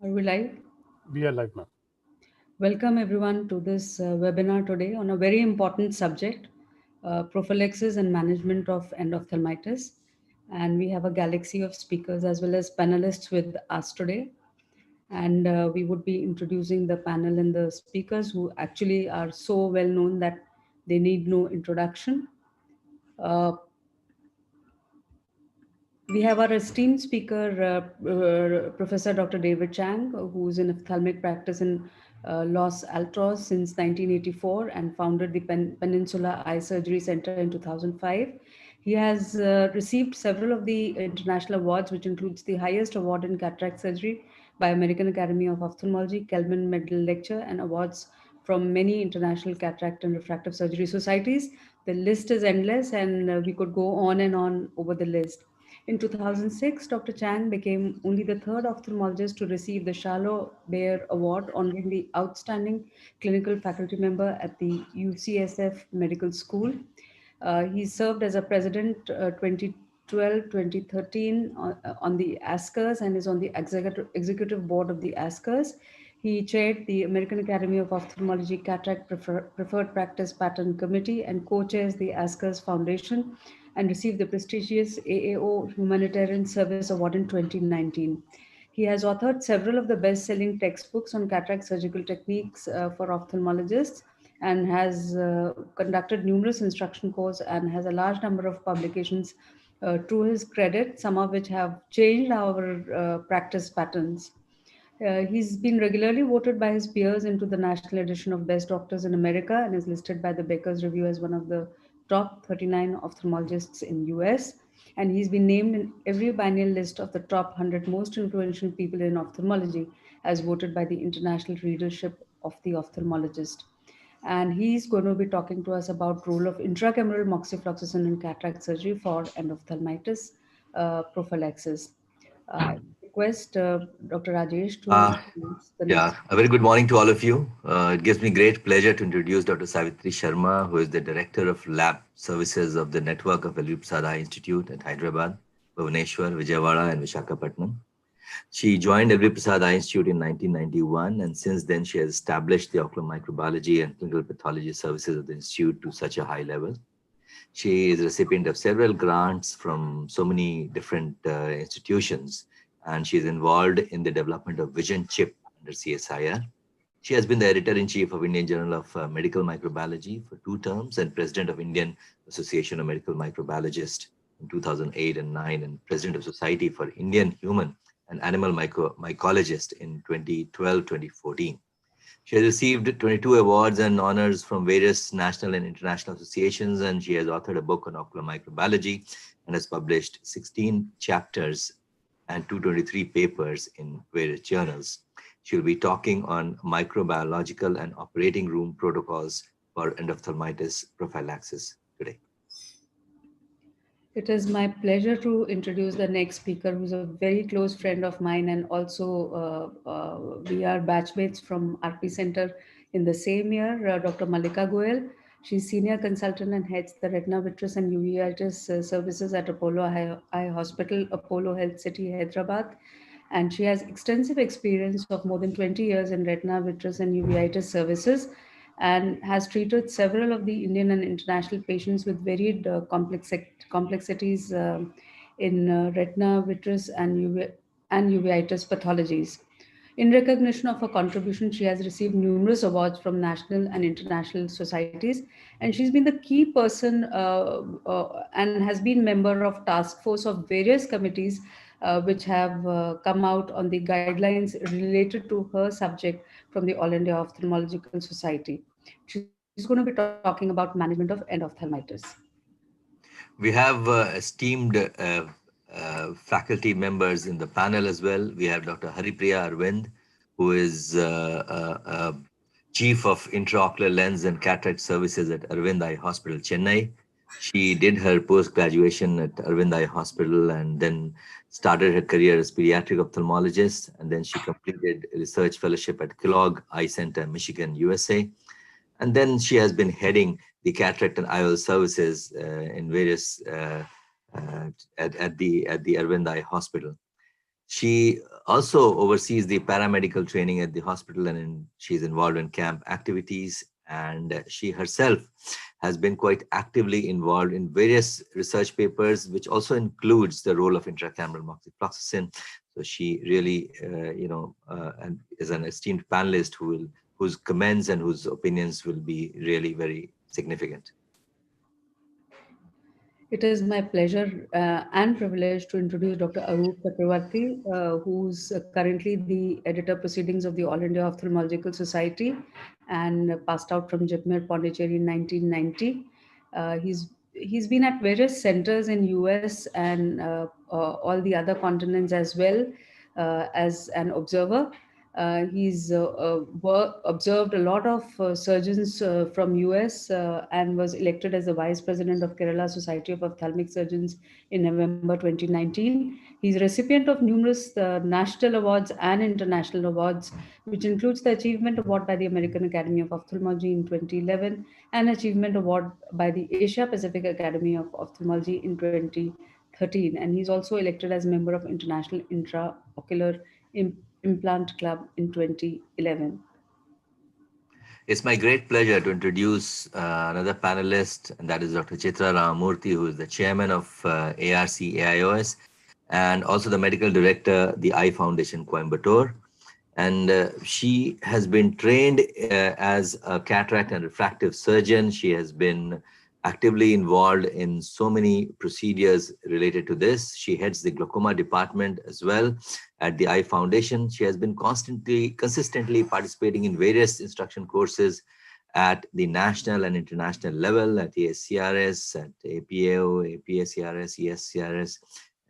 Are we live? We are live, ma'am. Welcome everyone to this webinar today on a very important subject, prophylaxis and management of endophthalmitis. And we have a galaxy of speakers as well as panelists with us today. And we would be introducing the panel and the speakers who actually are so well known that they need no introduction. Uh, We have our esteemed speaker, Professor Dr. David Chang, who's in ophthalmic practice in Los Altos since 1984 and founded the Peninsula Eye Surgery Center in 2005. He has received several of the international awards, which includes the highest award in cataract surgery by American Academy of Ophthalmology, Kelman Medal Lecture, and awards from many international cataract and refractive surgery societies. The list is endless, and we could go on and on over the list. In 2006, Dr. Chang became only the third ophthalmologist to receive the Charlotte Bayer Award, honoring the outstanding clinical faculty member at the UCSF Medical School. He served as a president 2012-2013 on the ASCRS and is on the executive board of the ASCRS. He chaired the American Academy of Ophthalmology Cataract Preferred Practice Pattern Committee and co-chairs the ASCRS Foundation and received the prestigious AAO Humanitarian Service Award in 2019. He has authored several of the best-selling textbooks on cataract surgical techniques for ophthalmologists and has conducted numerous instruction courses and has a large number of publications to his credit, some of which have changed our practice patterns. He's been regularly voted by his peers into the national edition of Best Doctors in America and is listed by the Baker's Review as one of the top 39 ophthalmologists in US. And he's been named in every biennial list of the top 100 most influential people in ophthalmology as voted by the international readership of the ophthalmologist. And he's going to be talking to us about role of intracameral moxifloxacin in cataract surgery for endophthalmitis prophylaxis. I request Dr. Rajesh to Uh, introduce the yeah, next. a very good morning to all of you. It gives me great pleasure to introduce Dr. Savitri Sharma, who is the Director of Lab Services of the network of L.V. Prasad Eye Institute at Hyderabad, Bhubaneswar, Vijayawada, and Visakhapatnam. She joined L.V. Prasad Eye Institute in 1991, and since then she has established the ocular microbiology and clinical pathology services of the institute to such a high level. She is a recipient of several grants from so many different institutions, and she is involved in the development of Vision Chip under CSIR. She has been the editor-in-chief of Indian Journal of Medical Microbiology for 2 terms and president of Indian Association of Medical Microbiologists in 2008 and 9, and president of Society for Indian Human and Animal Mycologist in 2012-2014. She has received 22 awards and honors from various national and international associations, and she has authored a book on ocular microbiology and has published 16 chapters and 223 papers in various journals. She will be talking on microbiological and operating room protocols for endophthalmitis prophylaxis today. It is my pleasure to introduce the next speaker, who's a very close friend of mine, and also we are batchmates from RP Center in the same year, Dr. Malika Goel. She's senior consultant and heads the retina, vitreous, and uveitis services at Apollo Eye Hospital, Apollo Health City, Hyderabad. And she has extensive experience of more than 20 years in retina, vitreous, and uveitis services and has treated several of the Indian and international patients with varied complexities in retina, vitreous, and uveitis pathologies. In recognition of her contribution, she has received numerous awards from national and international societies, and she's been the key person and has been member of task force of various committees which have come out on the guidelines related to her subject from the All India Ophthalmological Society. She's going to be talking about management of endophthalmitis. We have esteemed faculty members in the panel as well. We have Dr. Haripriya Arvind, who is Chief of Intraocular Lens and Cataract Services at Arvind Eye Hospital, Chennai. She did her post-graduation at Arvind Eye Hospital and then started her career as pediatric ophthalmologist. And then she completed a research fellowship at Kellogg Eye Center, Michigan, USA. And then she has been heading the cataract and IOL services in various at the Arvind Eye Hospital. She also oversees the paramedical training at the hospital, and she's involved in camp activities. And she herself has been quite actively involved in various research papers, which also includes the role of intracameral moxifloxacin. So she really, and is an esteemed panelist whose comments and whose opinions will be really very significant. It is my pleasure and privilege to introduce Dr. Arup Chakravarti, who's currently the editor proceedings of the All India Ophthalmological Society and passed out from Jipmer Pondicherry in 1990. He's been at various centers in US and all the other continents as well as an observer. He's observed a lot of surgeons from US and was elected as the vice president of Kerala Society of Ophthalmic Surgeons in November 2019. He's a recipient of numerous national awards and international awards, which includes the Achievement Award by the American Academy of Ophthalmology in 2011 and Achievement Award by the Asia Pacific Academy of Ophthalmology in 2013. And he's also elected as member of International Intraocular Implant Club in 2011. It's my great pleasure to introduce another panelist, and that is Dr. Chitra Ramamurthy, who is the chairman of ARC AIOS and also the medical director, the Eye Foundation Coimbatore. And she has been trained as a cataract and refractive surgeon. She has been actively involved in so many procedures related to this. She heads the glaucoma department as well at the Eye Foundation. She has been consistently participating in various instruction courses at the national and international level, at ASCRS, at APAO, APSCRS, ESCRS,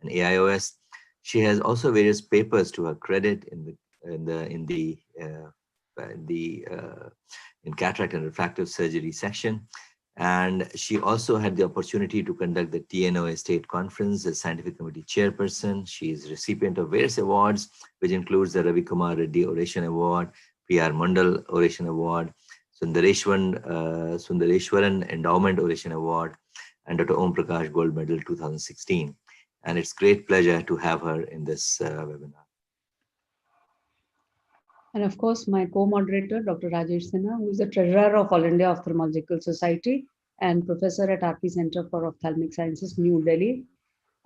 and AIOS. She has also various papers to her credit in cataract and refractive surgery section. And she also had the opportunity to conduct the TNOA State Conference as Scientific Committee Chairperson. She is recipient of various awards, which includes the Ravi Kumar Reddy Oration Award, P.R. Mandal Oration Award, Sundareshwaran Endowment Oration Award, and Dr. Om Prakash Gold Medal 2016. And it's great pleasure to have her in this webinar. And of course, my co-moderator, Dr. Rajesh Sinha, who is the treasurer of All India Ophthalmological Society and professor at RP Center for Ophthalmic Sciences, New Delhi.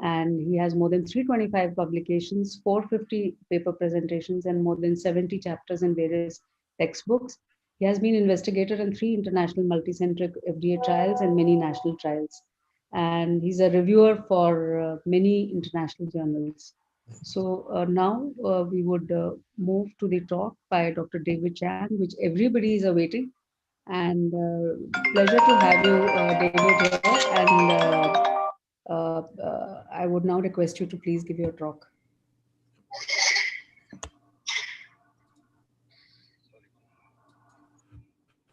And he has more than 325 publications, 450 paper presentations, and more than 70 chapters in various textbooks. He has been investigator in 3 international multicentric FDA trials and many national trials. And he's a reviewer for many international journals. So now we would move to the talk by Dr. David Chan, which everybody is awaiting. And pleasure to have you, David, here. And I would now request you to please give your talk.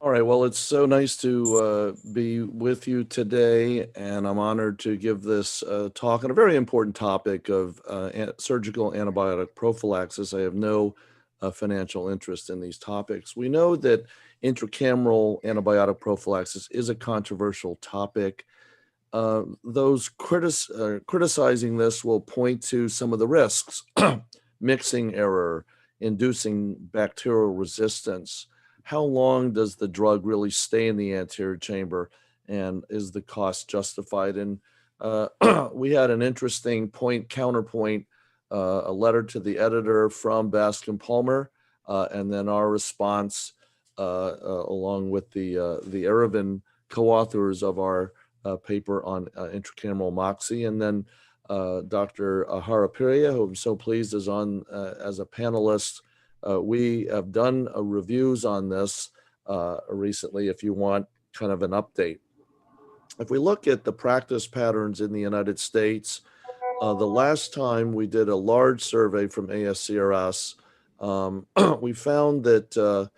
All right, well, it's so nice to be with you today, and I'm honored to give this talk on a very important topic of surgical antibiotic prophylaxis. I have no financial interest in these topics. We know that intracameral antibiotic prophylaxis is a controversial topic. Those criticizing this will point to some of the risks, mixing error, inducing bacterial resistance. How long does the drug really stay in the anterior chamber, and is the cost justified? And we had an interesting counterpoint, a letter to the editor from Bascom Palmer, and then our response along with the Aravind co-authors of our paper on intracameral moxi, and then Dr. Harapriya, who I'm so pleased is on as a panelist. We have done reviews on this recently, if you want kind of an update. If we look at the practice patterns in the United States, the last time we did a large survey from ASCRS, we found that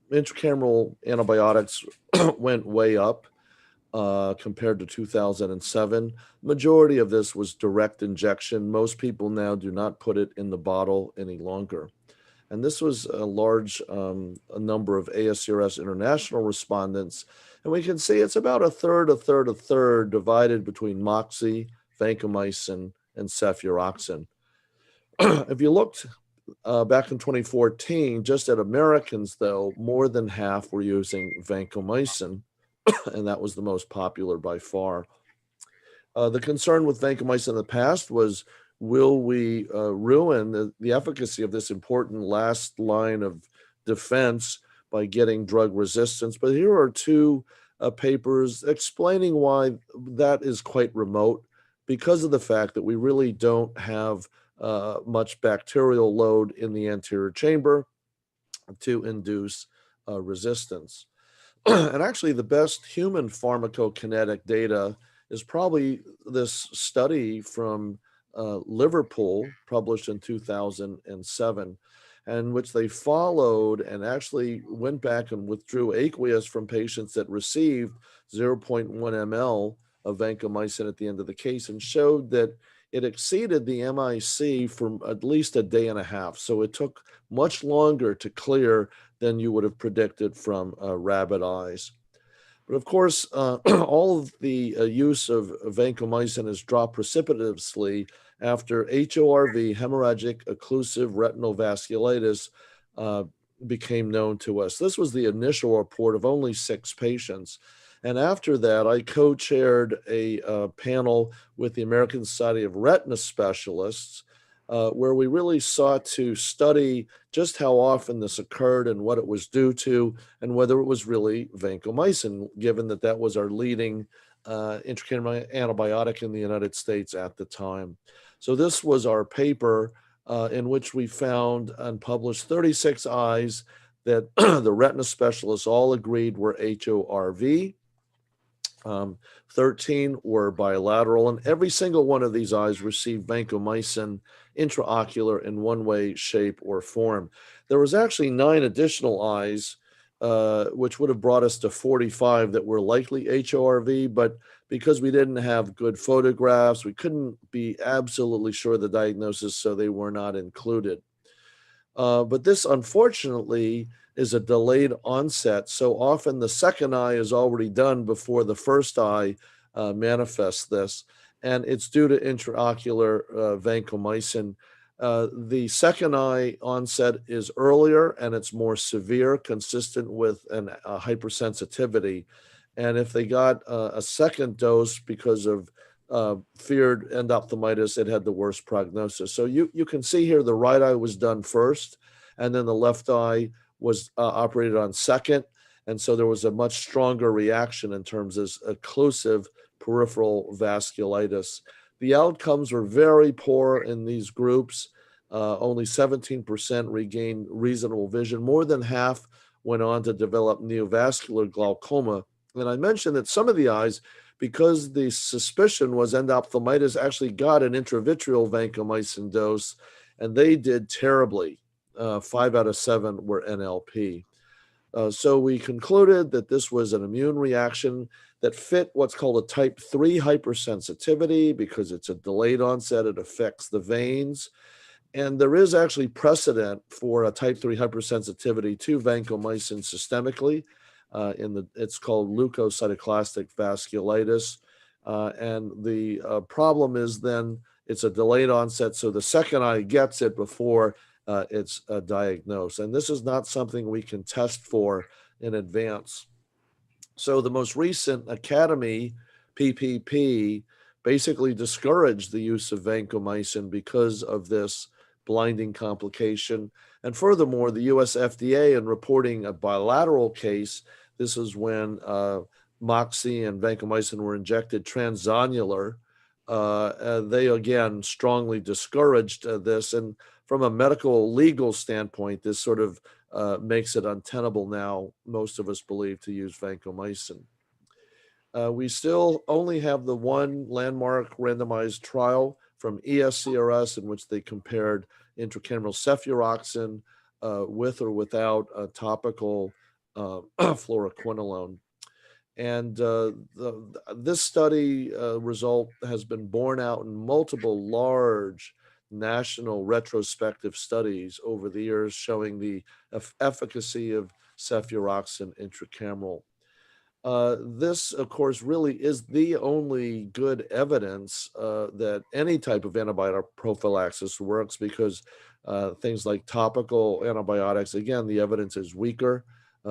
intracameral antibiotics went way up compared to 2007. Majority of this was direct injection. Most people now do not put it in the bottle any longer. And this was a large a number of ASCRS international respondents. And we can see it's about a third divided between moxi, vancomycin, and cefuroxime. If you looked back in 2014, just at Americans, though, more than half were using vancomycin, and that was the most popular by far. The concern with vancomycin in the past was, will we ruin the efficacy of this important last line of defense by getting drug resistance? But here are two papers explaining why that is quite remote, because of the fact that we really don't have much bacterial load in the anterior chamber to induce resistance. And actually, the best human pharmacokinetic data is probably this study from Liverpool, published in 2007, in which they followed and actually went back and withdrew aqueous from patients that received 0.1 ml of vancomycin at the end of the case, and showed that it exceeded the MIC for at least a day and a half. So it took much longer to clear than you would have predicted from rabbit eyes. But of course, all of the use of vancomycin has dropped precipitously after HORV, hemorrhagic occlusive retinal vasculitis, became known to us. This was the initial report of only 6 patients. And after that, I co-chaired a panel with the American Society of Retina Specialists, where we really sought to study just how often this occurred and what it was due to, and whether it was really vancomycin, given that that was our leading intracranial antibiotic in the United States at the time. So this was our paper in which we found and published 36 eyes that the retina specialists all agreed were HORV. 13 were bilateral, and every single one of these eyes received vancomycin intraocular in one way, shape, or form. There was actually 9 additional eyes, which would have brought us to 45 that were likely HORV, but because we didn't have good photographs, we couldn't be absolutely sure of the diagnosis, so they were not included. But this, unfortunately, is a delayed onset. So often the second eye is already done before the first eye manifests this, and it's due to intraocular vancomycin. The second eye onset is earlier and it's more severe, consistent with a hypersensitivity. And if they got a second dose because of feared endophthalmitis, it had the worst prognosis. So you can see here the right eye was done first, and then the left eye was operated on second. And so there was a much stronger reaction in terms of occlusive peripheral vasculitis. The outcomes were very poor in these groups. Only 17% regained reasonable vision. More than half went on to develop neovascular glaucoma. And I mentioned that some of the eyes, because the suspicion was endophthalmitis, actually got an intravitreal vancomycin dose, and they did terribly. 5 out of 7 were NLP. So we concluded that this was an immune reaction that fit what's called a type 3 hypersensitivity, because it's a delayed onset, it affects the veins. And there is actually precedent for a type 3 hypersensitivity to vancomycin systemically. It's called leukocytoclastic vasculitis. And the problem is then it's a delayed onset, so the second eye gets it before it's diagnosed. And this is not something we can test for in advance. So the most recent Academy PPP basically discouraged the use of vancomycin because of this blinding complication. And furthermore, the US FDA, in reporting a bilateral case, this is when moxi and vancomycin were injected transzonular, they again strongly discouraged this. And from a medical legal standpoint, this sort of makes it untenable now, most of us believe, to use vancomycin. We still only have the one landmark randomized trial from ESCRS in which they compared intracameral cefuroxime with or without a topical fluoroquinolone. And this study result has been borne out in multiple large national retrospective studies over the years, showing the efficacy of cefuroxime intracameral. This, of course, really is the only good evidence that any type of antibiotic prophylaxis works, because things like topical antibiotics, again, the evidence is weaker.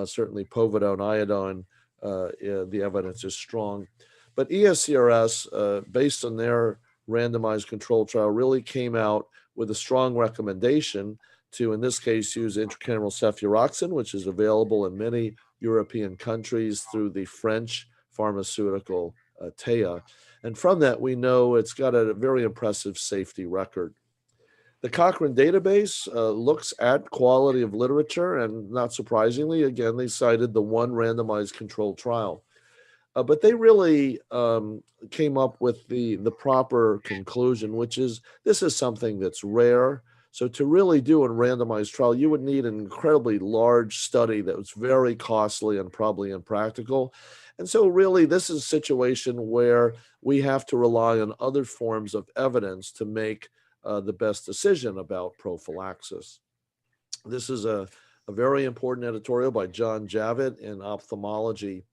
Certainly povidone, iodine, the evidence is strong. But ESCRS, based on their randomized control trial, really came out with a strong recommendation to, in this case, use intracameral cefuroxime, which is available in many European countries through the French pharmaceutical TEA. And from that, we know it's got a very impressive safety record. The Cochrane database looks at quality of literature, and not surprisingly, again, they cited the one randomized controlled trial. But they really came up with the proper conclusion, which is this is something that's rare. So to really do a randomized trial, you would need an incredibly large study that was very costly and probably impractical. And so really this is a situation where we have to rely on other forms of evidence to make the best decision about prophylaxis. This is a very important editorial by John Javitt in Ophthalmology.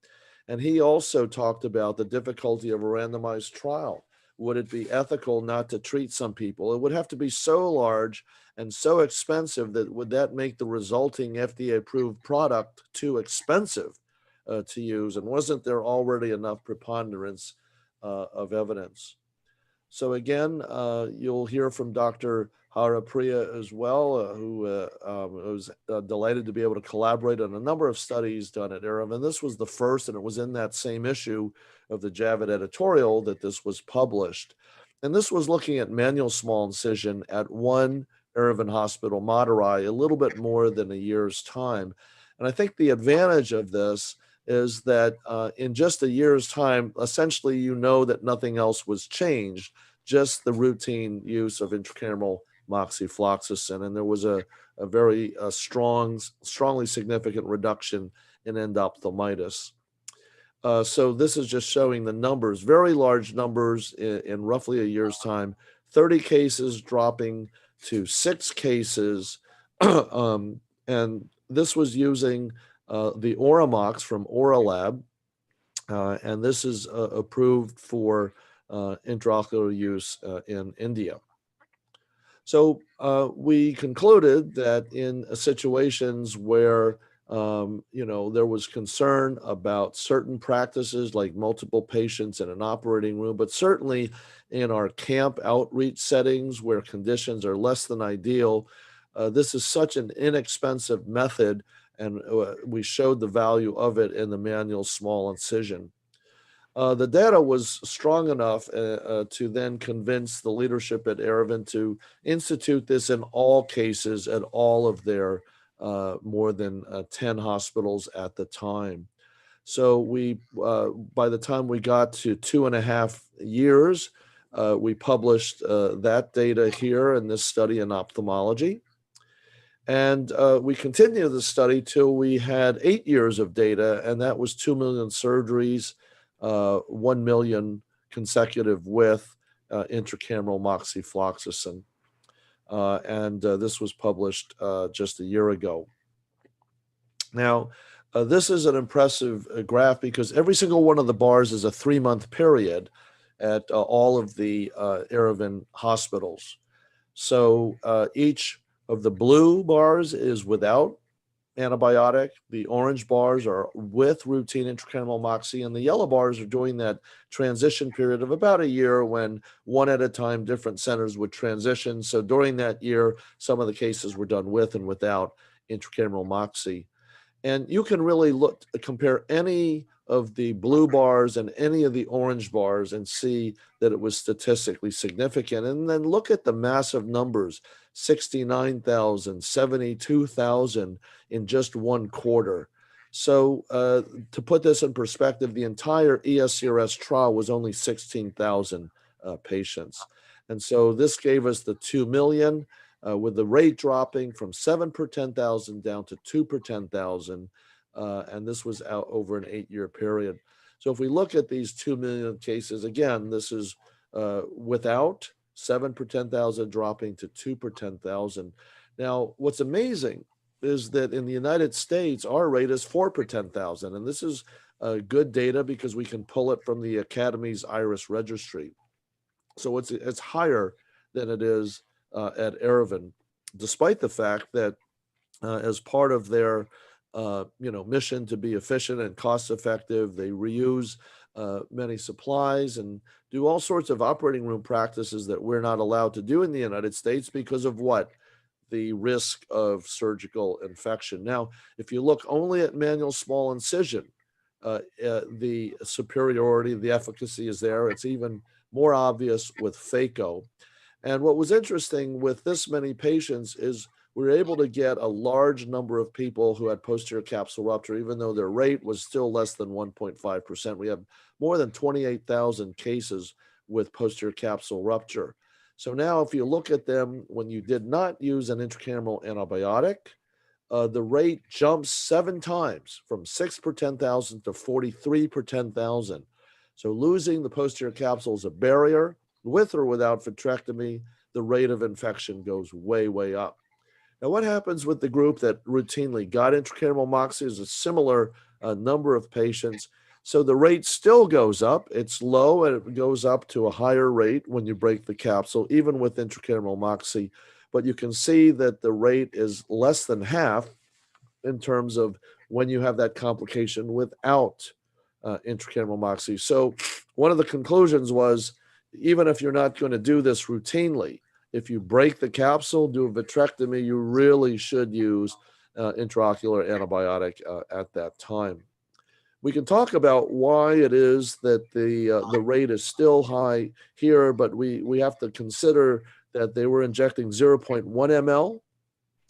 And he also talked about the difficulty of a randomized trial. Would it be ethical not to treat some people? It would have to be so large and so expensive that would that make the resulting FDA-approved product too expensive to use? And wasn't there already enough preponderance of evidence? So again, you'll hear from Dr. Harapriya as well, who was delighted to be able to collaborate on a number of studies done at ARAV. And this was the first, and it was in that same issue of the Javid editorial that this was published. And this was looking at manual small incision at one Erevin Hospital, Madurai, a little bit more than a year's time. And I think the advantage of this is that in just a year's time, essentially, you know that nothing else was changed, just the routine use of intracameral moxifloxacin. And there was a very strongly significant reduction in endophthalmitis. So this is just showing the numbers, very large numbers in roughly a year's time, 30 cases dropping to 6 cases. And this was using the Auromax from Aurolab, and this is approved for intraocular use in India. So we concluded that in situations where there was concern about certain practices like multiple patients in an operating room, but certainly in our camp outreach settings where conditions are less than ideal, this is such an inexpensive method, and we showed the value of it in the manual small incision. The data was strong enough to then convince the leadership at Erevin to institute this in all cases at all of their more than 10 hospitals at the time. So we, by the time we got to 2.5 years, we published that data here in this study in ophthalmology. And we continued the study till we had 8 years of data, and that was 2 million surgeries, 1 million consecutive with intracameral moxifloxacin. And this was published just a year ago. Now, this is an impressive graph because every single one of the bars is a 3-month period at all of the Erevin hospitals. So each of the blue bars is without antibiotic. The orange bars are with routine intracameral moxi, and the yellow bars are during that transition period of about a year when one at a time different centers would transition. So during that year, some of the cases were done with and without intracameral moxi. And you can really compare any of the blue bars and any of the orange bars and see that it was statistically significant. And then look at the massive numbers, 69,000, 72,000 in just 1 quarter. So to put this in perspective, the entire ESCRS trial was only 16,000 patients. And so this gave us the 2 million. With the rate dropping from 7 per 10,000 down to 2 per 10,000, and this was out over an 8-year period. So if we look at these 2 million cases, again, this is without 7 per 10,000 dropping to 2 per 10,000. Now, what's amazing is that in the United States, our rate is 4 per 10,000, and this is good data because we can pull it from the Academy's IRIS registry. So it's higher than it is at Aravind, despite the fact that as part of their mission to be efficient and cost effective, they reuse many supplies and do all sorts of operating room practices that we're not allowed to do in the United States because of what? The risk of surgical infection. Now, if you look only at manual small incision, the superiority, the efficacy is there. It's even more obvious with phaco. And what was interesting with this many patients is we were able to get a large number of people who had posterior capsule rupture, even though their rate was still less than 1.5%. We have more than 28,000 cases with posterior capsule rupture. So now if you look at them when you did not use an intracameral antibiotic, the rate jumps 7 times from 6 per 10,000 to 43 per 10,000. So losing the posterior capsule is a barrier. With or without vitrectomy, the rate of infection goes way, way up. Now, what happens with the group that routinely got intracameral moxie is a similar number of patients. So the rate still goes up. It's low and it goes up to a higher rate when you break the capsule, even with intracameral moxie. But you can see that the rate is less than half in terms of when you have that complication without intracameral moxie. So one of the conclusions was, even if you're not going to do this routinely, if you break the capsule, do a vitrectomy, you really should use intraocular antibiotic at that time. We can talk about why it is that the rate is still high here, but we have to consider that they were injecting 0.1 ml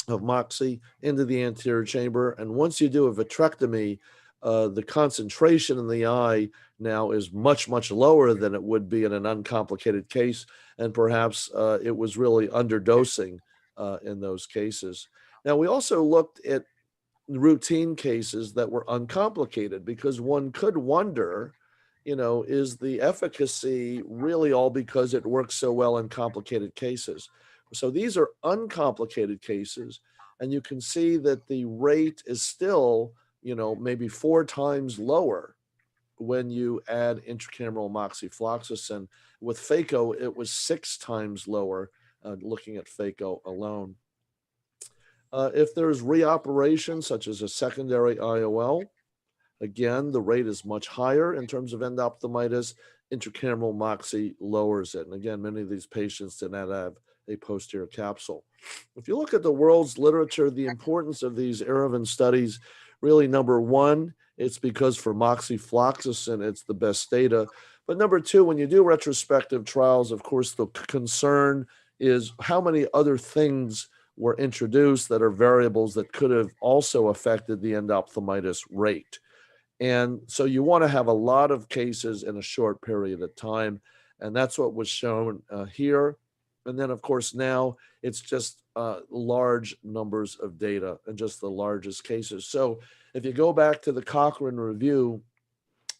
of moxie into the anterior chamber. And once you do a vitrectomy, the concentration in the eye now is much, much lower than it would be in an uncomplicated case. And perhaps it was really underdosing in those cases. Now, we also looked at routine cases that were uncomplicated because one could wonder, is the efficacy really all because it works so well in complicated cases? So these are uncomplicated cases, and you can see that the rate is still, maybe 4 times lower when you add intracameral moxifloxacin. With phaco, it was 6 times lower, looking at phaco alone. If there's reoperation, such as a secondary IOL, again, the rate is much higher in terms of endophthalmitis. Intracameral moxie lowers it. And again, many of these patients did not have a posterior capsule. If you look at the world's literature, the importance of these Aravind studies, really, number one, it's because for moxifloxacin, it's the best data. But number two, when you do retrospective trials, of course, the concern is how many other things were introduced that are variables that could have also affected the endophthalmitis rate. And so you want to have a lot of cases in a short period of time. And that's what was shown here. And then, of course, now it's just large numbers of data and just the largest cases. So if you go back to the Cochrane review,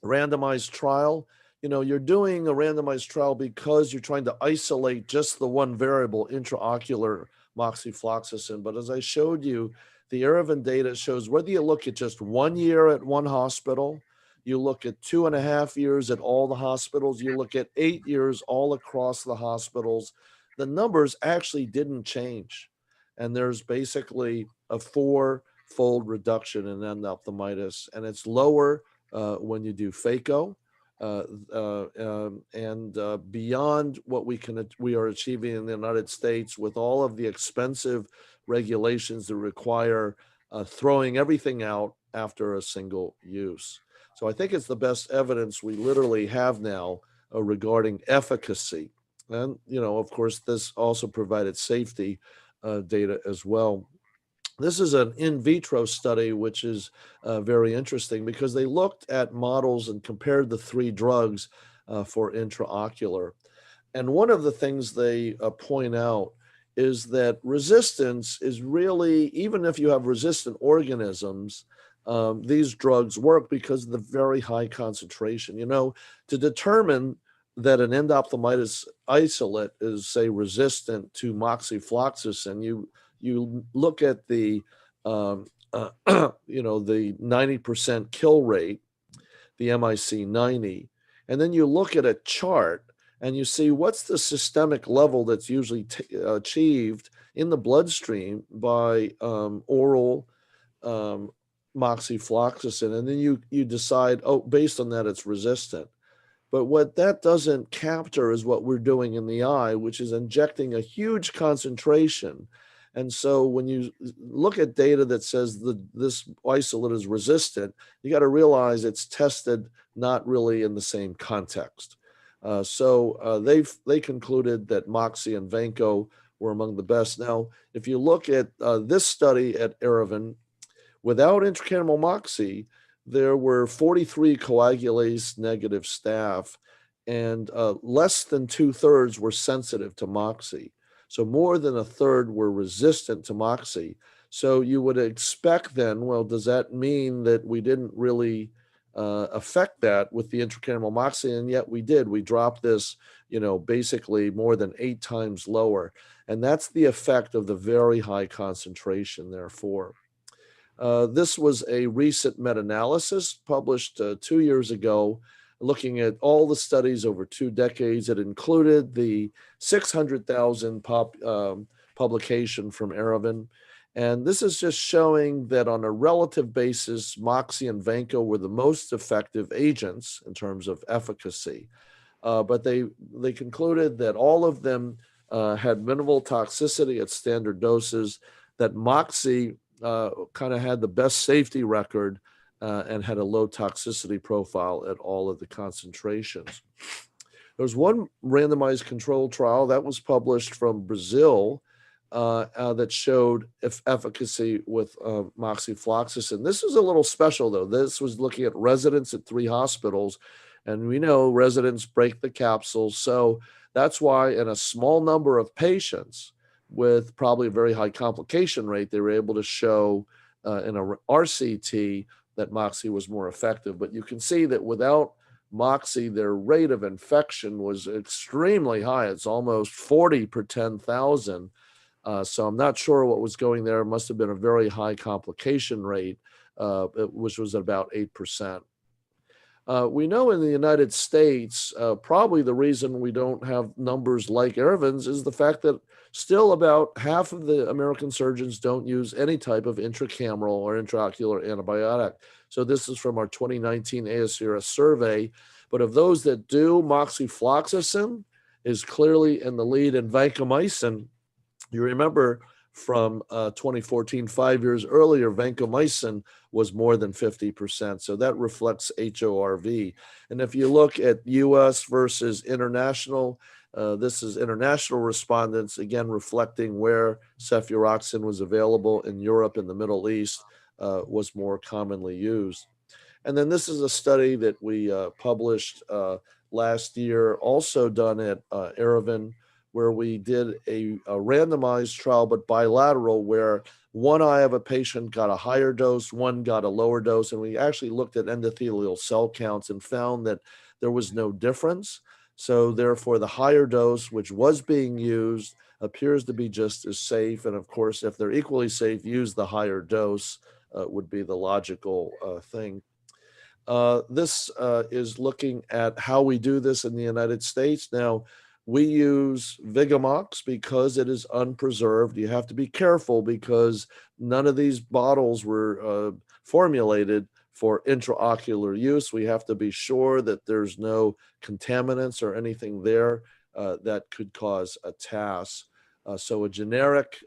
randomized trial, you're doing a randomized trial because you're trying to isolate just the one variable, intraocular moxifloxacin. But as I showed you, the Aravind data shows whether you look at just 1 year at one hospital, you look at 2.5 years at all the hospitals, you look at 8 years all across the hospitals, the numbers actually didn't change. And there's basically a 4-fold reduction in endophthalmitis, and it's lower when you do phaco. And beyond what we are achieving in the United States with all of the expensive regulations that require throwing everything out after a single use. So I think it's the best evidence we literally have now regarding efficacy. And, of course, this also provided safety data as well. This is an in vitro study, which is very interesting because they looked at models and compared the 3 drugs for intraocular. And one of the things they point out is that resistance is really, even if you have resistant organisms, these drugs work because of the very high concentration. To determine that an endophthalmitis isolate is, say, resistant to moxifloxacin, you look at the the 90% kill rate, the MIC90. And then you look at a chart and you see what's the systemic level that's usually achieved in the bloodstream by oral moxifloxacin. And then you decide, oh, based on that, it's resistant. But what that doesn't capture is what we're doing in the eye, which is injecting a huge concentration. And so when you look at data that says this isolate is resistant, you got to realize it's tested not really in the same context. So they concluded that Moxi and Vanco were among the best. Now, if you look at this study at Erevan, without intracameral Moxi, there were 43 coagulase negative staff, and less than 2/3 were sensitive to Moxi. So more than 1/3 were resistant to Moxi. So you would expect then, well, does that mean that we didn't really affect that with the intracameral Moxi? And yet we did. We dropped this, basically more than 8 times lower. And that's the effect of the very high concentration, therefore. This was a recent meta-analysis published 2 years ago, looking at all the studies over 2 decades. It included the 600,000 publication from Erevan. And this is just showing that on a relative basis, Moxi and Vanco were the most effective agents in terms of efficacy. But they concluded that all of them had minimal toxicity at standard doses, that Moxi kind of had the best safety record and had a low toxicity profile at all of the concentrations. There was one randomized control trial that was published from Brazil that showed efficacy with moxifloxacin. This was a little special, though. This was looking at residents at 3 hospitals, and we know residents break the capsules. So that's why in a small number of patients with probably a very high complication rate, they were able to show in a RCT that Moxi was more effective. But you can see that without Moxi, their rate of infection was extremely high. It's almost 40 per 10,000. So I'm not sure what was going there. It must have been a very high complication rate, which was about 8%. We know in the United States, probably the reason we don't have numbers like Erevan's is the fact that still about half of the American surgeons don't use any type of intracameral or intraocular antibiotic. So this is from our 2019 ASCRS survey. But of those that do, moxifloxacin is clearly in the lead, and vancomycin, you remember from 2014, 5 years earlier, vancomycin was more than 50%. So that reflects HORV. And if you look at US versus international, this is international respondents, again, reflecting where cefuroxime was available in Europe and the Middle East was more commonly used. And then this is a study that we published last year, also done at Erevan, where we did a randomized trial, but bilateral, where one eye of a patient got a higher dose, one got a lower dose. And we actually looked at endothelial cell counts and found that there was no difference. So therefore, the higher dose, which was being used, appears to be just as safe. And of course, if they're equally safe, use the higher dose would be the logical thing. This is looking at how we do this in the United States. Now, we use Vigamox because it is unpreserved. You have to be careful because none of these bottles were formulated for intraocular use. We have to be sure that there's no contaminants or anything there that could cause a TAS. So a generic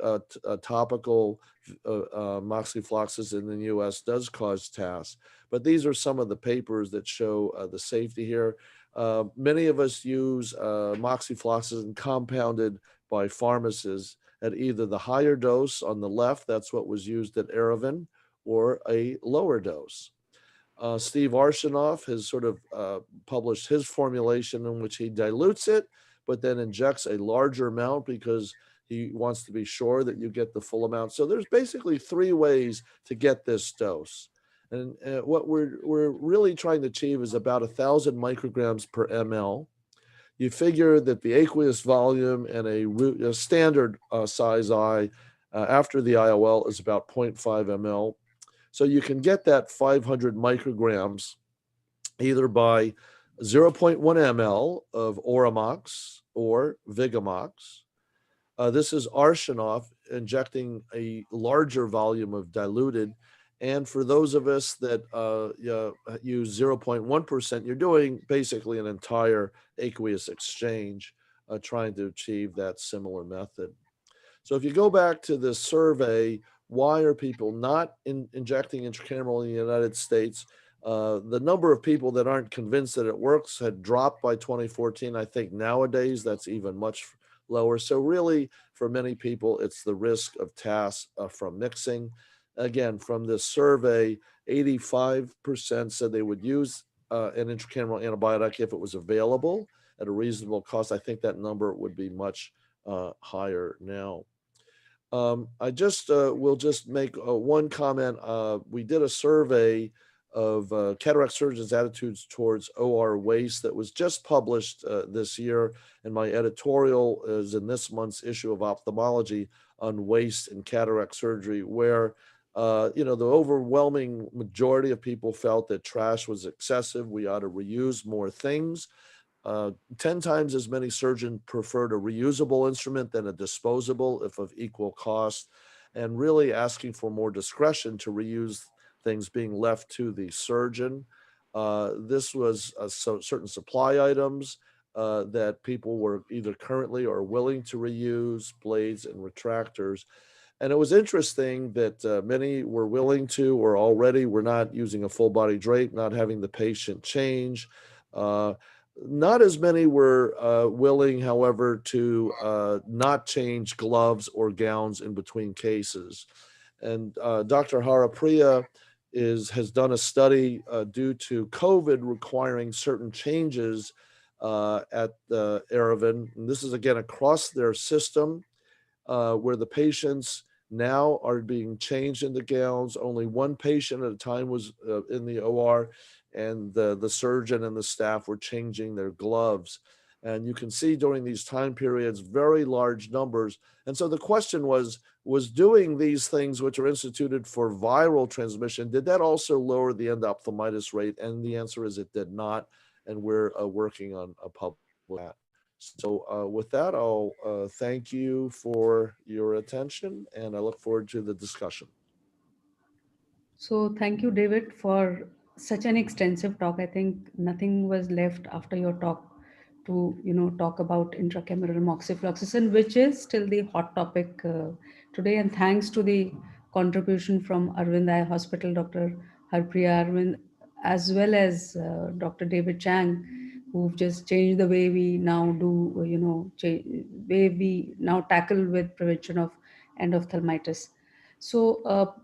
topical moxifloxacin in the US does cause TAS. But these are some of the papers that show the safety here. Many of us use moxifloxacin compounded by pharmacists at either the higher dose on the left, that's what was used at Erevan, or a lower dose. Steve Arshinoff has sort of published his formulation in which he dilutes it, but then injects a larger amount because he wants to be sure that you get the full amount. So there's basically 3 ways to get this dose. And what we're really trying to achieve is about 1,000 micrograms per ml. You figure that the aqueous volume in a standard size eye after the IOL is about 0.5 ml. So you can get that 500 micrograms either by 0.1 ml of Auromax or Vigamox. This is Arshinov injecting a larger volume of diluted. And for those of us that use 0.1%, you're doing basically an entire aqueous exchange, trying to achieve that similar method. So if you go back to this survey, why are people not injecting intracameral in the United States? The number of people that aren't convinced that it works had dropped by 2014. I think nowadays that's even much lower. So really, for many people, it's the risk of TAS from mixing. Again, from this survey, 85% said they would use an intracameral antibiotic if it was available at a reasonable cost. I think that number would be much higher now. I just will just make one comment. We did a survey of cataract surgeons' attitudes towards OR waste that was just published this year, and my editorial is in this month's issue of Ophthalmology on waste in cataract surgery, where the overwhelming majority of people felt that trash was excessive. We ought to reuse more things. 10 times as many surgeons preferred a reusable instrument than a disposable if of equal cost, and really asking for more discretion to reuse things being left to the surgeon. This was certain supply items that people were either currently or willing to reuse, blades and retractors. And it was interesting that many were willing to or already were not using a full body drape, not having the patient change. Not as many were willing, however, to not change gloves or gowns in between cases. And Dr. Harapriya has done a study due to COVID requiring certain changes at the Aravind. And this is again across their system, where the patients now are being changed into gowns. Only one patient at a time was in the OR, and the surgeon and the staff were changing their gloves. And you can see during these time periods, very large numbers. And so the question was doing these things which are instituted for viral transmission, did that also lower the endophthalmitis rate? And the answer is it did not. And we're working on a public that. So with that, I'll thank you for your attention, and I look forward to the discussion. So thank you, David, for such an extensive talk. I think nothing was left after your talk to talk about intracameral moxifloxacin, which is still the hot topic today. And thanks to the contribution from Arvind Eye Hospital, Dr. Harpriya Arvind, as well as Dr. David Chang, who've just changed the way we now do, way we now tackle with prevention of endophthalmitis. So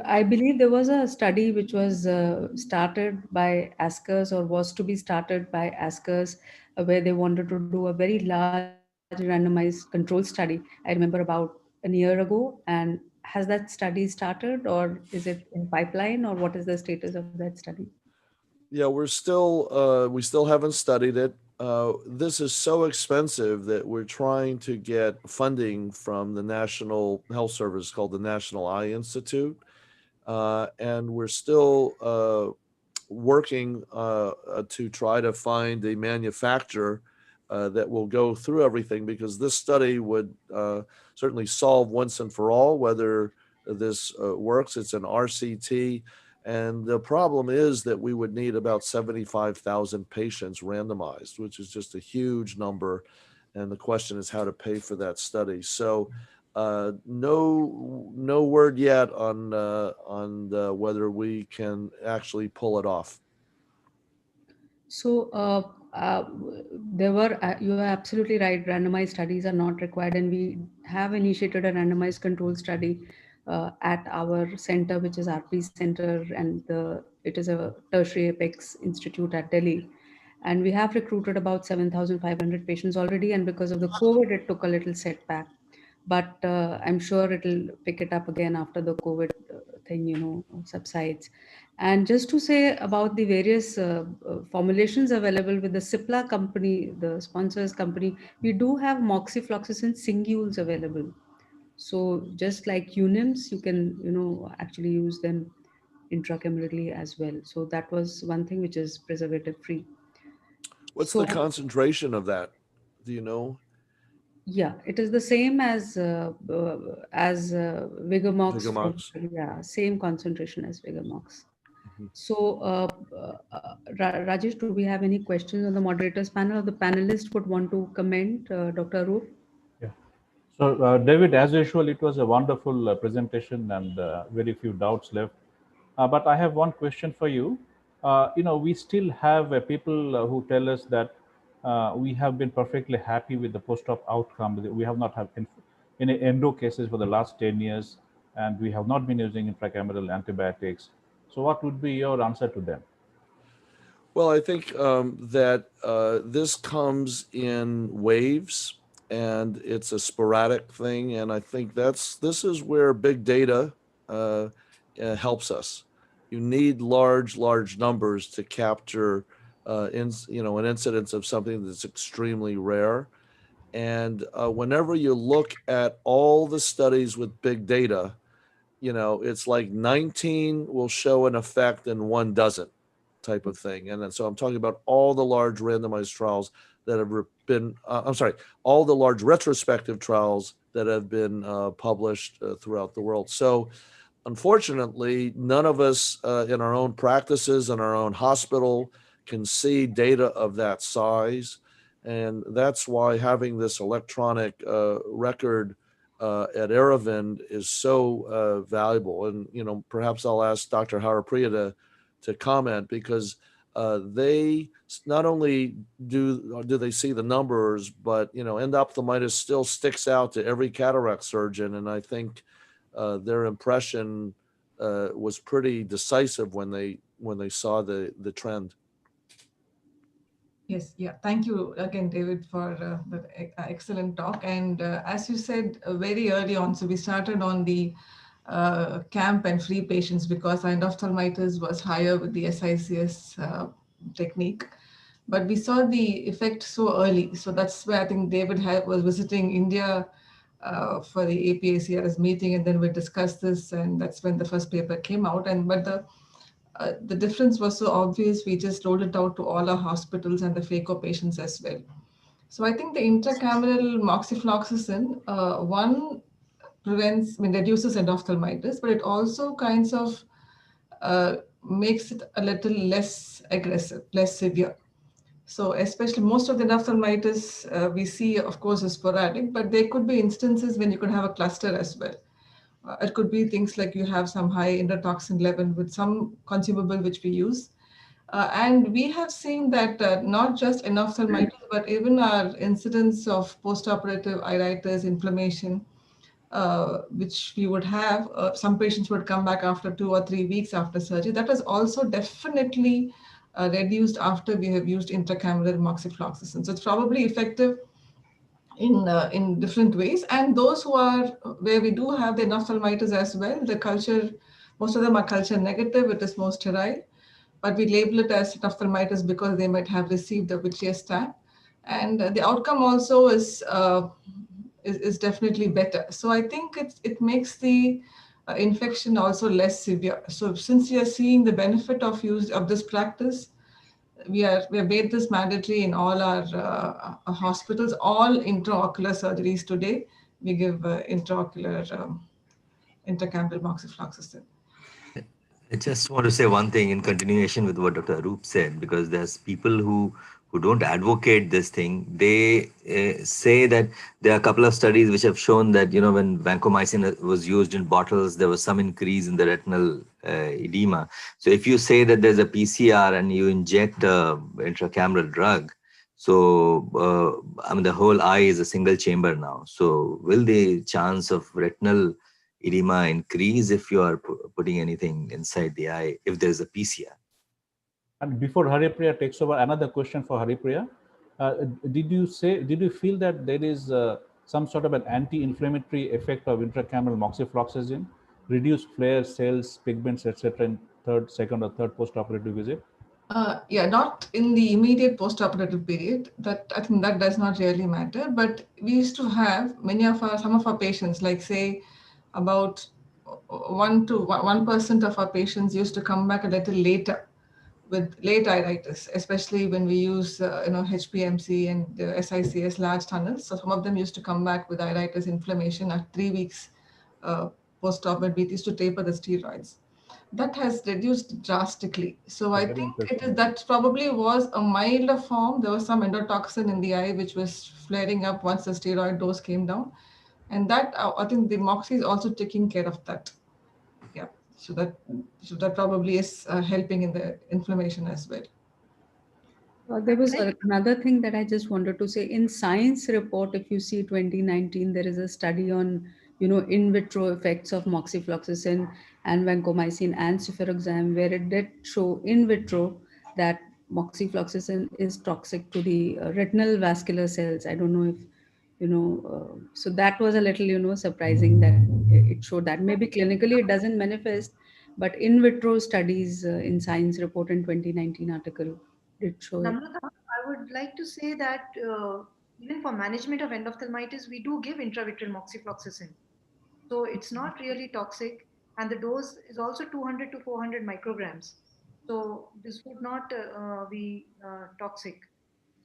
I believe there was a study which was started by ASCRS, or was to be started by ASCRS, where they wanted to do a very large randomized control study. I remember about a year ago. And has that study started, or is it in pipeline, or what is the status of that study? Yeah, we still haven't studied it. This is so expensive that we're trying to get funding from the National Health Service called the National Eye Institute. And we're still working to try to find a manufacturer that will go through everything, because this study would certainly solve once and for all whether this works. It's an RCT. And the problem is that we would need about 75,000 patients randomized, which is just a huge number. And the question is how to pay for that study. So no word yet on whether we can actually pull it off. So you are absolutely right. Randomized studies are not required, and we have initiated a randomized control study at our center, which is RP Center, and it is a tertiary apex institute at Delhi. And we have recruited about 7,500 patients already. And because of the COVID, it took a little setback. But I'm sure it'll pick it up again after the COVID thing, subsides. And just to say about the various formulations available with the Cipla company, the sponsors company, we do have moxifloxacin singules available. So just like unims, you can, actually use them intracamerally as well. So that was one thing which is preservative free. What's the So concentration of that? Do you know? yeah, it is the same as Vigamox from, Vigamox. yeah, same concentration as Vigamox. Mhm. So, Rajesh, do we have any questions on the moderators panel, or the panelists would want to comment, Dr. Arup? Yeah. So, David, as usual, it was a wonderful presentation and very few doubts left. But I have one question for you. We still have people who tell us that we have been perfectly happy with the post-op outcome. We have not had any endo cases for the last 10 years, and we have not been using intracameral antibiotics. So, what would be your answer to them? Well, I think that this comes in waves and it's a sporadic thing. And I think this is where big data helps us. You need large numbers to capture an incidence of something that's extremely rare. And whenever you look at all the studies with big data, it's like 19 will show an effect and one doesn't, type of thing. And then, so I'm talking about all the large randomized trials that have been, all the large retrospective trials that have been published throughout the world. So unfortunately, none of us in our own practices, in our own hospital, can see data of that size. And that's why having this electronic record at Aravind is so valuable. And, perhaps I'll ask Dr. Harapriya to comment, because they not only do they see the numbers, but, endophthalmitis still sticks out to every cataract surgeon. And I think their impression was pretty decisive when they saw the trend. Yes, yeah. Thank you again, David, for that excellent talk. And as you said very early on, so we started on the camp and free patients because endophthalmitis was higher with the SICS technique. But we saw the effect so early. So that's where I think David was visiting India for the APACRS meeting, and then we discussed this, and that's when the first paper came out. But the difference was so obvious, we just rolled it out to all our hospitals and the phaco patients as well. So I think the intracameral moxifloxacin, one reduces endophthalmitis, but it also kinds of makes it a little less aggressive, less severe. So especially most of the endophthalmitis we see, of course, is sporadic, but there could be instances when you could have a cluster as well. It could be things like you have some high endotoxin level with some consumable which we use. And we have seen that not just endophthalmitis, but even our incidence of postoperative iritis, inflammation, which we would have, some patients would come back after 2 or 3 weeks after surgery. That is also definitely reduced after we have used intracameral moxifloxacin. So it's probably effective in different ways. And those where we do have the endophthalmitis as well, the culture, most of them are culture negative, it is more sterile, but we label it as endophthalmitis because they might have received the vitreous stab. And the outcome also is definitely better. So I think it makes the infection also less severe. So since you are seeing the benefit of use of this practice, we have made this mandatory in all our hospitals. All intraocular surgeries today, we give intraocular intracameral moxifloxacin. I just want to say one thing in continuation with what Dr. Arup said, because there's people who don't advocate this thing. They say that there are a couple of studies which have shown that, when vancomycin was used in bottles, there was some increase in the retinal edema. So if you say that there's a PCR and you inject a intracameral drug, so the whole eye is a single chamber now. So will the chance of retinal edema increase if you are putting anything inside the eye, if there's a PCR? And before Haripriya takes over, another question for Haripriya. Did you feel that there is some sort of an anti-inflammatory effect of intracameral moxifloxacin, reduce flares, cells, pigments, etc. in second or third post-operative visit? Yeah, not in the immediate post-operative period. That I think that does not really matter. But we used to have some of our patients, like say about 1% of our patients used to come back a little later with late iritis, especially when we use HPMC and SICS large tunnels. So some of them used to come back with iritis inflammation at 3 weeks post-op, when we used to taper the steroids. That has reduced drastically. So I Very think interesting. that probably was a milder form. There was some endotoxin in the eye which was flaring up once the steroid dose came down. And that, I think the Moxie is also taking care of that. Yeah, so that probably is helping in the inflammation as well. There was another thing that I just wanted to say. In Science report, if you see 2019, there is a study on, in vitro effects of moxifloxacin and vancomycin and cefuroxime, where it did show in vitro that moxifloxacin is toxic to the retinal vascular cells. I don't know if, so that was a little, surprising that it showed that. Maybe clinically it doesn't manifest, but in vitro studies in Science report in 2019 article did show it. Namrata, I would like to say that even for management of endophthalmitis, we do give intravitreal moxifloxacin. So it's not really toxic, and the dose is also 200 to 400 micrograms. So this would not be toxic.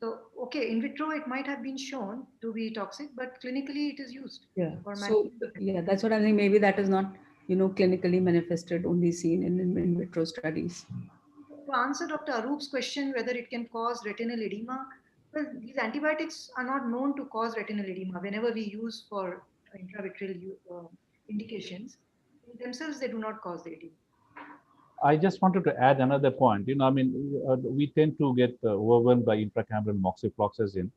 So, okay, in vitro, it might have been shown to be toxic, but clinically it is used Yeah. for So management. yeah, that's what I think. Maybe that is not, clinically manifested, only seen in vitro studies. To answer Dr. Aroop's question, whether it can cause retinal edema, well, these antibiotics are not known to cause retinal edema whenever we use for intravitreal indications. In themselves, they do not cause the edema. I just wanted to add another point. We tend to get overwhelmed by intracameral moxifloxacin.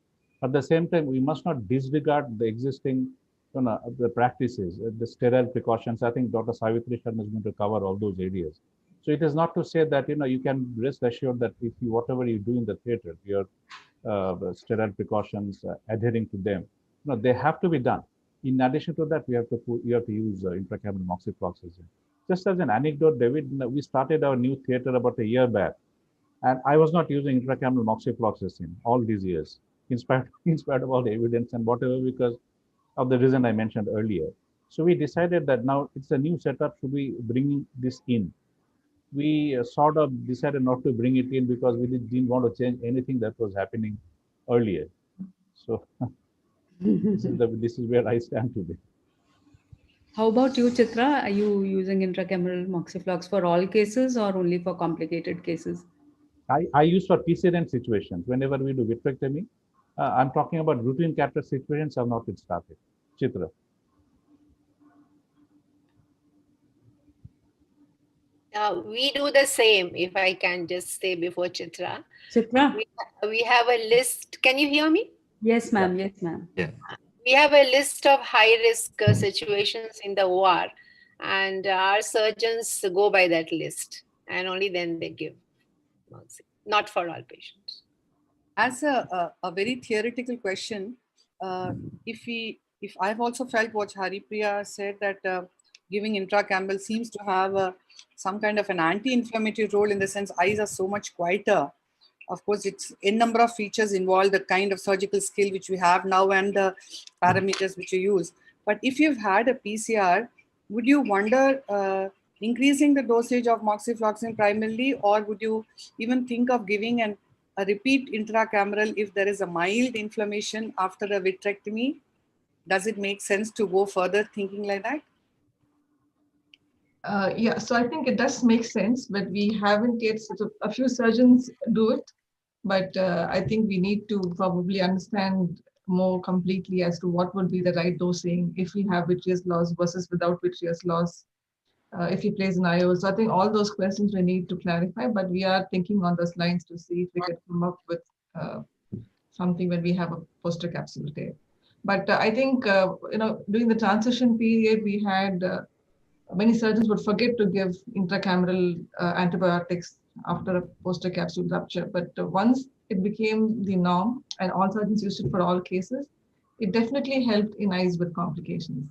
At the same time, we must not disregard the existing, the practices, the sterile precautions. I think Dr. Savitri Sharma is going to cover all those areas. So it is not to say that you can rest assured that if you whatever you do in the theater, your sterile precautions, adhering to them, they have to be done. In addition to that, you have to use intracameral moxifloxacin. Just as an anecdote, David, we started our new theater about a year back, and I was not using intracameral moxifloxacin all these years, in spite of all the evidence and whatever, because of the reason I mentioned earlier. So we decided that now it's a new setup. Should we bring this in? We sort of decided not to bring it in because we didn't want to change anything that was happening earlier. So this is where I stand today. How about you, Chitra? Are you using intracameral moxiflox for all cases or only for complicated cases? I use for precedent situations. Whenever we do vitrectomy, I'm talking about routine cataract situations. I've not yet started. Chitra. We do the same, if I can just say before Chitra. Chitra? We have a list. Can you hear me? Yes, ma'am. Yes, ma'am. Yeah. We have a list of high-risk situations in the OR, and our surgeons go by that list, and only then they give. Not for all patients. As a very theoretical question, if I've also felt what Haripriya said, that giving intracameral seems to have some kind of an anti-inflammatory role, in the sense eyes are so much quieter. Of course, it's a number of features involved, the kind of surgical skill which we have now and the parameters which you use. But if you've had a PCR, would you wonder increasing the dosage of moxifloxacin primarily, or would you even think of giving a repeat intracameral if there is a mild inflammation after a vitrectomy? Does it make sense to go further thinking like that? Yeah, so I think it does make sense, but we haven't yet. So a few surgeons do it, but I think we need to probably understand more completely as to what would be the right dosing if we have vitreous loss versus without vitreous loss. If he plays an AIOS. So I think all those questions we need to clarify, but we are thinking on those lines to see if we can come up with something when we have a poster capsule tape. But I think, during the transition period, we had many surgeons would forget to give intracameral antibiotics after a poster capsule rupture. But once it became the norm and all surgeons used it for all cases, it definitely helped in eyes with complications.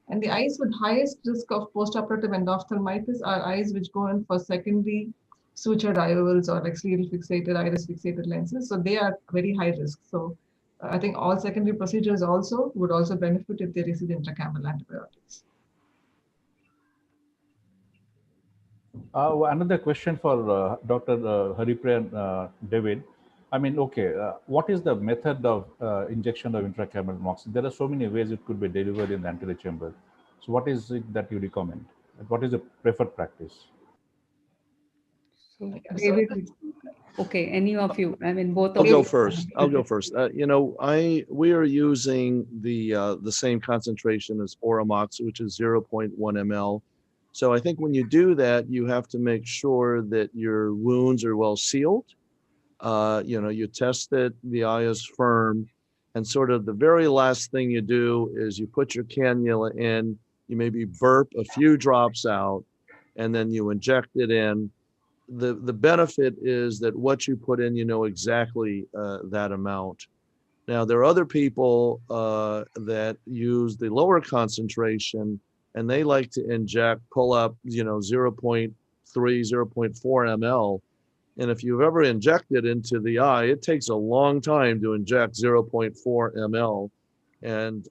And the eyes with highest risk of postoperative endophthalmitis are eyes which go in for secondary sutured IOLs or like scleral fixated, iris fixated lenses. So they are very high risk. So I think all secondary procedures also would also benefit if they receive intracameral antibiotics. Another question for Dr. Haripriya David. I mean, okay, what is the method of injection of intracranial monoxide? There are so many ways it could be delivered in the anterior chamber. So what is it that you recommend? And what is the preferred practice? So Yeah, so David, okay, any of you? I mean, both I'll of go you. first. I'll go first. We are using the same concentration as Auromax, which is 0.1 ml. So I think when you do that, you have to make sure that your wounds are well sealed. You test that the eye is firm, and sort of the very last thing you do is you put your cannula in, you maybe burp a few drops out, and then you inject it in. The benefit is that what you put in, you know exactly that amount. Now, there are other people that use the lower concentration, and they like to inject, pull up, 0.3, 0.4 ml. And if you've ever injected into the eye, it takes a long time to inject 0.4 ml. And,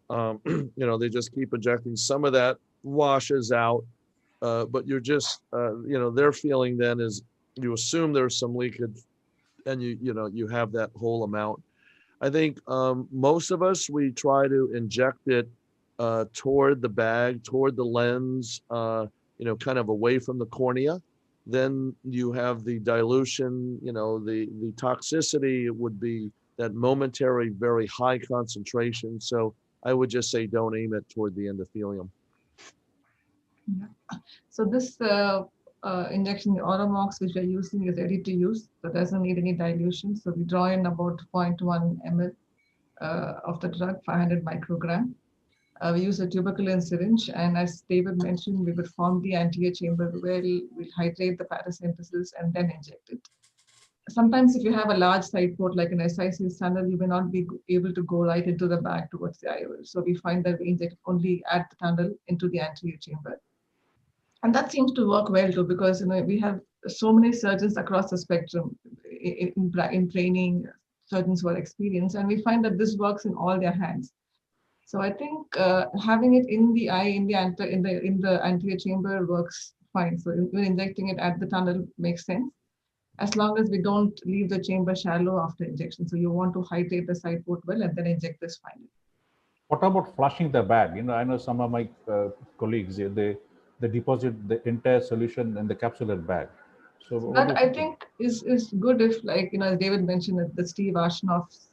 they just keep injecting. Some of that washes out, but you're just, their feeling then is you assume there's some leakage and you have that whole amount. I think most of us, we try to inject it toward the bag, toward the lens, kind of away from the cornea. Then you have the dilution, the toxicity would be that momentary, very high concentration. So I would just say don't aim it toward the endothelium. yeah. So this injection, the Auromax, which we're using, is ready to use. So it doesn't need any dilution. So we draw in about 0.1 ml of the drug, 500 microgram. We use a tuberculin syringe, and as David mentioned, we would form the anterior chamber where we'll hydrate the paracentesis and then inject it. Sometimes if you have a large side port like an SIC tunnel, you may not be able to go right into the bag towards the IOL. So we find that we inject only at the tunnel into the anterior chamber. And that seems to work well too, because we have so many surgeons across the spectrum in training, surgeons who are experienced, and we find that this works in all their hands. So I think having it in the eye, in the anterior chamber works fine. So even injecting it at the tunnel makes sense, as long as we don't leave the chamber shallow after injection. So you want to hydrate the side port well and then inject this finally. What about flushing the bag? I know some of my colleagues, they deposit the entire solution in the capsular bag. So that I think is good if, like, as David mentioned, the Steve Ashnoff's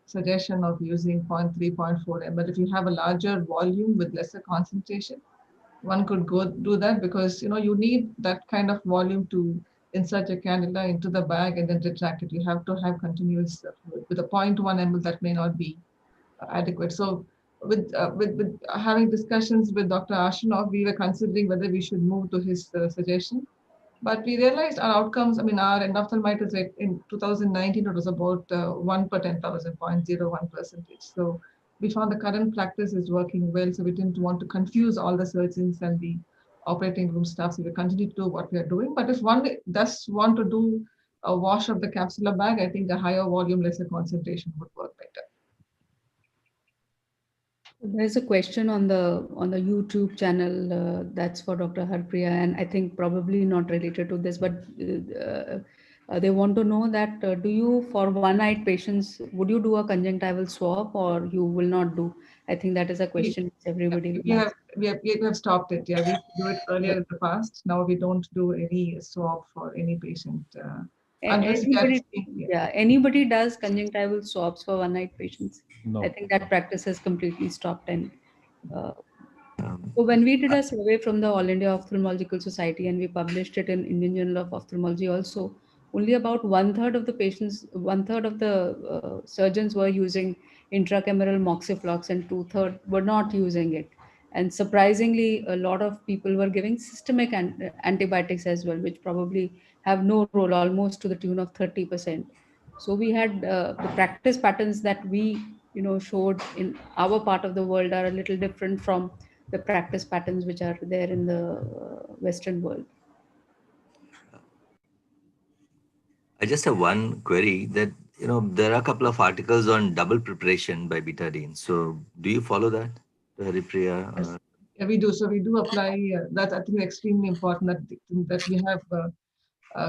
suggestion of using 0.3, 0.4 ml. If you have a larger volume with lesser concentration, one could go do that, because you need that kind of volume to insert your cannula into the bag and then retract it. You have to have continuous fluid. With a 0.1 ml, that may not be adequate. So with having discussions with Dr. Ashnoff, we were considering whether we should move to his suggestion. But we realized our outcomes, our endophthalmitis rate in 2019, it was about 1 per 10,000, 0.01%. So we found the current practice is working well. So we didn't want to confuse all the surgeons and the operating room staff. So we continue to do what we are doing. But if one does want to do a wash of the capsular bag, I think a higher volume, lesser concentration would work better. There's a question on the YouTube channel that's for Dr. Harpriya, and I think probably not related to this, but they want to know that do you, for one-eyed patients, would you do a conjunctival swab or you will not do? I think that is a question which everybody will ask. We have stopped it. Yeah, we used to do it earlier in the past. Now we don't do any swab for any patient. Unless anybody does conjunctival swabs for one-eyed patients. No. I think that practice has completely stopped. And so when we did a survey from the All India Ophthalmological Society and we published it in Indian Journal of Ophthalmology also, only about 1/3 of the patients, 1/3 of the surgeons were using intracameral moxiflox and 2/3 were not using it. And surprisingly, a lot of people were giving systemic antibiotics as well, which probably have no role, almost to the tune of 30%. So we had the practice patterns that we showed in our part of the world are a little different from the practice patterns which are there in the Western world. I just have one query that, there are a couple of articles on double preparation by betadine. So do you follow that, Haripriya? Yeah, we do. So we do apply. That's, I think, extremely important that we have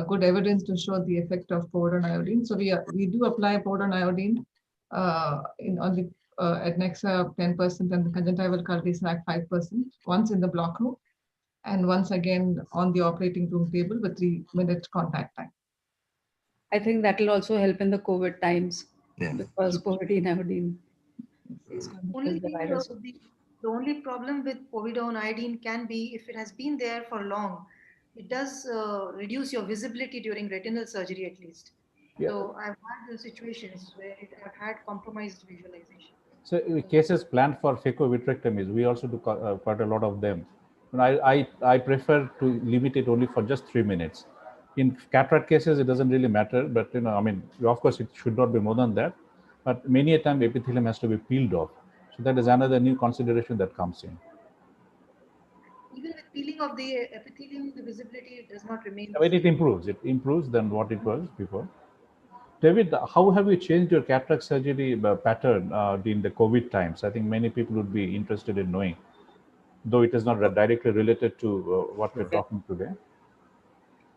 good evidence to show the effect of povidone iodine. So we do apply povidone iodine on the adnexa 10% and the conjunctival cul-de-sac 5%, once in the block room and once again on the operating room table with 3-minute contact time. I think that will also help in the COVID times, Yeah. because povidone iodine is going to Only kill the virus. the only problem with povidone iodine can be if it has been there for long. It does reduce your visibility during retinal surgery, at least. Yeah. So I've had situations where I've had compromised visualization. So cases planned for phaco-vitrectomies, we also do quite a lot of them. And I prefer to limit it only for just 3 minutes. In cataract cases, it doesn't really matter, but I mean, of course, it should not be more than that. But many a time, epithelium has to be peeled off. So that is another new consideration that comes in. Even with peeling of the epithelium, the visibility does not remain. I mean, it improves. It improves than what it was before. David, how have you changed your cataract surgery pattern in the COVID times? I think many people would be interested in knowing, though it is not directly related to what we're talking today.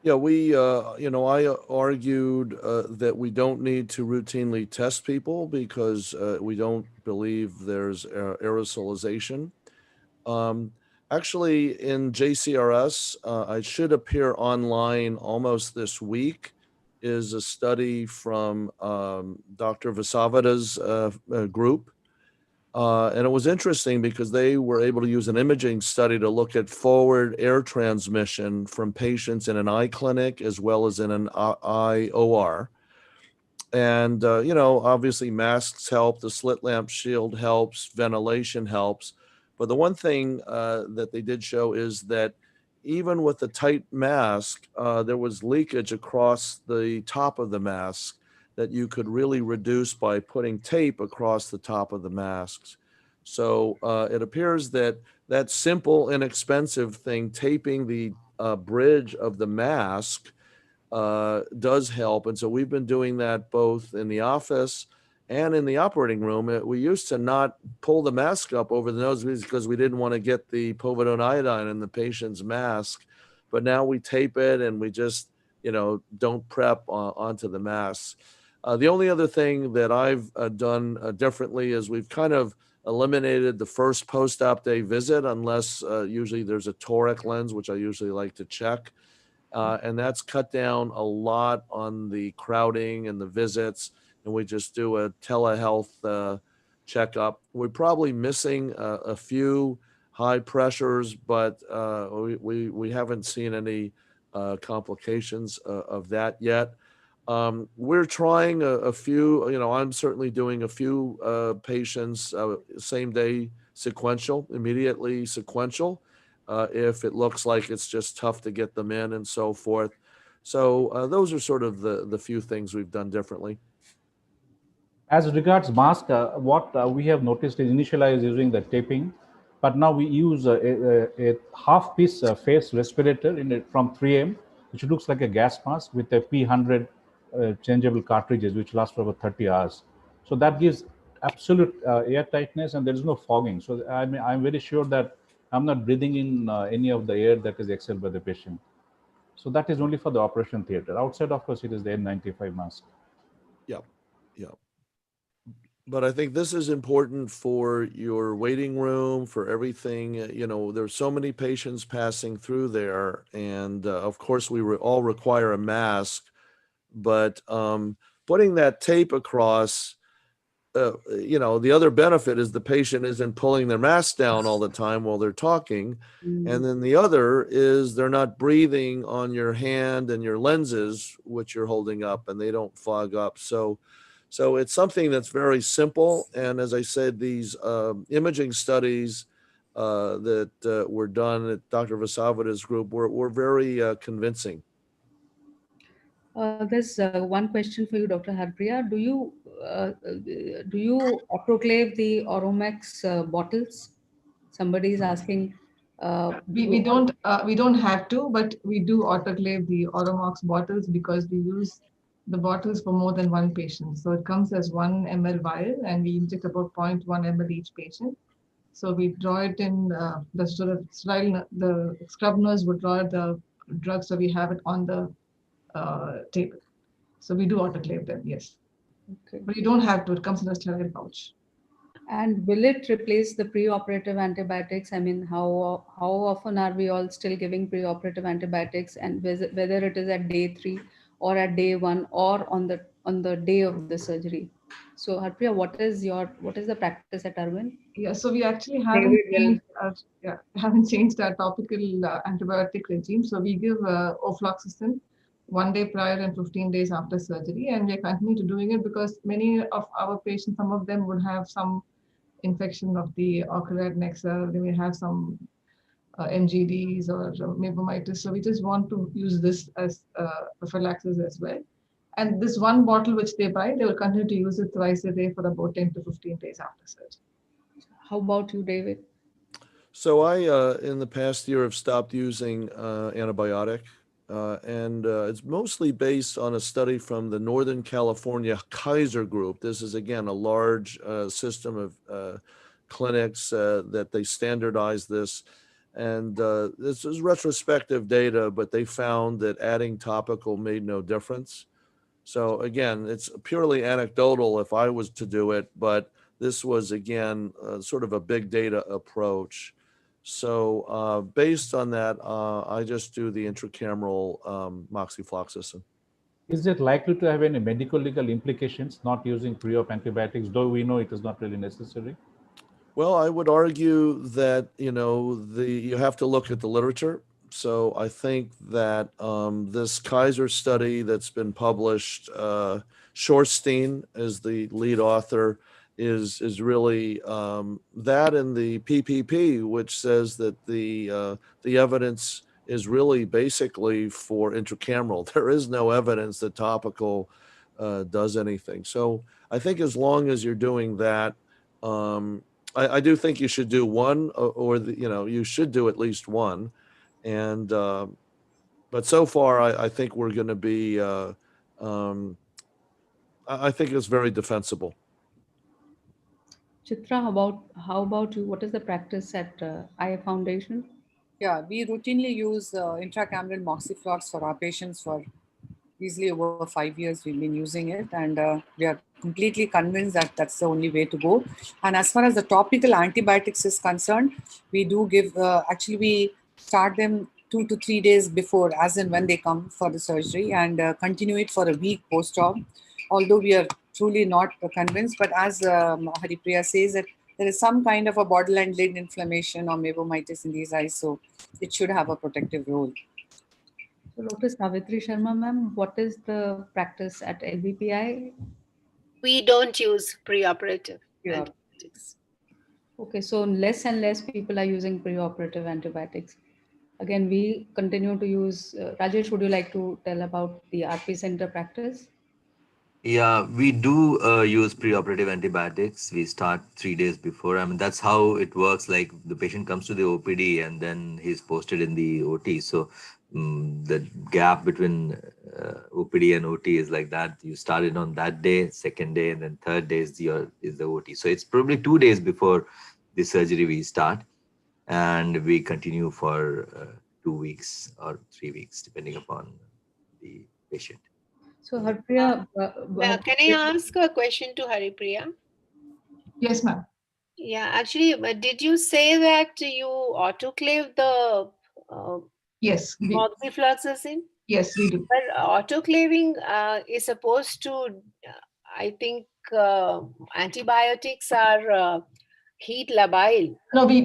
Yeah, I argued that we don't need to routinely test people because we don't believe there's aerosolization. Actually, in JCRS, I should appear online almost this week, is a study from Dr. Vasavada's group. And it was interesting because they were able to use an imaging study to look at forward air transmission from patients in an eye clinic as well as in an eye OR. And, obviously masks help, the slit lamp shield helps, ventilation helps. But the one thing that they did show is that even with the tight mask, there was leakage across the top of the mask that you could really reduce by putting tape across the top of the masks. So it appears that that simple, inexpensive thing, taping the bridge of the mask, does help. And so we've been doing that both in the office and in the operating room. We used to not pull the mask up over the nose because we didn't want to get the povidone iodine in the patient's mask. But now we tape it and we just, don't prep onto the mask. The only other thing that I've done differently is we've kind of eliminated the first post-op day visit unless usually there's a toric lens, which I usually like to check. And that's cut down a lot on the crowding and the visits. And we just do a telehealth checkup. We're probably missing a few high pressures, but we haven't seen any complications of that yet. We're trying a few, I'm certainly doing a few patients same day sequential, immediately sequential. If it looks like it's just tough to get them in and so forth. So those are sort of the few things we've done differently. As regards mask, what we have noticed is initially I was using the taping, but now we use a half-piece face respirator in it from 3M, which looks like a gas mask with a P100 changeable cartridges, which last for about 30 hours. So that gives absolute air tightness and there is no fogging. So I'm very sure that I'm not breathing in any of the air that is exhaled by the patient. So that is only for the operation theater. Outside, of course, it is the N95 mask. Yeah. But I think this is important for your waiting room, for everything. There's so many patients passing through there. And of course, we all require a mask. But putting that tape across, the other benefit is the patient isn't pulling their mask down all the time while they're talking. And then the other is they're not breathing on your hand and your lenses, which you're holding up, and they don't fog up. So it's something that's very simple. And as I said, these imaging studies that were done at Dr. Vasavada's group were very convincing. There's one question for you, Dr. Harpriya. Do you autoclave the Auromax bottles? Somebody is asking. We don't have to, but we do autoclave the Auromax bottles because we use the bottles for more than one patient. So it comes as 1 ml vial and we inject about 0.1 ml each patient. So we draw it in the sterile, the scrub nurse would draw the drugs, so we have it on the table. So we do autoclave them, yes. Okay. But you don't have to, it comes in a sterile pouch. And will it replace the preoperative antibiotics? I mean, how often are we all still giving preoperative antibiotics, and whether it is at day 3 or at day 1 or on the day of the surgery? So Harpriya, what is the practice at Arvind? Yeah, so we actually David haven't changed our topical antibiotic regime. So we give ofloxacin 1 day prior and 15 days after surgery, and we continue to doing it because many of our patients, some of them would have some infection of the ocular nexa, they may have some MGDs or mebomytis. So we just want to use this as prophylaxis as well. And this one bottle which they buy, they will continue to use it twice a day for about 10 to 15 days after surgery. How about you, David? So I, in the past year, have stopped using antibiotic, and it's mostly based on a study from the Northern California Kaiser Group. This is, again, a large system of clinics that they standardize this. And this is retrospective data, but they found that adding topical made no difference. So again, it's purely anecdotal if I was to do it, but this was, again, sort of a big data approach. So based on that, I just do the intracameral moxifloxacin. Is it likely to have any medical legal implications not using pre-op antibiotics, though we know it is not really necessary? Well, I would argue that, you have to look at the literature. So I think that this Kaiser study that's been published, Shorstein is the lead author, is really that, and the PPP, which says that the evidence is really basically for intracameral. There is no evidence that topical does anything. So I think as long as you're doing that, I do think you should do one, or you should do at least one. And but so far, I think we're going to be. I think it's very defensible. Chitra, how about you? What is the practice at Eye Foundation? Yeah, we routinely use intracameral moxiflox for our patients for easily over 5 years. We've been using it, and we are completely convinced that that's the only way to go. And as far as the topical antibiotics is concerned, we do give, actually we start them 2 to 3 days before, as and when they come for the surgery, and continue it for a week post-op. Although we are truly not convinced, but as Haripriya says, that there is some kind of a borderline lid inflammation or mebomytis in these eyes, so it should have a protective role. So Dr. Savitri Sharma, ma'am, what is the practice at LVPI? We don't use preoperative antibiotics. Okay, so less and less people are using preoperative antibiotics. Again, we continue to use. Rajesh, would you like to tell about the RP center practice? Yeah, we do use preoperative antibiotics. We start 3 days before. I mean, that's how it works. Like the patient comes to the OPD and then he's posted in the OT. So the gap between OPD and OT is like that. You start it on that day, second day, and then third day is the OT. So it's probably 2 days before the surgery we start, and we continue for 2 weeks or 3 weeks, depending upon the patient. So Harpriya, Can I ask a question to Haripriya? Yes, ma'am. Yeah, actually, did you say that you autoclave the Yes, moxifloxacin? Yes, we do. But autoclaving is supposed to, I think antibiotics are heat labile. No, we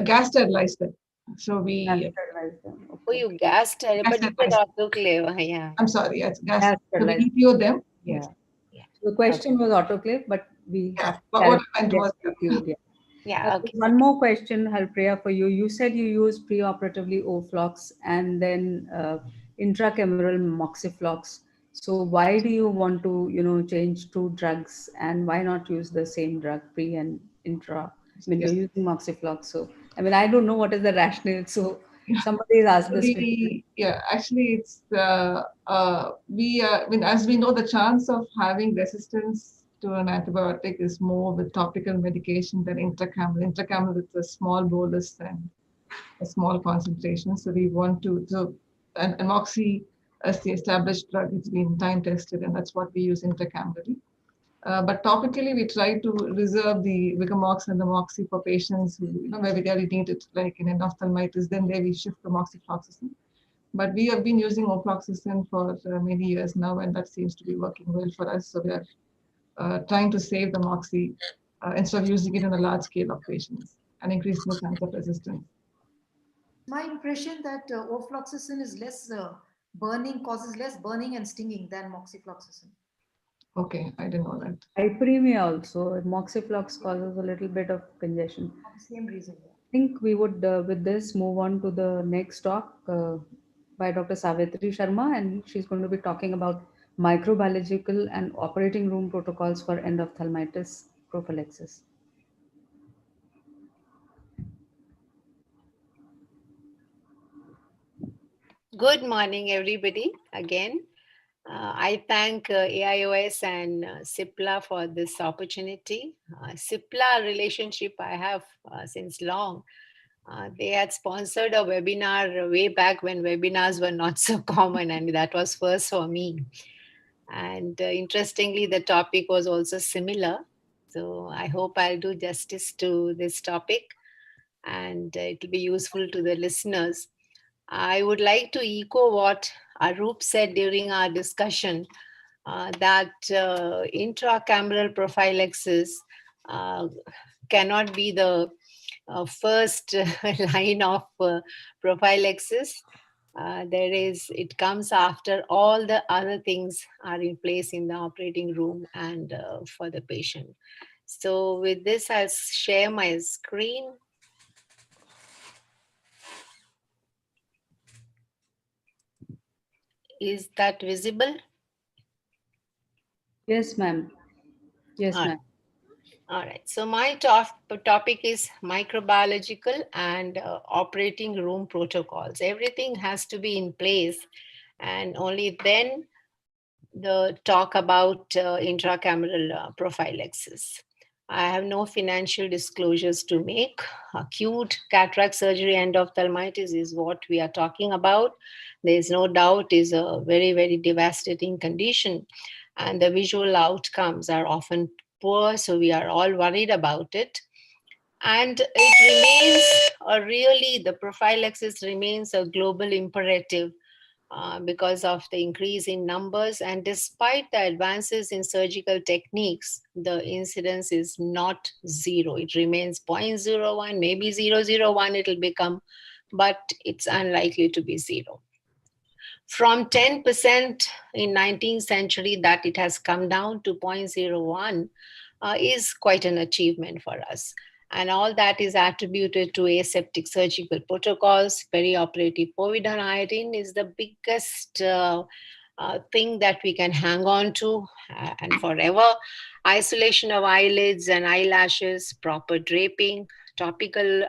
gas sterilize them. So we sterilize them. Oh, you gas sterilize, but you said autoclave. Yeah. I'm sorry, it's gas. Gas So we sterilize. EPO them. Yeah. The question was autoclave, but we have But what I meant was Yeah. Okay. One more question, Harpriya, for you. You said you use preoperatively Oflox and then intracameral Moxiflox. So why do you want to, change two drugs, and why not use the same drug, pre and intra? I mean, Yes. you're using Moxiflox. So, I mean, I don't know what is the rationale. So somebody has asked this. Yeah, actually, it's I mean, as we know, the chance of having resistance to an antibiotic is more with topical medication than intracameral. Intracameral is a small bolus and a small concentration. So we want to, and Moxi as the established drug, it's been time tested, and that's what we use intracamerally. But topically, we try to reserve the Vigamox and the Moxi for patients who, where we really need it, like in endophthalmitis, then there we shift to moxifloxacin. But we have been using ofloxacin for many years now, and that seems to be working well for us. So we are trying to save the Moxi instead of using it in a large scale of patients and increasing the chance of resistance. My impression that ofloxacin is less burning, causes less burning and stinging than moxifloxacin. Okay, I didn't know that. Hyperemia also, moxiflox causes a little bit of congestion. For the same reason. I think we would, with this, move on to the next talk by Dr. Savitri Sharma, and she's going to be talking about microbiological and operating room protocols for endophthalmitis prophylaxis. Good morning, everybody, again. I thank AIOS and CIPLA for this opportunity. CIPLA relationship I have since long. They had sponsored a webinar way back when webinars were not so common, and that was first for me. And interestingly, the topic was also similar. So I hope I'll do justice to this topic, and it will be useful to the listeners. I would like to echo what Arup said during our discussion, that intracameral prophylaxis cannot be the first line of prophylaxis. It comes after all the other things are in place in the operating room and for the patient. So with this, I'll share my screen. Is that visible? Yes, ma'am. Yes, ma'am. All right. So my topic is microbiological and operating room protocols. Everything has to be in place, and only then the talk about intracameral prophylaxis. I have no financial disclosures to make. Acute cataract surgery endophthalmitis is what we are talking about. There is no doubt is a very, very devastating condition, and the visual outcomes are often poor, so we are all worried about it. And it remains really, the prophylaxis remains a global imperative because of the increase in numbers. And despite the advances in surgical techniques, the incidence is not zero. It remains 0.01, maybe 0.001 it'll become, but it's unlikely to be zero. From 10% in 19th century that it has come down to 0.01 is quite an achievement for us. And all that is attributed to aseptic surgical protocols. Perioperative povidone iodine is the biggest thing that we can hang on to and forever. Isolation of eyelids and eyelashes, proper draping, topical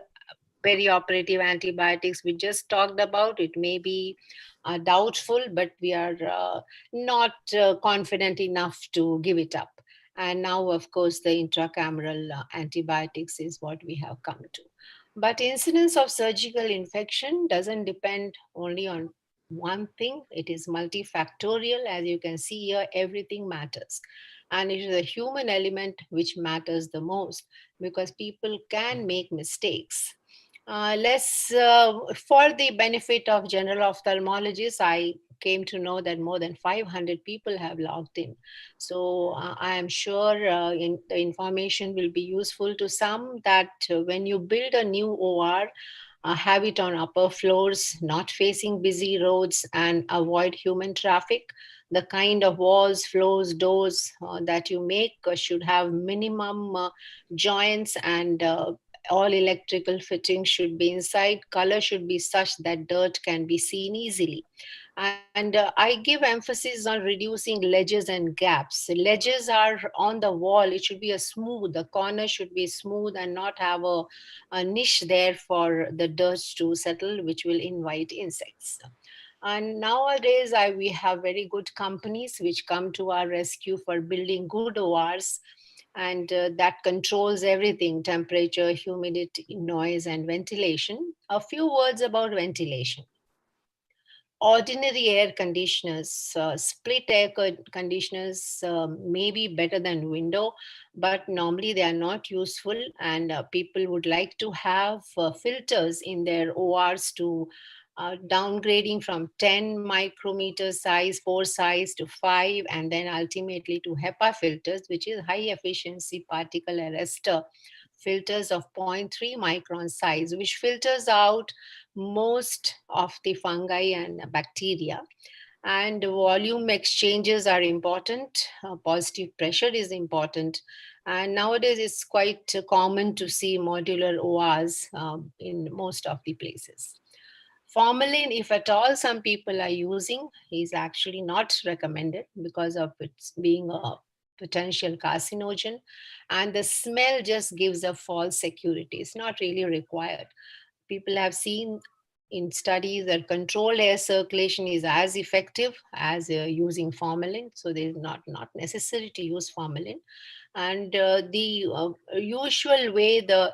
perioperative antibiotics we just talked about. It may be doubtful, but we are not confident enough to give it up. And now, of course, the intracameral antibiotics is what we have come to. But incidence of surgical infection doesn't depend only on one thing. It is multifactorial. As you can see here, everything matters. And it is a human element which matters the most, because people can make mistakes. For the benefit of general ophthalmologists, I came to know that more than 500 people have logged in. So I am sure the information will be useful to some, that when you build a new OR, have it on upper floors, not facing busy roads, and avoid human traffic. The kind of walls, floors, doors that you make should have minimum joints, and all electrical fittings should be inside. Color should be such that dirt can be seen easily. And I give emphasis on reducing ledges and gaps. Ledges are on the wall. It should be the corner should be smooth and not have a niche there for the dirt to settle, which will invite insects. And nowadays, we have very good companies which come to our rescue for building good ORs, and that controls everything: temperature, humidity, noise, and ventilation. A few words about ventilation. Ordinary air conditioners, split air conditioners may be better than window, but normally they are not useful, and people would like to have filters in their ORs to downgrading from 10 micrometer size, pore size to 5, and then ultimately to HEPA filters, which is high efficiency particle arrestor filters of 0.3 micron size, which filters out most of the fungi and bacteria. And volume exchanges are important. Positive pressure is important. And nowadays it's quite common to see modular ORs in most of the places. Formalin, if at all some people are using, is actually not recommended because of its being a potential carcinogen, and the smell just gives a false security. It's not really required. People have seen in studies that controlled air circulation is as effective as using formalin, so there's not necessary to use formalin. And the usual way the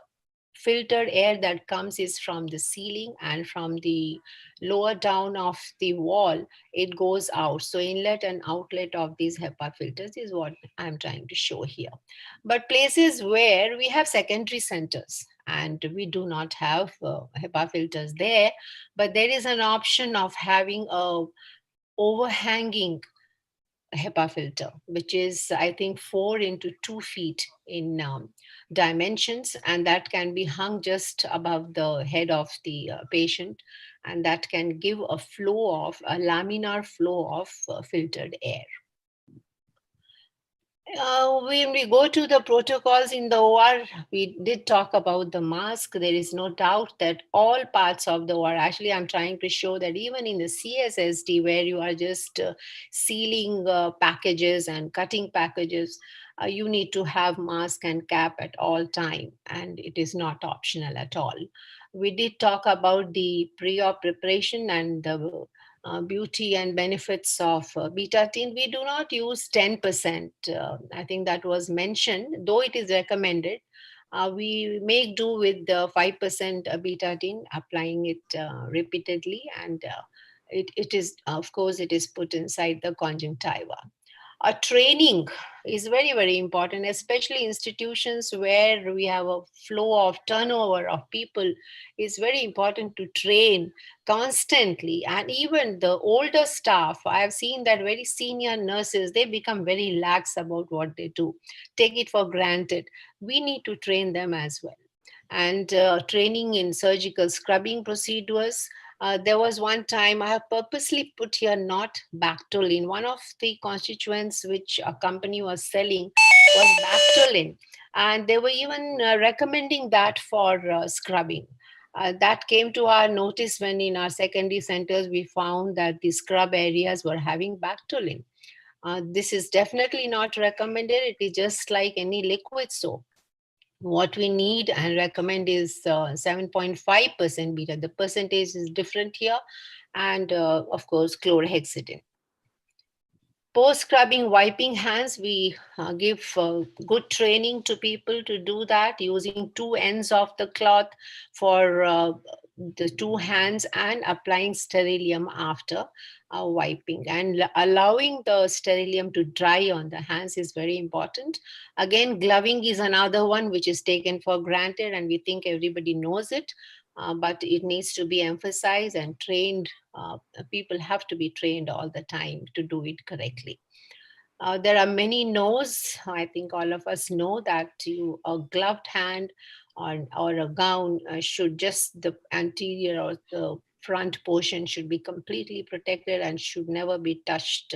filtered air that comes is from the ceiling, and from the lower down of the wall it goes out. So inlet and outlet of these HEPA filters is what I'm trying to show here. But places where we have secondary centers and we do not have HEPA filters there, but there is an option of having a overhanging HEPA filter, which is, I think, 4 into 2 feet in dimensions, and that can be hung just above the head of the patient, and that can give a flow of a laminar flow of filtered air. When we go to the protocols in the OR, we did talk about the mask. There is no doubt that all parts of the OR, actually I'm trying to show that even in the CSSD where you are just sealing packages and cutting packages, you need to have mask and cap at all time, and it is not optional at all. We did talk about the pre-op preparation and the beauty and benefits of betaine. We do not use 10%. I think that was mentioned, though it is recommended. We make do with the 5% betaine, applying it repeatedly, and it is, of course, it is put inside the conjunctiva. Training is very, very important, especially institutions where we have a flow of turnover of people. It's very important to train constantly. And even the older staff, I have seen that very senior nurses, they become very lax about what they do, take it for granted. We need to train them as well. And training in surgical scrubbing procedures. There was one time I have purposely put here not Bactolin. One of the constituents which a company was selling was Bactolin. And they were even recommending that for scrubbing. That came to our notice when in our secondary centers we found that the scrub areas were having Bactolin. This is definitely not recommended. It is just like any liquid soap. What we need and recommend is 7.5% beta. The percentage is different here. And of course, chlorhexidine. Post-scrubbing, wiping hands, we give good training to people to do that using 2 ends of the cloth for the 2 hands and applying sterilium after wiping, and allowing the sterilium to dry on the hands is very important. Again, gloving is another one which is taken for granted and we think everybody knows it, but it needs to be emphasized and trained. People have to be trained all the time to do it correctly. There are many no's. I think all of us know that a gloved hand or a gown should just, the anterior or the front portion should be completely protected and should never be touched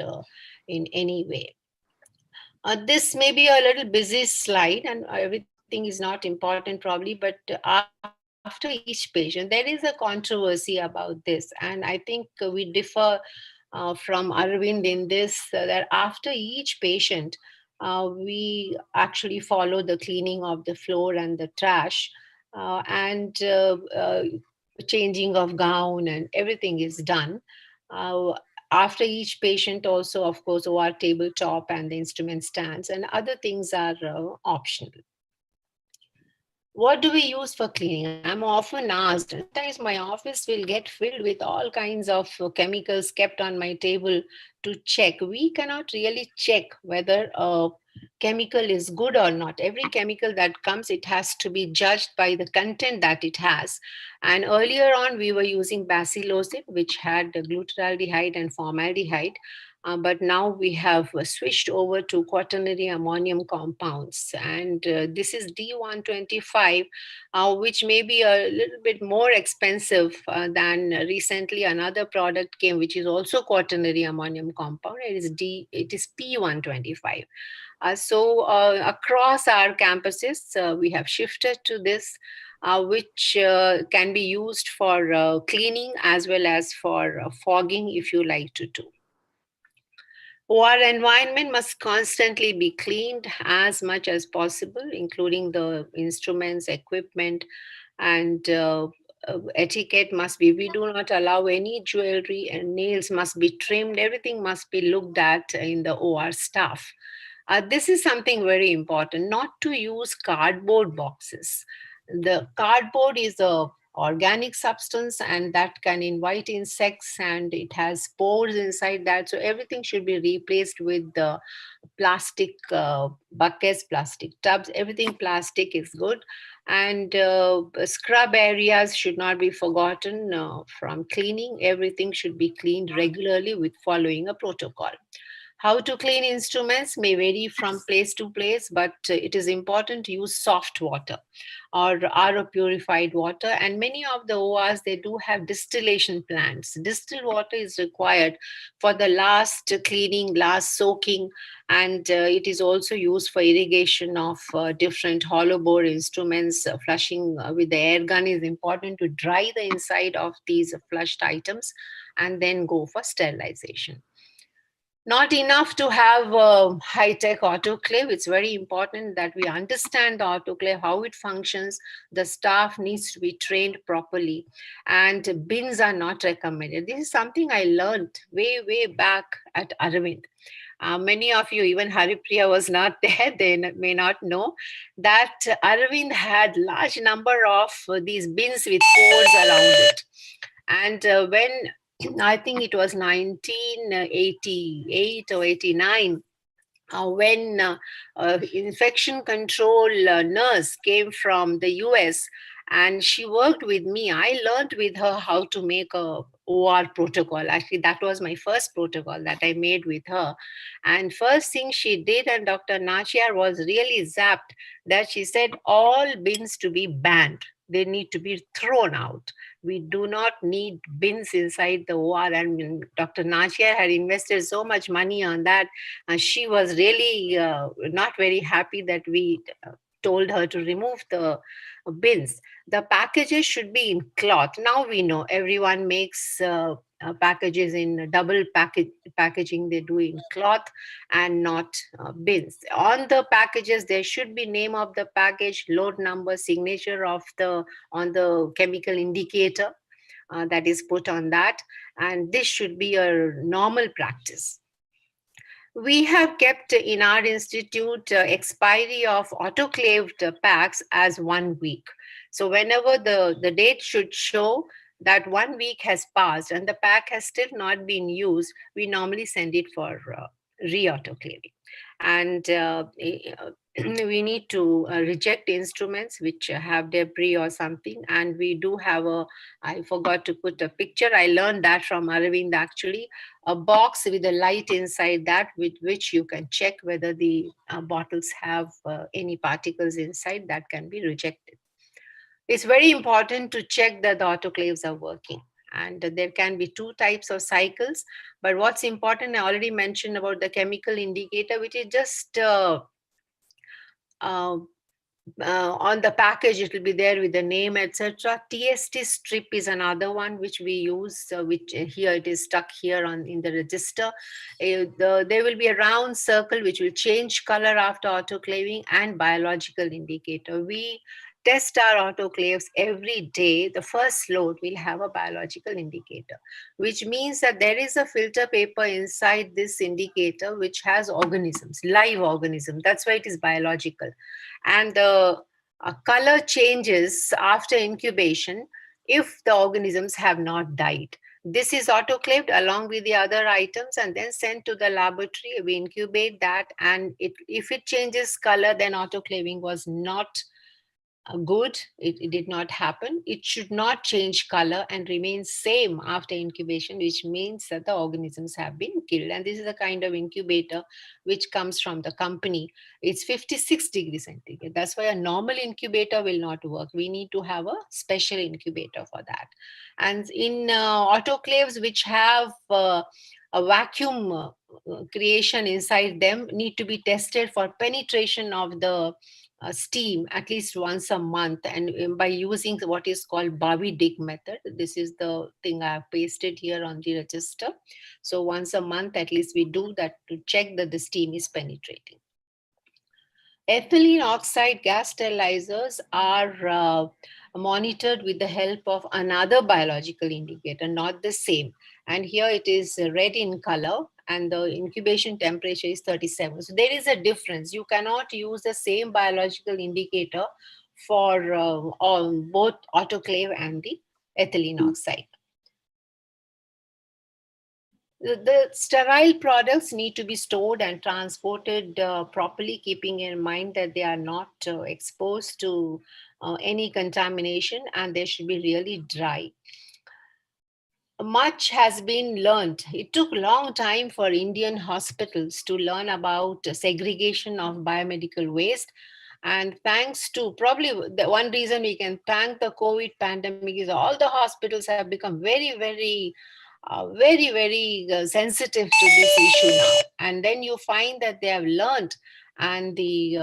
in any way. This may be a little busy slide and everything is not important probably, but after each patient, there is a controversy about this. And I think we differ from Arvind in this, that after each patient, we actually follow the cleaning of the floor and the trash and changing of gown and everything is done. After each patient also, of course, OR tabletop and the instrument stands and other things are optional. What do we use for cleaning? I'm often asked. Sometimes my office will get filled with all kinds of chemicals kept on my table to check. We cannot really check whether a chemical is good or not. Every chemical that comes, it has to be judged by the content that it has. And earlier on, we were using basilocin, which had glutaraldehyde and formaldehyde. But now we have switched over to quaternary ammonium compounds. And this is D125, which may be a little bit more expensive than recently another product came, which is also quaternary ammonium compound. It is P125. So across our campuses, we have shifted to this, which can be used for cleaning as well as for fogging if you like to do. Our environment must constantly be cleaned as much as possible, including the instruments, equipment, and etiquette must be. We do not allow any jewelry, and nails must be trimmed. Everything must be looked at in the OR staff. This is something very important, not to use cardboard boxes. The cardboard is a organic substance and that can invite insects and it has spores inside that. So everything should be replaced with the plastic buckets, plastic tubs, everything plastic is good. And scrub areas should not be forgotten from cleaning. Everything should be cleaned regularly with following a protocol. How to clean instruments may vary from place to place, but it is important to use soft water or RO purified water. And many of the ORs, they do have distillation plants. Distilled water is required for the last cleaning, last soaking, and it is also used for irrigation of different hollow bore instruments. Flushing with the air gun is important to dry the inside of these flushed items and then go for sterilization. Not enough to have a high-tech autoclave. It's very important that we understand the autoclave, how it functions. The staff needs to be trained properly, and bins are not recommended. This is something I learned way back at Aravind. Many of you, even Haripriya was not there, they may not know that Aravind had large number of these bins with pores around it. And when I think it was 1988 or 89, when infection control nurse came from the US and she worked with me. I learned with her how to make a OR protocol. Actually, that was my first protocol that I made with her. And first thing she did, and Dr. Nachiyar was really zapped, that she said all bins to be banned. They need to be thrown out. We do not need bins inside the OR. And Dr. Nachiyar had invested so much money on that. And she was really not very happy that we told her to remove the bins. The packages should be in cloth. Now we know everyone makes packages in double packaging. They do in cloth and not bins. On the packages, there should be name of the package, load number, signature of on the chemical indicator that is put on that. And this should be a normal practice. We have kept in our institute expiry of autoclaved packs as 1 week. So whenever the date should show that 1 week has passed and the pack has still not been used, we normally send it for re-autoclaving. And we need to reject instruments which have debris or something. And we do have I forgot to put a picture. I learned that from Aravind actually, a box with a light inside that with which you can check whether the bottles have any particles inside that can be rejected. It's very important to check that the autoclaves are working. And there can be 2 types of cycles. But what's important, I already mentioned about the chemical indicator, which is just on the package, it will be there with the name, etc. TST strip is another one which we use, which here it is stuck here in the register. There will be a round circle which will change color after autoclaving, and biological indicator. We test our autoclaves every day, the first load will have a biological indicator, which means that there is a filter paper inside this indicator which has organisms, live organisms. That's why it is biological. And the color changes after incubation if the organisms have not died. This is autoclaved along with the other items and then sent to the laboratory. We incubate that, and if it changes color, then autoclaving was not good. It did not happen. It should not change color and remain same after incubation, which means that the organisms have been killed. And this is the kind of incubator which comes from the company. It's 56 degrees centigrade. That's why a normal incubator will not work. We need to have a special incubator for that. And in autoclaves which have a vacuum creation inside them, need to be tested for penetration of the steam at least once a month, and by using what is called Bobby Dick method. This is the thing I have pasted here on the register. So once a month at least we do that to check that the steam is penetrating. Ethylene oxide gas sterilizers are monitored with the help of another biological indicator, not the same. And here it is red in color, and the incubation temperature is 37. So there is a difference. You cannot use the same biological indicator for both autoclave and the ethylene oxide. The sterile products need to be stored and transported properly, keeping in mind that they are not exposed to any contamination, and they should be really dry. Much has been learned. It took a long time for Indian hospitals to learn about segregation of biomedical waste. And thanks to, probably the one reason we can thank the COVID pandemic is all the hospitals have become very, very sensitive to this issue now. And then you find that they have learned, and the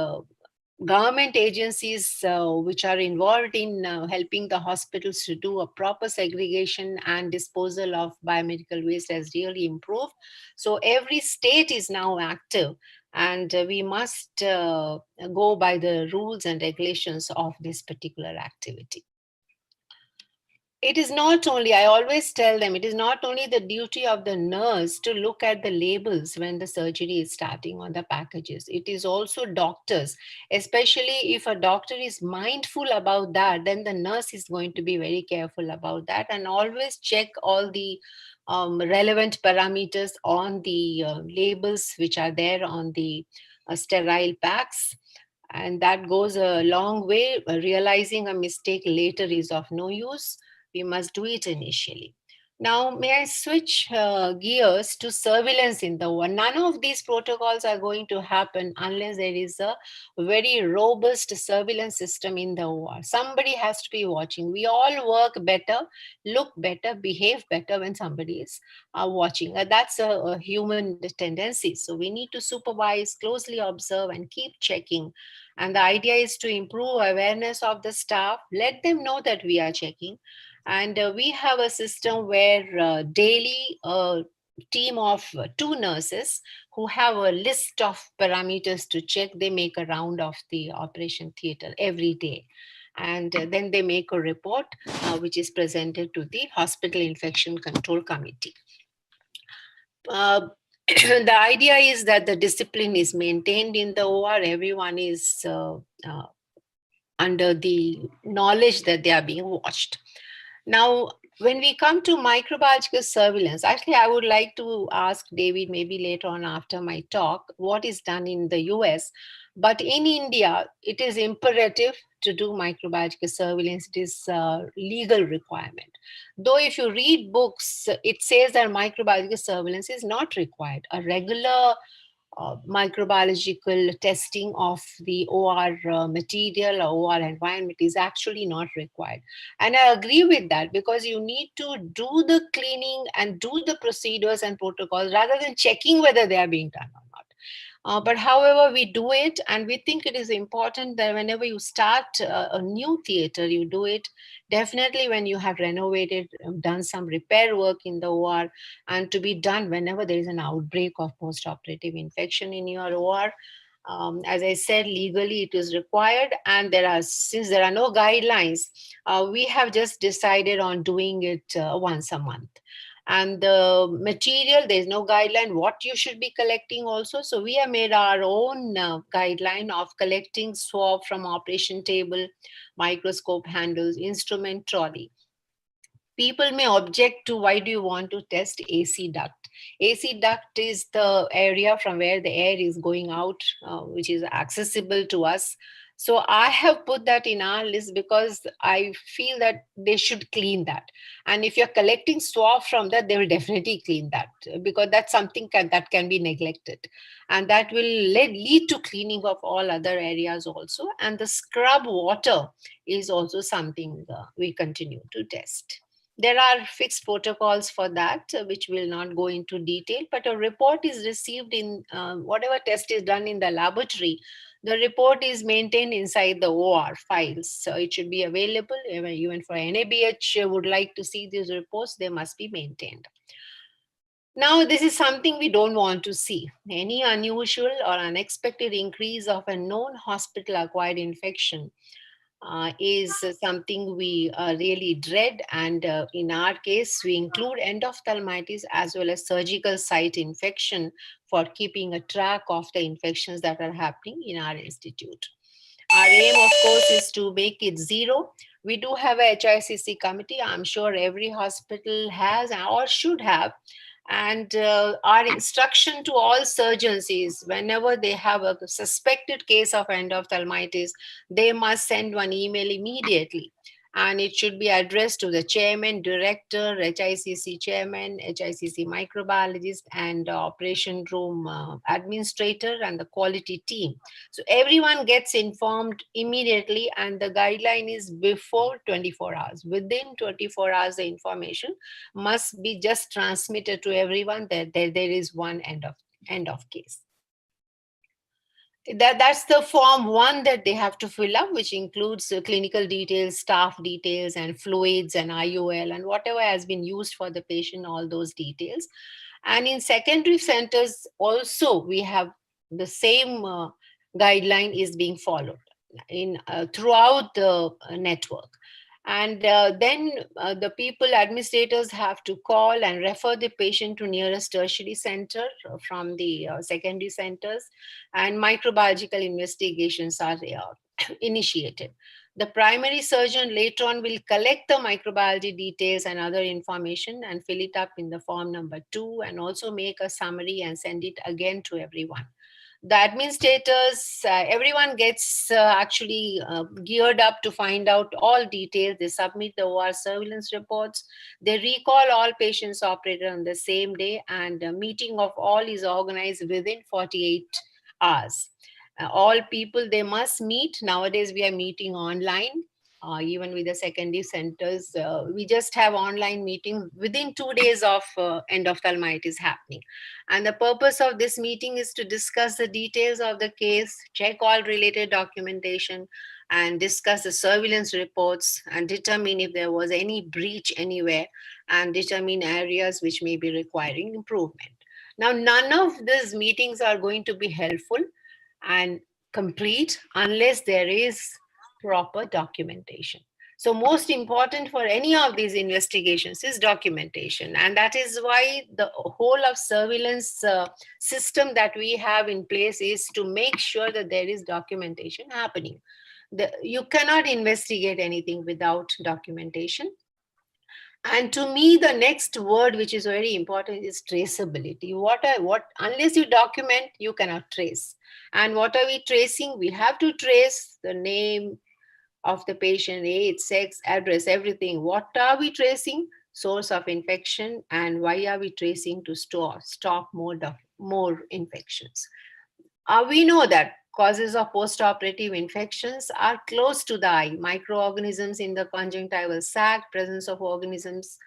government agencies which are involved in helping the hospitals to do a proper segregation and disposal of biomedical waste has really improved. So every state is now active, and we must go by the rules and regulations of this particular activity. It is not only, I always tell them, it is not only the duty of the nurse to look at the labels when the surgery is starting on the packages. It is also doctors, especially if a doctor is mindful about that, then the nurse is going to be very careful about that, and always check all the relevant parameters on the labels which are there on the sterile packs. And that goes a long way. Realizing a mistake later is of no use. We must do it initially. Now, may I switch gears to surveillance in the OR? None of these protocols are going to happen unless there is a very robust surveillance system in the OR. Somebody has to be watching. We all work better, look better, behave better when somebody is watching. That's a human tendency. So we need to supervise, closely observe, and keep checking. And the idea is to improve awareness of the staff, let them know that we are checking. And we have a system where daily a team of 2 nurses who have a list of parameters to check, they make a round of the operation theater every day. And then they make a report which is presented to the Hospital Infection Control Committee. The idea is that the discipline is maintained in the OR. Everyone is under the knowledge that they are being watched. Now, when we come to microbiological surveillance, actually, I would like to ask David maybe later on after my talk, what is done in the US. But in India, it is imperative to do microbiological surveillance. It is a legal requirement. Though if you read books, it says that microbiological surveillance is not required. A regular microbiological testing of the OR material or OR environment is actually not required. And I agree with that, because you need to do the cleaning and do the procedures and protocols rather than checking whether they are being done or not. But however, we do it, and we think it is important that whenever you start a new theater, you do it definitely when you have renovated, done some repair work in the OR, and to be done whenever there is an outbreak of post-operative infection in your OR. As I said, legally it is required, and since there are no guidelines, we have just decided on doing it once a month. And the material, there's no guideline what you should be collecting also. So we have made our own guideline of collecting swab from operation table, microscope handles, instrument trolley. People may object to, why do you want to test AC duct? AC duct is the area from where the air is going out, which is accessible to us. So I have put that in our list because I feel that they should clean that. And if you're collecting swab from that, they will definitely clean that, because that's something that can be neglected. And that will lead to cleaning of all other areas also. And the scrub water is also something we continue to test. There are fixed protocols for that, which will not go into detail, but a report is received in whatever test is done in the laboratory. The report is maintained inside the OR files. So it should be available. Even for NABH would like to see these reports, they must be maintained. Now, this is something we don't want to see. Any unusual or unexpected increase of a known hospital-acquired infection is something we really dread. And in our case, we include endophthalmitis as well as surgical site infection for keeping a track of the infections that are happening in our institute. Our aim, of course, is to make it zero. We do have a HICC committee. I'm sure every hospital has or should have. And our instruction to all surgeons is, whenever they have a suspected case of endophthalmitis, they must send one email immediately. And it should be addressed to the chairman, director, HICC chairman, HICC microbiologist, and operation room administrator, and the quality team. So everyone gets informed immediately, and the guideline is before 24 hours. Within 24 hours, the information must be just transmitted to everyone that there is one end of case. That's the form 1 that they have to fill up, which includes clinical details, staff details, and fluids and IOL and whatever has been used for the patient, all those details. And in secondary centers also, we have the same guideline is being followed in throughout the network. And then the administrators have to call and refer the patient to nearest tertiary center from the secondary centers, and microbiological investigations are initiated. The primary surgeon later on will collect the microbiology details and other information and fill it up in the form number 2, and also make a summary and send it again to everyone. The administrators, everyone gets actually geared up to find out all details. They submit the OR surveillance reports. They recall all patients operated on the same day, and a meeting of all is organized within 48 hours. All people, they must meet. Nowadays, we are meeting online. Even with the secondary centers, we just have online meetings within 2 days of endophthalmitis happening. And the purpose of this meeting is to discuss the details of the case, check all related documentation, and discuss the surveillance reports, and determine if there was any breach anywhere, and determine areas which may be requiring improvement. Now, none of these meetings are going to be helpful and complete unless there is proper documentation. So most important for any of these investigations is documentation. And that is why the whole of surveillance system that we have in place is to make sure that there is documentation happening. You cannot investigate anything without documentation. And to me, the next word, which is very important, is traceability. Unless you document, you cannot trace. And what are we tracing? We have to trace the name of the patient, age, sex, address, everything. What are we tracing? Source of infection. And why are we tracing? To stop more infections. We know that causes of postoperative infections are close to the eye. Microorganisms in the conjunctival sac, presence of organisms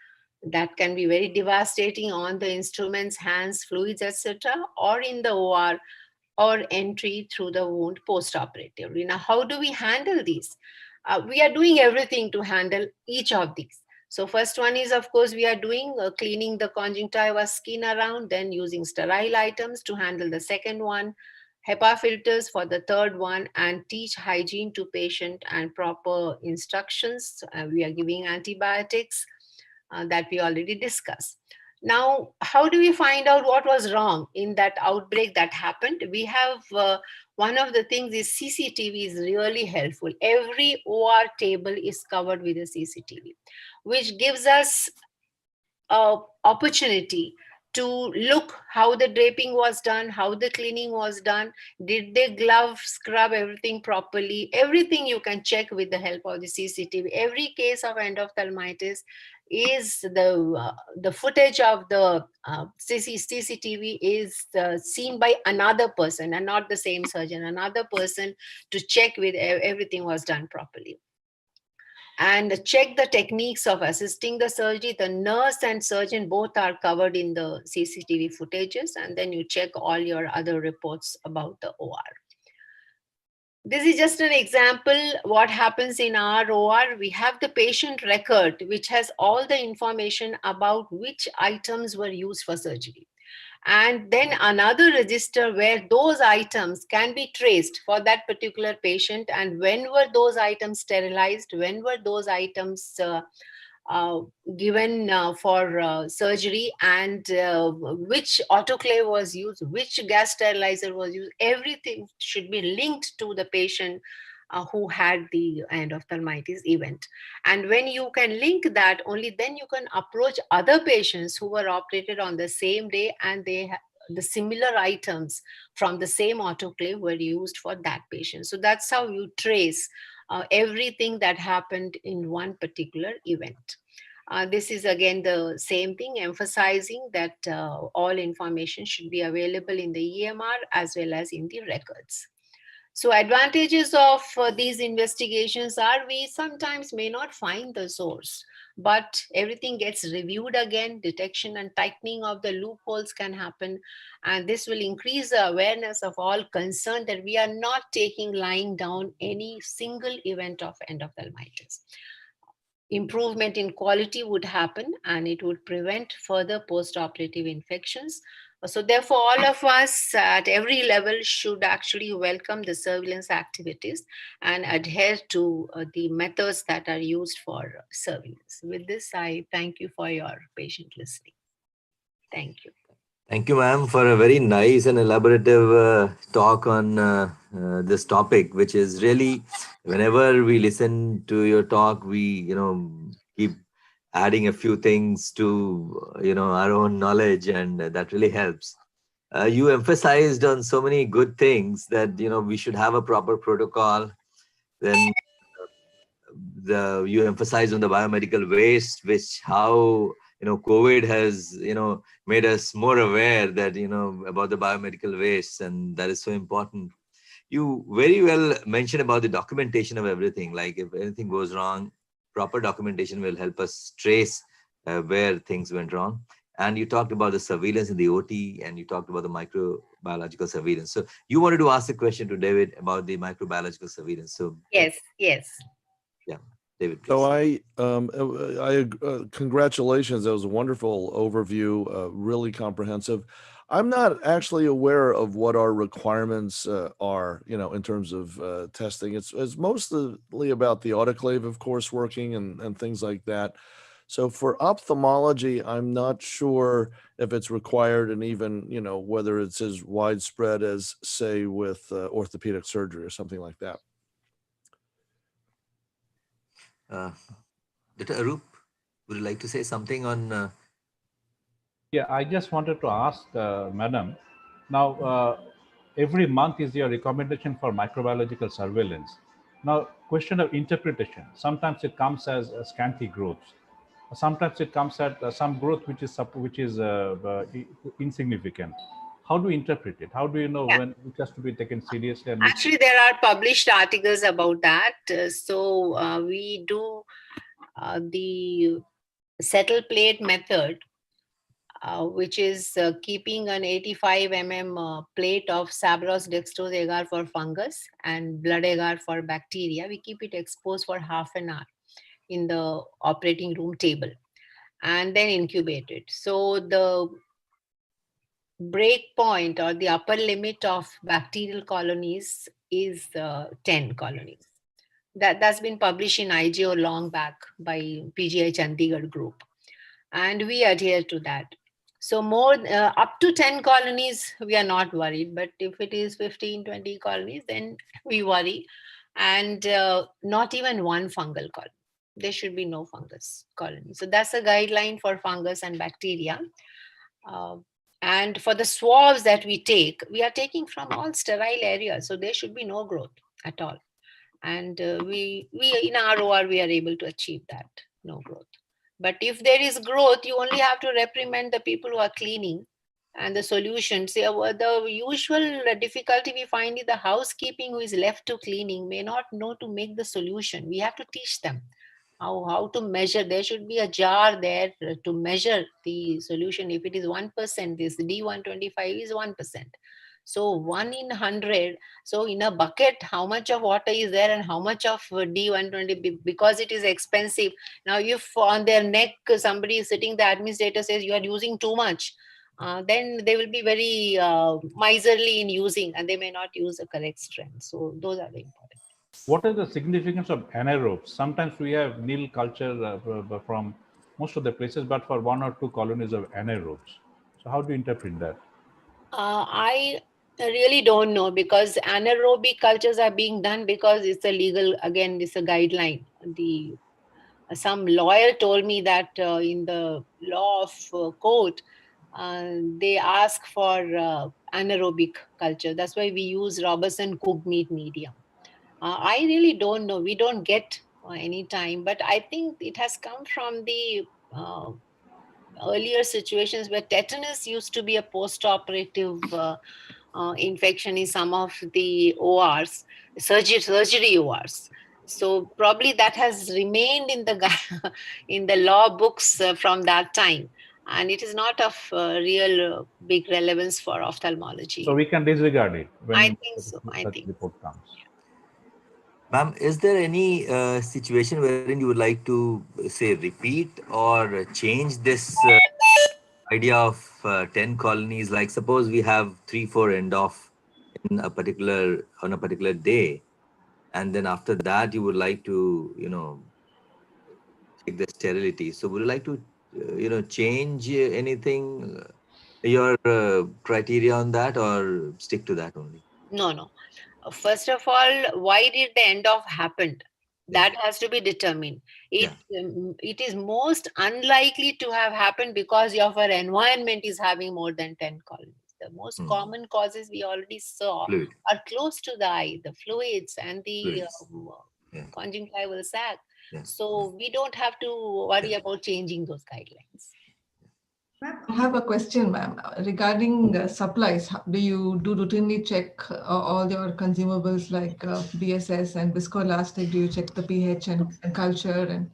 that can be very devastating on the instruments, hands, fluids, etc., or in the OR, or entry through the wound postoperatively. Now, how do we handle these? We are doing everything to handle each of these. So first one is, of course, we are doing cleaning the conjunctiva skin around, then using sterile items to handle the second one, HEPA filters for the third one, and teach hygiene to patient and proper instructions. We are giving antibiotics that we already discussed. Now, how do we find out what was wrong in that outbreak that happened? We have one of the things is CCTV is really helpful. Every OR table is covered with a CCTV, which gives us opportunity to look how the draping was done, how the cleaning was done, did they glove, scrub everything properly. Everything you can check with the help of the CCTV. Every case of endophthalmitis is the footage of the CCTV is seen by another person and not the same surgeon, another person, to check with everything was done properly. And check the techniques of assisting the surgery. The nurse and surgeon both are covered in the CCTV footages, and then you check all your other reports about the OR. This is just an example what happens in our OR. We have the patient record, which has all the information about which items were used for surgery. And then another register where those items can be traced for that particular patient, and when were those items sterilized, when were those items given for surgery, and which autoclave was used, which gas sterilizer was used. Everything should be linked to the patient who had the endophthalmitis event. And when you can link that, only then you can approach other patients who were operated on the same day, and they the similar items from the same autoclave were used for that patient. So that's how you trace everything that happened in one particular event. This is again the same thing, emphasizing that all information should be available in the EMR as well as in the records. So advantages of these investigations are we sometimes may not find the source, but everything gets reviewed again. Detection and tightening of the loopholes can happen. And this will increase the awareness of all concerned that we are not lying down any single event of endophthalmitis. Improvement in quality would happen, and it would prevent further post-operative infections. So therefore, all of us at every level should actually welcome the surveillance activities and adhere to the methods that are used for surveillance. With this, I thank you for your patient listening. Thank you. Thank you, ma'am, for a very nice and elaborative talk on this topic, which is really, whenever we listen to your talk, we, keep adding a few things to, our own knowledge, and that really helps. You emphasized on so many good things that, we should have a proper protocol. Then you emphasize on the biomedical waste, which how COVID has made us more aware that about the biomedical waste, and that is so important. You very well mentioned about the documentation of everything. Like if anything goes wrong, proper documentation will help us trace where things went wrong. And you talked about the surveillance in the OT, and you talked about the microbiological surveillance. So you wanted to ask a question to David about the microbiological surveillance. So yes. Yeah, David, please. So congratulations. That was a wonderful overview, really comprehensive. I'm not actually aware of what our requirements are, in terms of testing. It's mostly about the autoclave, of course, working and things like that. So for ophthalmology, I'm not sure if it's required, and even, whether it's as widespread as, say, with orthopedic surgery or something like that. Dr. Arup, would you like to say something on? Yeah, I just wanted to ask, Madam, now every month is your recommendation for microbiological surveillance. Now, question of interpretation. Sometimes it comes as scanty growths. Sometimes it comes at some growth which is insignificant. How do you interpret it? How do you know when it has to be taken seriously? And actually, there are published articles about that. So we do the settle plate method, which is keeping an 85 mm plate of Sabros dextrose agar for fungus and blood agar for bacteria. We keep it exposed for half an hour in the operating room table and then incubate it. So the break point or the upper limit of bacterial colonies is 10 colonies. That's been published in IGO long back by PGI Chandigarh group, and we adhere to that. So more up to 10 colonies, we are not worried. But if it is 15, 20 colonies, then we worry. And not even one fungal colony. There should be no fungus colony. So that's a guideline for fungus and bacteria. And for the swabs that we take, we are taking from all sterile areas. So there should be no growth at all. And we in our OR, we are able to achieve that, no growth. But if there is growth, you only have to reprimand the people who are cleaning. And the solutions, the usual difficulty we find is the housekeeping who is left to cleaning may not know to make the solution. We have to teach them how to measure. There should be a jar there to measure the solution. If it is 1%, this D125 is 1%. So 1 in 100. So in a bucket, how much of water is there and how much of D120, because it is expensive. Now, if on their neck, somebody is sitting, the administrator says you are using too much, then they will be very miserly in using, and they may not use the correct strength. So those are the important. What is the significance of anaerobes? Sometimes we have nil culture from most of the places, but for 1 or 2 colonies of anaerobes. So how do you interpret that? I really don't know, because anaerobic cultures are being done because it's a legal, again, it's a guideline. Some lawyer told me that in the law of court, they ask for anaerobic culture. That's why we use Robertson cooked meat medium. I really don't know. We don't get any time, but I think it has come from the earlier situations where tetanus used to be a post-operative infection in some of the ORs, surgery ORs. So probably that has remained in the in the law books from that time, and it is not of real big relevance for ophthalmology. So we can disregard it when I think so. such report comes. Ma'am, is there any situation wherein you would like to say repeat or change this idea of 10 colonies? Like suppose we have 3-4 end off in a particular day, and then after that you would like to check the sterility. So would you like to change anything, your criteria on that, or stick to that only? No. First of all, why did the end off happen? That has to be determined. It is most unlikely to have happened because your environment is having more than 10 colonies. The most common causes we already saw are close to the eye, the fluids and the conjunctival sac. So we don't have to worry about changing those guidelines. I have a question, ma'am, regarding supplies. Do you routinely check all your consumables like BSS and viscoelastic? Do you check the pH and culture? And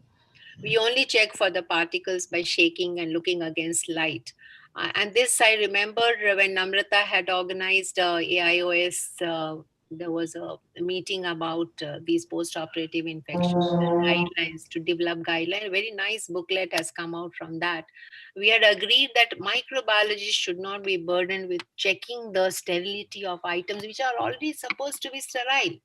we only check for the particles by shaking and looking against light. And this, I remember when Namrata had organized AIOS, there was a meeting about these post-operative infections guidelines, to develop guidelines. A very nice booklet has come out from that. We had agreed that microbiologists should not be burdened with checking the sterility of items which are already supposed to be sterile.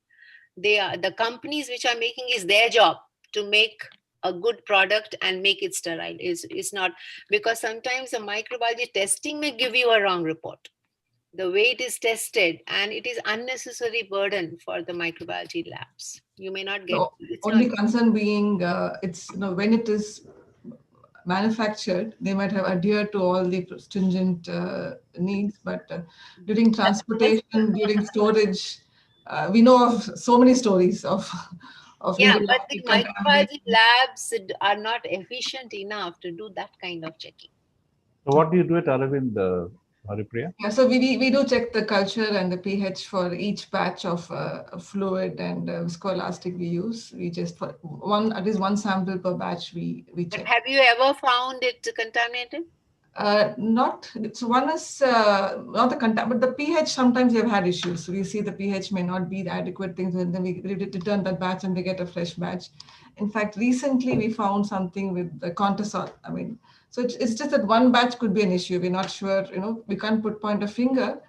The companies which are making, is their job to make a good product and make it sterile. It's not, because sometimes the microbiology testing may give you a wrong report. The way it is tested, and it is unnecessary burden for the microbiology labs. You may not get. Only concern being it's when it is manufactured, they might have adhered to all the stringent needs, but during transportation, during storage, we know of so many stories of but the microbiology labs are not efficient enough to do that kind of checking. So what do you do at Aravind, Haripriya? Yeah, so we do check the culture and the pH for each batch of fluid and viscoelastic we use. We just, for at least one sample per batch we check. But have you ever found it contaminated? Not so one is not the contact, but the pH. Sometimes we have had issues. We see the pH may not be the adequate things, and then we return that batch and we get a fresh batch. In fact, recently we found something with the Contosol. I mean, so it's just that one batch could be an issue. We're not sure. We can't point a finger,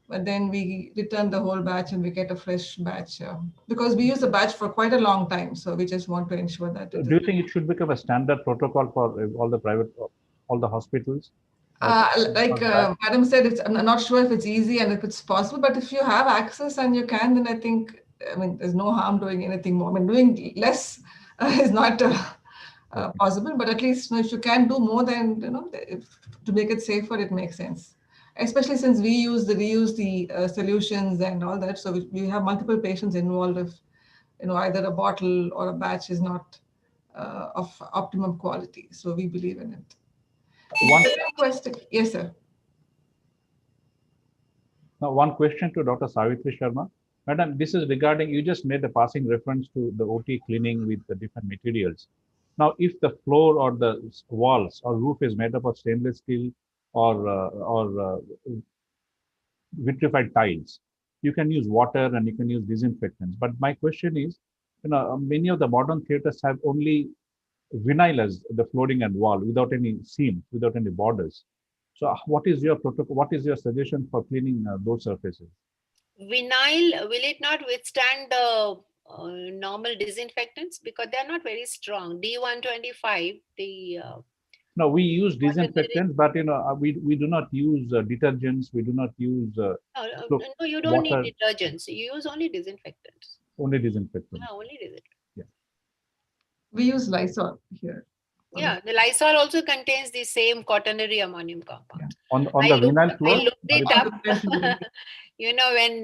but then we return the whole batch and we get a fresh batch because we use the batch for quite a long time. So we just want to ensure that. Do you think it should become a standard protocol for all the hospitals? Like Madam said, I'm not sure if it's easy and if it's possible, but if you have access and you can, then I mean, there's no harm doing anything more. I mean, doing less is not possible, but at least if you can do more, then to make it safer, it makes sense. Especially since we reuse the solutions and all that, so we have multiple patients involved. If either a bottle or a batch is not of optimum quality, so we believe in it. One question, yes, sir. Now, one question to Dr. Savitri Sharma. Madam, this is regarding, you just made a passing reference to the OT cleaning with the different materials. Now, if the floor or the walls or roof is made up of stainless steel or vitrified tiles, you can use water and you can use disinfectants. But my question is, many of the modern theaters have only vinyl as the flooring and wall without any seams, without any borders. So what is your protocol? What is your suggestion for cleaning those surfaces? Vinyl, will it not withstand the normal disinfectants? Because they are not very strong. D125, no, we use disinfectants, but we do not use detergents. We do not use. No, you don't water. need detergents. You use only disinfectants. Only disinfectants. No, only disinfectants. Yeah. We use Lysol here. Yeah, the Lysol also contains the same quaternary ammonium compound. Yeah. On the vinyl floor. I looked it up. When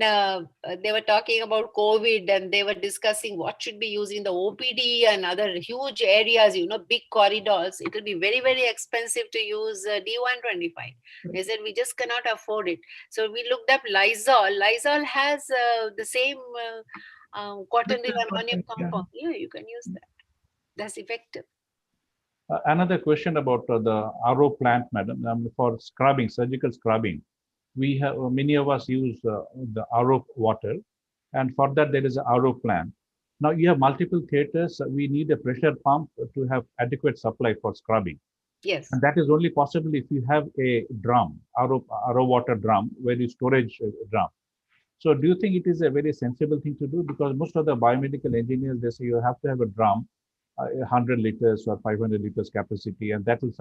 they were talking about COVID and they were discussing what should be used in the OPD and other huge areas, big corridors, it will be very, very expensive to use D125. They said we just cannot afford it. So we looked up Lysol. Lysol has the same quaternary ammonium compound. Yeah, you can use that. That's effective. Another question about the RO plant, madam, for scrubbing, surgical scrubbing. We have many of us use the RO water, and for that there is a RO plant. Now you have multiple theaters. We need a pressure pump to have adequate supply for scrubbing. Yes. And that is only possible if you have a drum, RO water drum, where you storage drum. So do you think it is a very sensible thing to do? Because most of the biomedical engineers, they say you have to have a drum, 100 liters or 500 liters capacity, and that will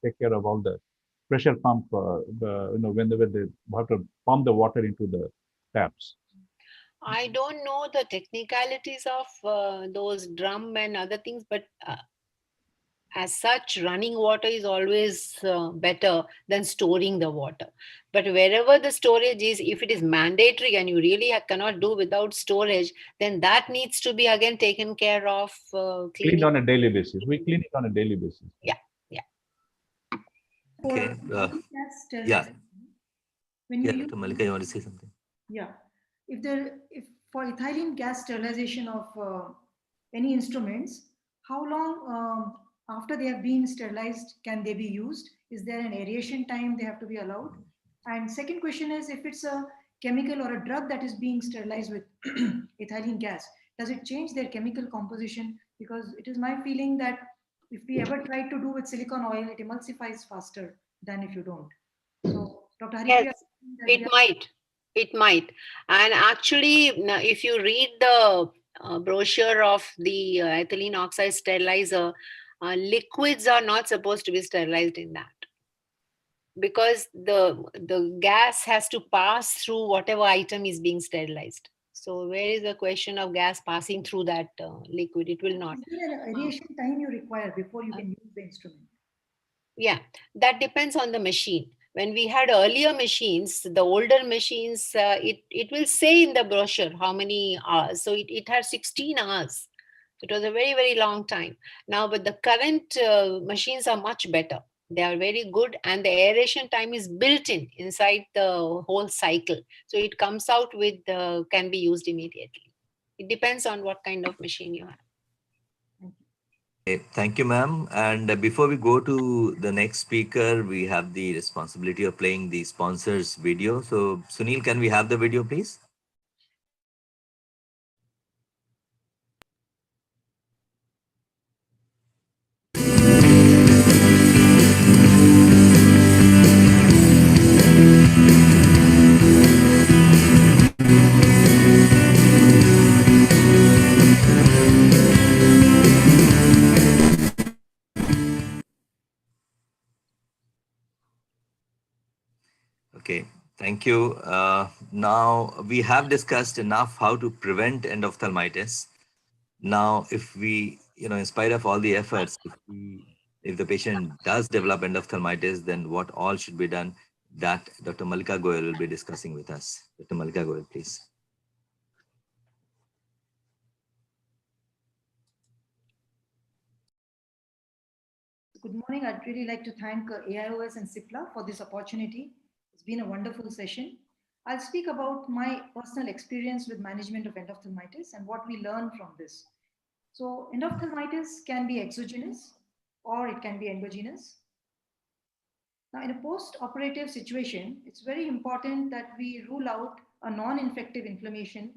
take care of all the pressure pump, whenever they have to pump the water into the taps. I don't know the technicalities of those drum and other things, but as such, running water is always better than storing the water. But wherever the storage is, if it is mandatory and you really cannot do without storage, then that needs to be again taken care of. Cleaned on a daily basis. We clean it on a daily basis. Yeah. Okay. Yeah. When you Dr. Malika, you want to say something? Yeah. If for ethylene gas sterilization of any instruments, how long after they have been sterilized can they be used? Is there an aeration time they have to be allowed? And second question is, if it's a chemical or a drug that is being sterilized with ethylene gas, does it change their chemical composition? Because it is my feeling that if we ever try to do with silicone oil, it emulsifies faster than if you don't. So, Dr. Haripriya, yes, it might. And actually, if you read the brochure of the ethylene oxide sterilizer, liquids are not supposed to be sterilized in that, because the gas has to pass through whatever item is being sterilized. So where is the question of gas passing through that liquid? It will not. Is there an aeration time you require before you can use the instrument? Yeah, that depends on the machine. When we had earlier machines, the older machines, it will say in the brochure how many hours. So it had 16 hours. It was a very, very long time. Now, but the current machines are much better. They are very good, and the aeration time is built inside the whole cycle. So it comes out with, can be used immediately. It depends on what kind of machine you have. Thank you, ma'am. And before we go to the next speaker, we have the responsibility of playing the sponsor's video. So, Sunil, can we have the video, please? Okay, thank you. Now, we have discussed enough how to prevent endophthalmitis. Now, if we, in spite of all the efforts, if the patient does develop endophthalmitis, then what all should be done? That Dr. Malika Goyal will be discussing with us. Dr. Malika Goyal, please. Good morning. I'd really like to thank AIOS and CIPLA for this opportunity. It's been a wonderful session. I'll speak about my personal experience with management of endophthalmitis and what we learned from this. So endophthalmitis can be exogenous or it can be endogenous. Now, in a post-operative situation, it's very important that we rule out a non-infective inflammation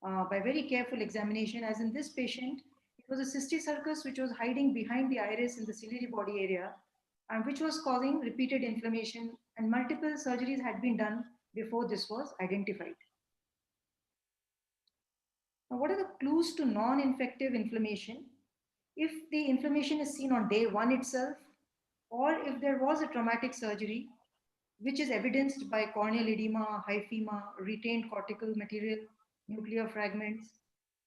by very careful examination. As in this patient, it was a cysticercus which was hiding behind the iris in the ciliary body area and which was causing repeated inflammation, and multiple surgeries had been done before this was identified. Now, what are the clues to non-infective inflammation? If the inflammation is seen on day one itself, or if there was a traumatic surgery, which is evidenced by corneal edema, hyphema, retained cortical material, nuclear fragments,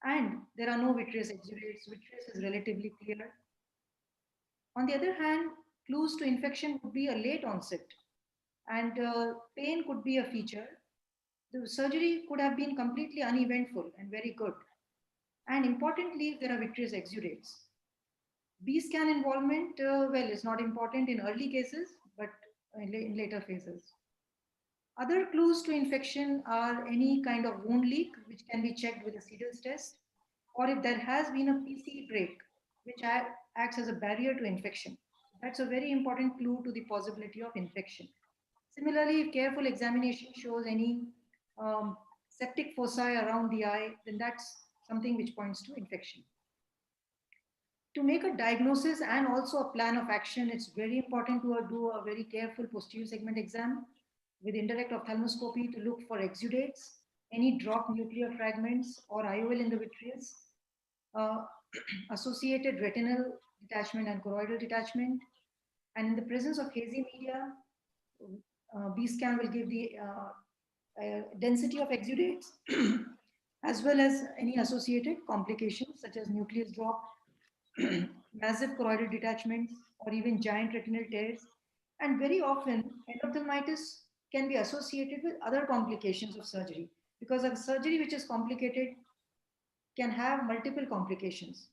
and there are no vitreous exudates. Vitreous is relatively clear. On the other hand, clues to infection would be a late onset, and pain could be a feature. The surgery could have been completely uneventful and very good. And importantly, there are vitreous exudates. B-scan involvement, well, is not important in early cases, but in later phases. Other clues to infection are any kind of wound leak, which can be checked with a Seedles test, or if there has been a PCE break, which acts as a barrier to infection. That's a very important clue to the possibility of infection. Similarly, if careful examination shows any septic foci around the eye, then that's something which points to infection. To make a diagnosis and also a plan of action, it's very important to do a very careful posterior segment exam with indirect ophthalmoscopy to look for exudates, any dropped nuclear fragments or IOL in the vitreous, uh, associated retinal detachment and choroidal detachment. And in the presence of hazy media, B-scan will give the density of exudates as well as any associated complications such as nucleus drop, massive choroidal detachments, or even giant retinal tears. And very often, endophthalmitis can be associated with other complications of surgery because a surgery which is complicated can have multiple complications.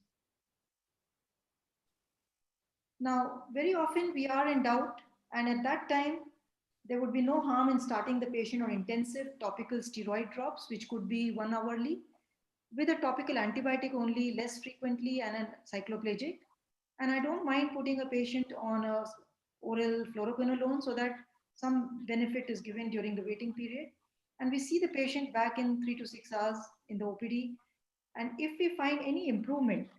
Now, very often we are in doubt, and at that time, there would be no harm in starting the patient on intensive topical steroid drops, which could be 1 hourly, with a topical antibiotic only less frequently and a cycloplegic. And I don't mind putting a patient on a oral fluoroquinolone so that some benefit is given during the waiting period. And we see the patient back in 3 to 6 hours in the OPD. And if we find any improvement,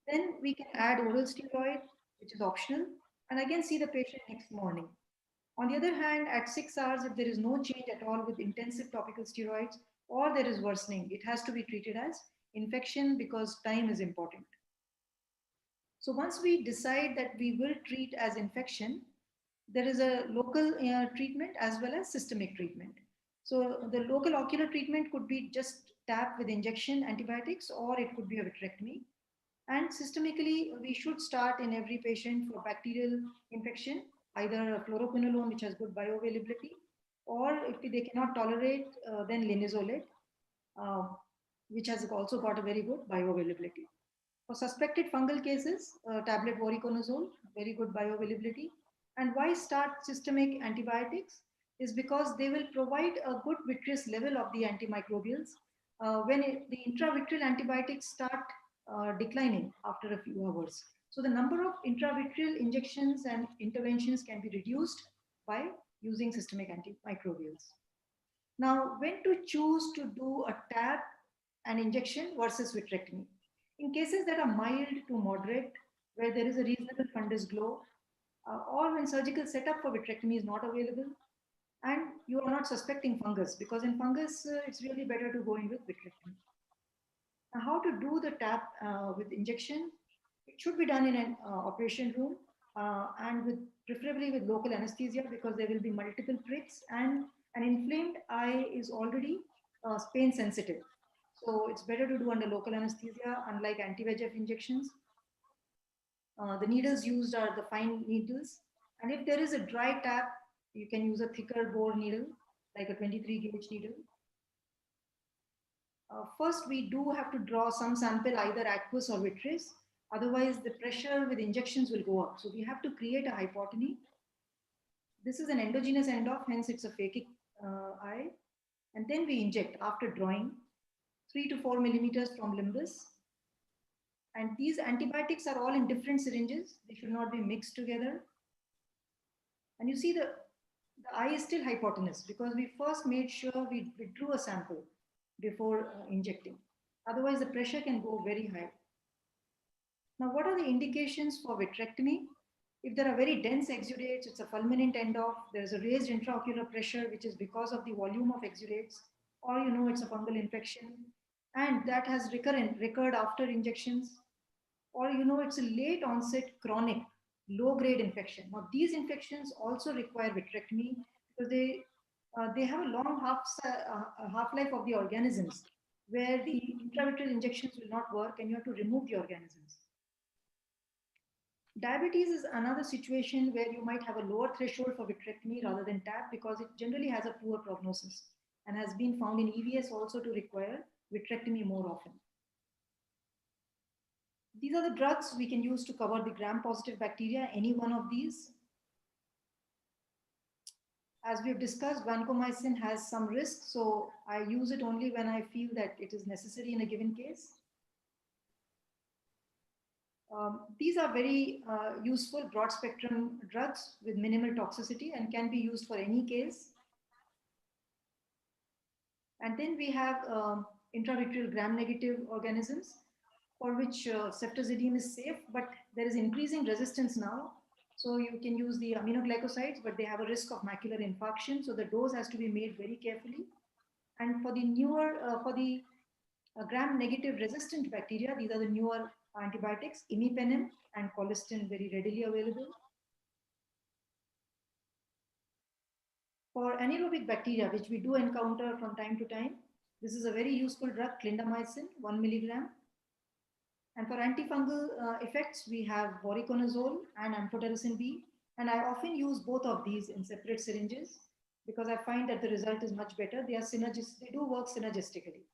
then we can add oral steroid, which is optional, and again see the patient next morning. On the other hand, at 6 hours, if there is no change at all with intensive topical steroids or there is worsening, it has to be treated as infection because time is important. So once we decide that we will treat as infection, there is a local treatment as well as systemic treatment. So the local ocular treatment could be just tap with injection antibiotics, or it could be a vitrectomy. And systemically, we should start in every patient for bacterial infection, either a fluoroquinolone, which has good bioavailability, or if they cannot tolerate, then linezolid, uh, which has also got a very good bioavailability. For suspected fungal cases, tablet voriconazole, very good bioavailability. And why start systemic antibiotics is because they will provide a good vitreous level of the antimicrobials. The intravitreal antibiotics start declining after a few hours. So the number of intravitreal injections and interventions can be reduced by using systemic antimicrobials. Now, when to choose to do a tab and injection versus vitrectomy? In cases that are mild to moderate, where there is a reasonable fundus glow, or when surgical setup for vitrectomy is not available, and you are not suspecting fungus, because in fungus, it's really better to go in with vitrectomy. Now, how to do the tab with injection? It should be done in an operation room and preferably with local anesthesia, because there will be multiple pricks, and an inflamed eye is already pain sensitive. So it's better to do under local anesthesia, unlike anti-VEGF injections. The needles used are the fine needles. And if there is a dry tab, you can use a thicker bore needle, like a 23 gauge needle. First, we do have to draw some sample, either aqueous or vitreous. Otherwise, the pressure with injections will go up. So we have to create a hypotony. This is an endogenous end-off, hence it's a phakic eye. And then we inject after drawing 3 to 4 millimeters from limbus. And these antibiotics are all in different syringes. They should not be mixed together. And you see the eye is still hypotenuse, because we first made sure we withdrew a sample before injecting. Otherwise, the pressure can go very high. Now, what are the indications for vitrectomy? If there are very dense exudates, it's a fulminant end-off, there's a raised intraocular pressure, which is because of the volume of exudates, or it's a fungal infection, and that has recurred after injections, or it's a late onset chronic low-grade infection. Now, these infections also require vitrectomy, because they have a long half-life of the organisms, where the intravitreal injections will not work and you have to remove the organisms. Diabetes is another situation where you might have a lower threshold for vitrectomy rather than TAP, because it generally has a poor prognosis and has been found in EVS also to require vitrectomy more often. These are the drugs we can use to cover the gram-positive bacteria, any one of these. As we have discussed, vancomycin has some risk, so I use it only when I feel that it is necessary in a given case. These are very useful broad-spectrum drugs with minimal toxicity and can be used for any case. And then we have intravitreal gram-negative organisms, for which ceftazidime is safe, but there is increasing resistance now. So you can use the aminoglycosides, but they have a risk of macular infarction. So the dose has to be made very carefully. And for the newer, gram-negative resistant bacteria, these are the newer antibiotics, imipenem and colistin, very readily available. For anaerobic bacteria, which we do encounter from time to time, this is a very useful drug, clindamycin, 1 milligram. And for antifungal effects, we have voriconazole and amphotericin B. And I often use both of these in separate syringes, because I find that the result is much better. They do work synergistically.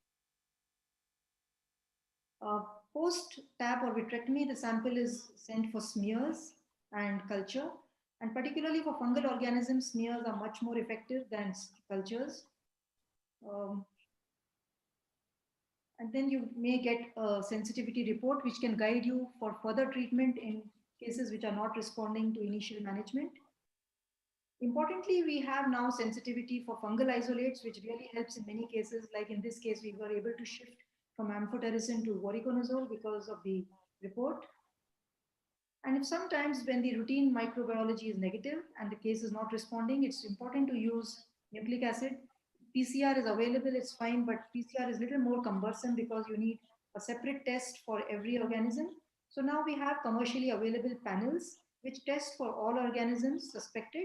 Post-TAP or vitrectomy, the sample is sent for smears and culture. And particularly for fungal organisms, smears are much more effective than cultures. And then you may get a sensitivity report, which can guide you for further treatment in cases which are not responding to initial management. Importantly, we have now sensitivity for fungal isolates, which really helps in many cases. Like in this case, we were able to shift from amphotericin to voriconazole because of the report. And if sometimes when the routine microbiology is negative and the case is not responding, it's important to use nucleic acid. PCR is available, it's fine, but PCR is a little more cumbersome because you need a separate test for every organism. So now we have commercially available panels which test for all organisms suspected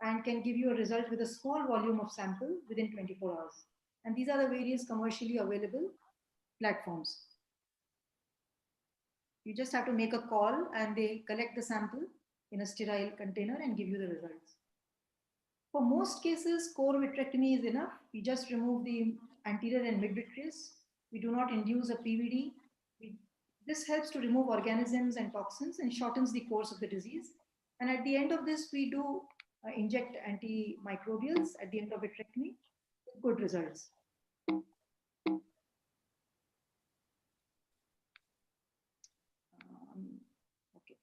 and can give you a result with a small volume of sample within 24 hours. And these are the various commercially available platforms. You just have to make a call and they collect the sample in a sterile container and give you the results. For most cases, core vitrectomy is enough. We just remove the anterior and mid-vitreous. We do not induce a PVD. This helps to remove organisms and toxins and shortens the course of the disease. And at the end of this, we do inject antimicrobials at the end of vitrectomy with good results. Okay.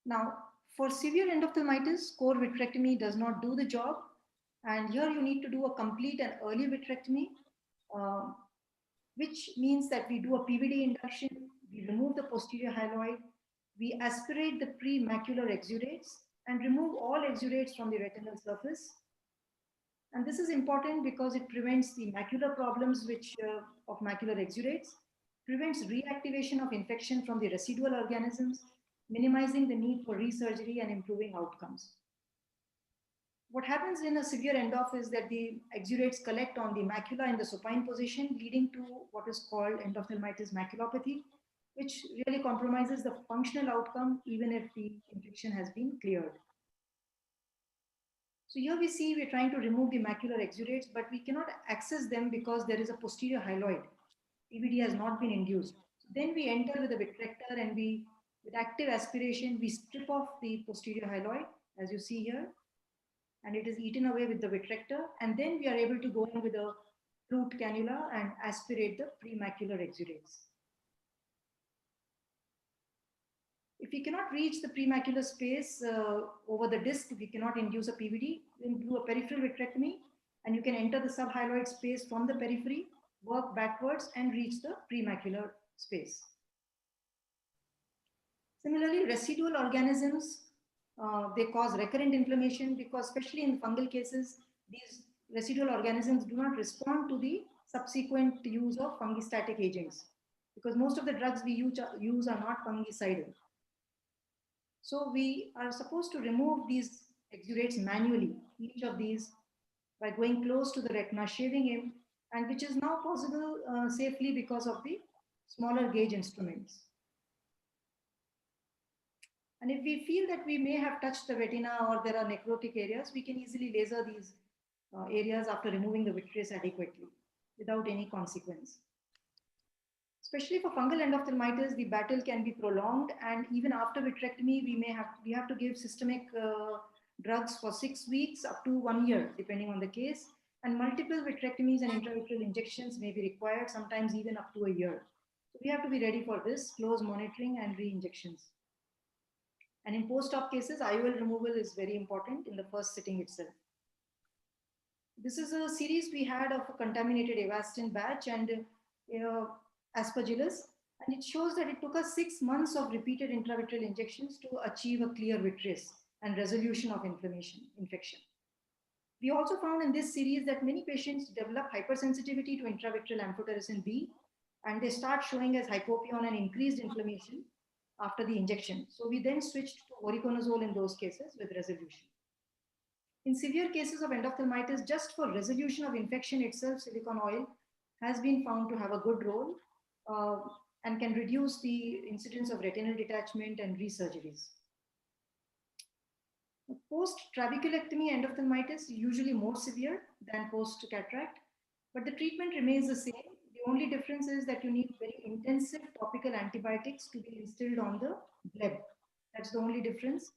Now, for severe endophthalmitis, core vitrectomy does not do the job. And here you need to do a complete and early vitrectomy, which means that we do a PVD induction, we remove the posterior hyaloid, we aspirate the pre-macular exudates and remove all exudates from the retinal surface. And this is important because it prevents the macular problems of macular exudates, prevents reactivation of infection from the residual organisms, minimizing the need for resurgery and improving outcomes. What happens in a severe ENDOPH is that the exudates collect on the macula in the supine position, leading to what is called endophthalmitis maculopathy, which really compromises the functional outcome even if the infection has been cleared. So here we see we're trying to remove the macular exudates, but we cannot access them because there is a posterior hyaloid. PVD has not been induced. Then we enter with a vitrector and with active aspiration, we strip off the posterior hyaloid, as you see here, and it is eaten away with the vitrector. And then we are able to go in with a root cannula and aspirate the premacular exudates. If we cannot reach the premacular space over the disc, we cannot induce a PVD, then do a peripheral vitrectomy, and you can enter the subhyaloid space from the periphery, work backwards and reach the premacular space. Similarly, residual organisms, they cause recurrent inflammation because especially in fungal cases, these residual organisms do not respond to the subsequent use of fungistatic agents because most of the drugs we use are not fungicidal. So we are supposed to remove these exudates manually, each of these, by going close to the retina, shaving him, and which is now possible safely because of the smaller gauge instruments. And if we feel that we may have touched the retina or there are necrotic areas, we can easily laser these areas after removing the vitreous adequately without any consequence. Especially for fungal endophthalmitis, the battle can be prolonged, and even after vitrectomy, we have to give systemic drugs for 6 weeks up to 1 year, depending on the case. And multiple vitrectomies and intravitreal injections may be required, sometimes even up to a year. So we have to be ready for this, close monitoring and re-injections. And in post-op cases, IOL removal is very important in the first sitting itself. This is a series we had of a contaminated Avastin batch and aspergillus, and it shows that it took us 6 months of repeated intravitreal injections to achieve a clear vitreous and resolution of infection. We also found in this series that many patients develop hypersensitivity to intravitreal amphotericin B, and they start showing as hypopyon and increased inflammation after the injection. So we then switched to voriconazole in those cases with resolution. In severe cases of endophthalmitis, just for resolution of infection itself, silicone oil has been found to have a good role and can reduce the incidence of retinal detachment and resurgeries. Post-trabeculectomy endophthalmitis is usually more severe than post-cataract, but the treatment remains the same. The only difference is that you need very intensive topical antibiotics to be instilled on the bleb. That's the only difference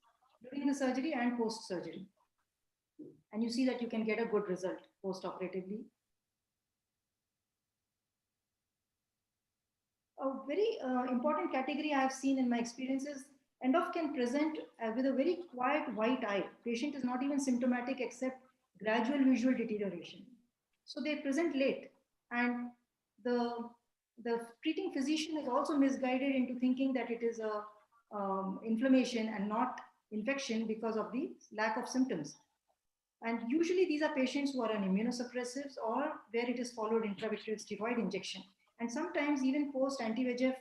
during the surgery and post-surgery. And you see that you can get a good result post-operatively. A very important category I have seen in my experiences, ENDOPH can present with a very quiet white eye. Patient is not even symptomatic except gradual visual deterioration. So they present late, and the treating physician is also misguided into thinking that it is a inflammation and not infection because of the lack of symptoms. And usually these are patients who are on immunosuppressives or where it is followed intravitreal steroid injection. And sometimes even post anti-VEGF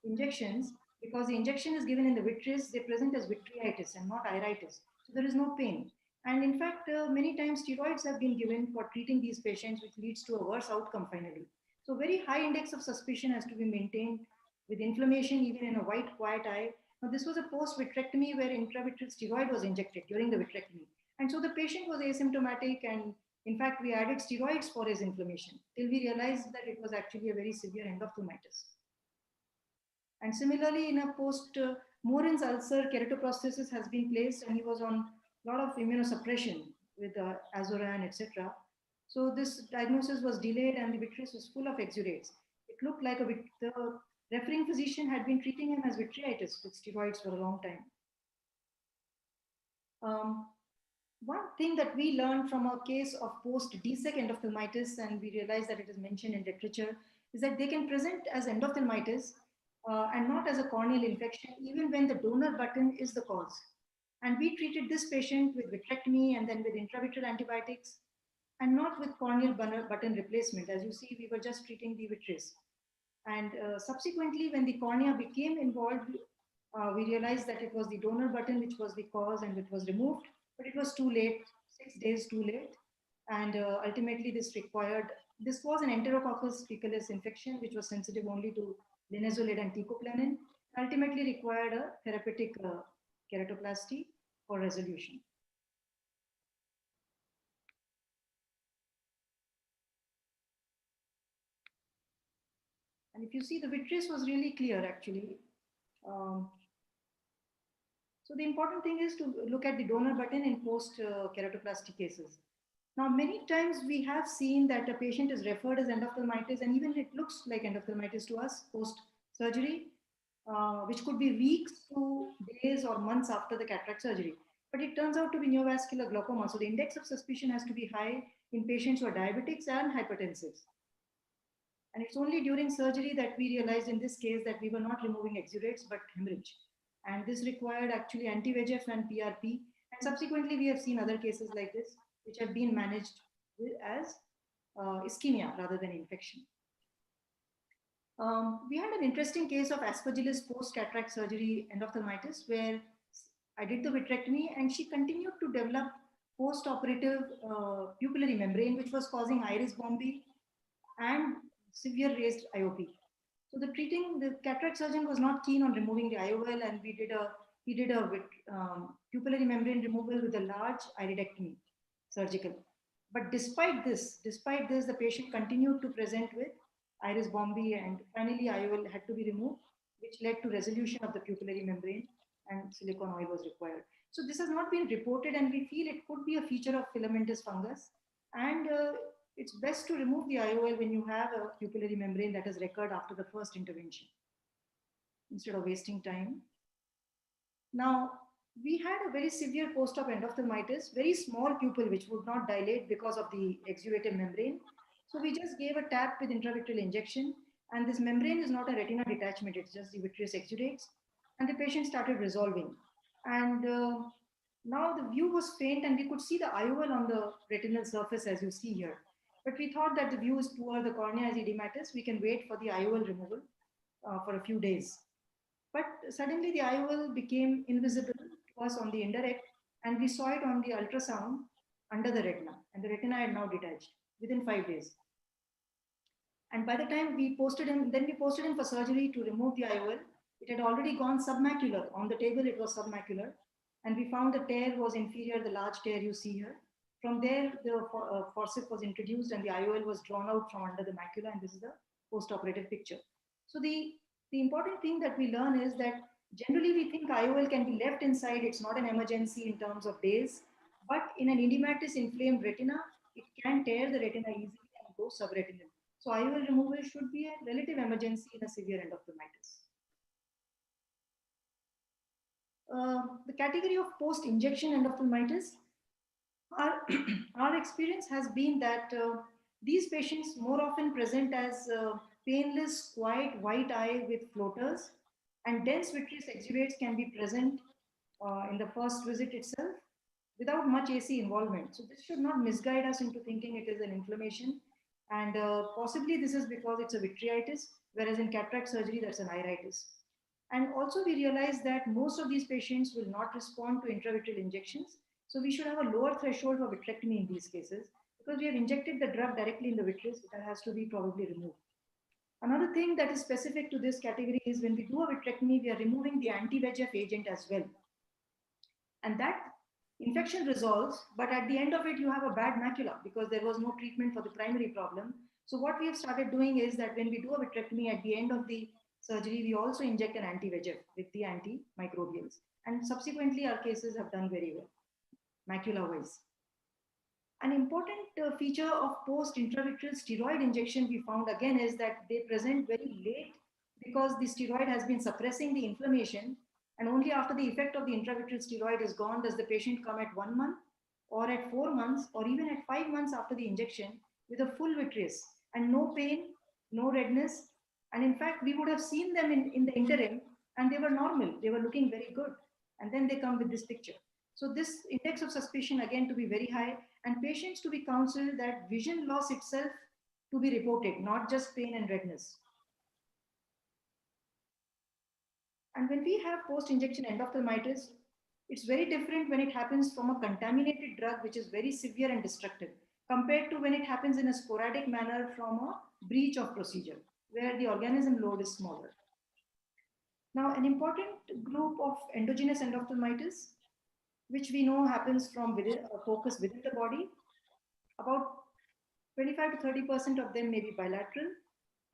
injections, because the injection is given in the vitreous, they present as vitreitis and not iritis. So there is no pain. And in fact, many times steroids have been given for treating these patients, which leads to a worse outcome finally. So very high index of suspicion has to be maintained with inflammation even in a white quiet eye. Now this was a post-vitrectomy where intravitreal steroid was injected during the vitrectomy. And so the patient was asymptomatic, and in fact, we added steroids for his inflammation till we realized that it was actually a very severe endophthalmitis. And similarly, in a post-Morin's ulcer, keratoprosthesis has been placed, and he was on a lot of immunosuppression with Azoran, etc. So this diagnosis was delayed, and the vitreous was full of exudates. It looked like the referring physician had been treating him as vitreitis with steroids for a long time. One thing that we learned from a case of post-DSEC endophthalmitis, and we realized that it is mentioned in literature, is that they can present as endophthalmitis and not as a corneal infection, even when the donor button is the cause. And we treated this patient with vitrectomy and then with intravitreal antibiotics, and not with corneal button replacement. As you see, we were just treating the vitreous. And subsequently, when the cornea became involved, we realized that it was the donor button which was the cause and it was removed, but it was too late, 6 days too late. And ultimately this was an Enterococcus faecalis infection, which was sensitive only to linezolid and teicoplanin, ultimately required a therapeutic keratoplasty for resolution. And if you see, the vitreous was really clear actually. So the important thing is to look at the donor button in post-keratoplasty cases. Now, many times we have seen that a patient is referred as endophthalmitis, and even it looks like endophthalmitis to us post-surgery, which could be weeks to days or months after the cataract surgery. But it turns out to be neovascular glaucoma. So the index of suspicion has to be high in patients who are diabetics and hypertensives. And it's only during surgery that we realized in this case that we were not removing exudates, but hemorrhage. And this required actually anti-VEGF and PRP. And subsequently, we have seen other cases like this, which have been managed as ischemia rather than infection. We had an interesting case of aspergillus post-cataract surgery endophthalmitis, where I did the vitrectomy and she continued to develop post-operative pupillary membrane, which was causing iris bombi and severe raised IOP. So the cataract surgeon was not keen on removing the IOL, and he did a pupillary membrane removal with a large iridectomy, surgical. But despite this, the patient continued to present with iris bombi, and finally IOL had to be removed, which led to resolution of the pupillary membrane, and silicone oil was required. So this has not been reported, and we feel it could be a feature of filamentous fungus. And it's best to remove the IOL when you have a pupillary membrane that has recurred after the first intervention, instead of wasting time. Now, we had a very severe post-op endophthalmitis, very small pupil which would not dilate because of the exudative membrane. So we just gave a tap with intravitreal injection, and this membrane is not a retina detachment, it's just the vitreous exudates, and the patient started resolving. And now the view was faint, and we could see the IOL on the retinal surface as you see here. But we thought that the view is poor, the cornea is edematous, we can wait for the IOL removal for a few days. But suddenly the IOL became invisible to us on the indirect, and we saw it on the ultrasound under the retina, and the retina had now detached within 5 days. And by the time we posted him for surgery to remove the IOL, it had already gone submacular. On the table, it was submacular. And we found the tear was inferior, the large tear you see here. From there, the forceps was introduced and the IOL was drawn out from under the macula, and this is the post-operative picture. So the important thing that we learn is that generally we think IOL can be left inside, it's not an emergency in terms of days, but in an edematous inflamed retina, it can tear the retina easily and go subretinal. So IOL removal should be a relative emergency in a severe endophthalmitis. The category of post-injection endophthalmitis, our experience has been that these patients more often present as painless, quiet, white eye with floaters, and dense vitreous exudates can be present in the first visit itself without much AC involvement. So this should not misguide us into thinking it is an inflammation, and possibly this is because it's a vitreitis, whereas in cataract surgery that's an iritis. And also we realize that most of these patients will not respond to intravitreal injections. So we should have a lower threshold for vitrectomy in these cases, because we have injected the drug directly in the vitreous, that has to be probably removed. Another thing that is specific to this category is when we do a vitrectomy, we are removing the anti-VEGF agent as well. And that infection resolves, but at the end of it, you have a bad macula because there was no treatment for the primary problem. So what we have started doing is that when we do a vitrectomy at the end of the surgery, we also inject an anti-VEGF with the antimicrobials. And subsequently, our cases have done very well, macula-wise. An important feature of post-intravitreal steroid injection we found again is that they present very late because the steroid has been suppressing the inflammation, And only after the effect of the intravitreal steroid is gone does the patient come at 1 month or at 4 months or even at 5 months after the injection with a full vitreous and no pain, no redness. And in fact, we would have seen them in the interim and they were normal. They were looking very good. And then they come with this picture. So this index of suspicion again to be very high, and patients to be counseled that vision loss itself to be reported, not just pain and redness. And when we have post-injection endophthalmitis, it's very different when it happens from a contaminated drug, which is very severe and destructive, compared to when it happens in a sporadic manner from a breach of procedure, where the organism load is smaller. Now, an important group of endogenous endophthalmitis, which we know happens from within a focus within the body, about 25 to 30% of them may be bilateral.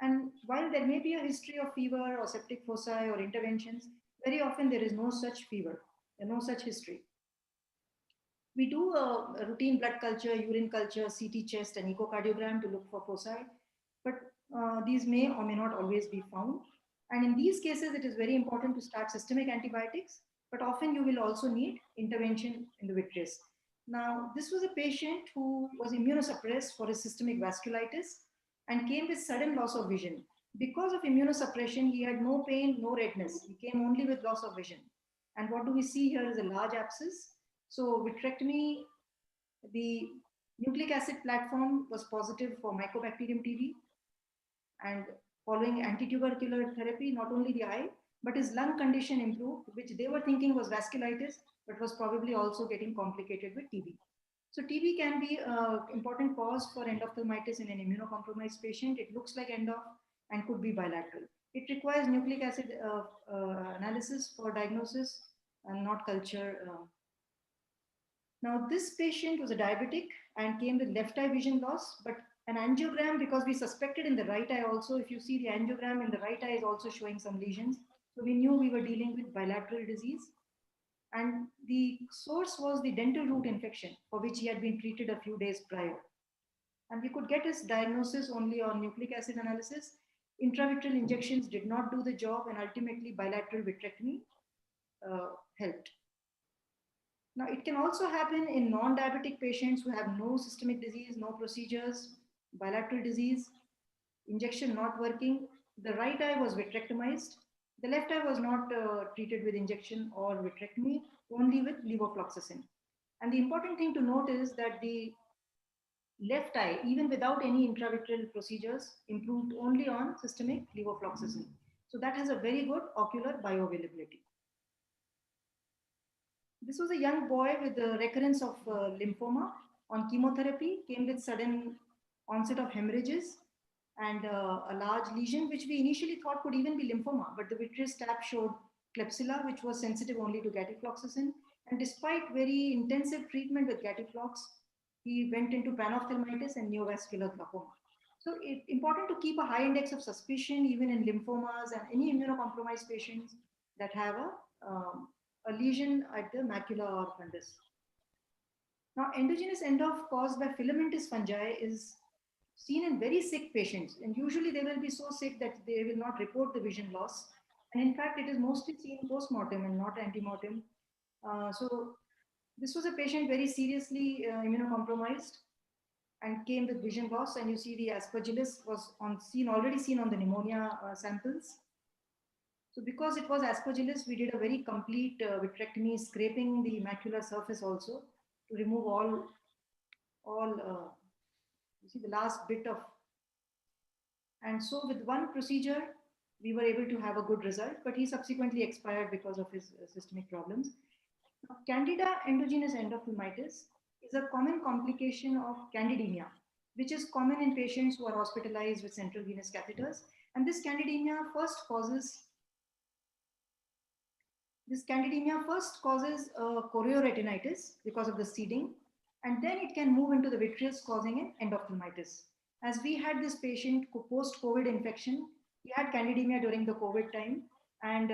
And while there may be a history of fever or septic foci or interventions, very often there is no such fever and no such history. We do a routine blood culture, urine culture, CT chest, and echocardiogram to look for foci, but these may or may not always be found. And in these cases, it is very important to start systemic antibiotics, but often you will also need intervention in the vitreous. Now, this was a patient who was immunosuppressed for his systemic vasculitis and came with sudden loss of vision. Because of immunosuppression, he had no pain, no redness. He came only with loss of vision. And what do we see here is a large abscess. So vitrectomy, the nucleic acid platform was positive for Mycobacterium TB. And following antitubercular therapy, not only the eye, but his lung condition improved, which they were thinking was vasculitis, but was probably also getting complicated with TB. So TB can be an important cause for endophthalmitis in an immunocompromised patient. It looks like endo and could be bilateral. It requires nucleic acid analysis for diagnosis and not culture. Now, this patient was a diabetic and came with left eye vision loss, but an angiogram, because we suspected in the right eye also, if you see the angiogram in the right eye is also showing some lesions. So we knew we were dealing with bilateral disease. And the source was the dental root infection for which he had been treated a few days prior. And we could get his diagnosis only on nucleic acid analysis. Intravitreal injections did not do the job, and ultimately bilateral vitrectomy helped. Now, it can also happen in non-diabetic patients who have no systemic disease, no procedures, bilateral disease, injection not working. The right eye was vitrectomized. The left eye was not treated with injection or vitrectomy, only with levofloxacin. And the important thing to note is that the left eye, even without any intravitreal procedures, improved only on systemic levofloxacin. So that has a very good ocular bioavailability. This was a young boy with the recurrence of lymphoma on chemotherapy, came with sudden onset of hemorrhages and a large lesion, which we initially thought could even be lymphoma, but the vitreous tab showed capsular, which was sensitive only to gatifloxacin. And despite very intensive treatment with gatiflox, he went into panophthalmitis and neovascular glaucoma. So it's important to keep a high index of suspicion even in lymphomas and any immunocompromised patients that have a lesion at the macula or fundus. Now, endogenous endoph caused by filamentous fungi is seen in very sick patients, and usually they will be so sick that they will not report the vision loss. And in fact, it is mostly seen post-mortem and not ante-mortem. So this was a patient very seriously immunocompromised and came with vision loss. And you see the aspergillus was already seen on the pneumonia samples. So because it was aspergillus, we did a very complete vitrectomy, scraping the macular surface also to remove all you see the last bit of. And so with one procedure, we were able to have a good result, but he subsequently expired because of his systemic problems. Now, Candida endogenous endophthalmitis is a common complication of candidemia, which is common in patients who are hospitalized with central venous catheters. And this candidemia first causes chorioretinitis because of the seeding, and then it can move into the vitreous, causing an endophthalmitis. As we had this patient post-COVID infection, he had candidemia during the COVID time, and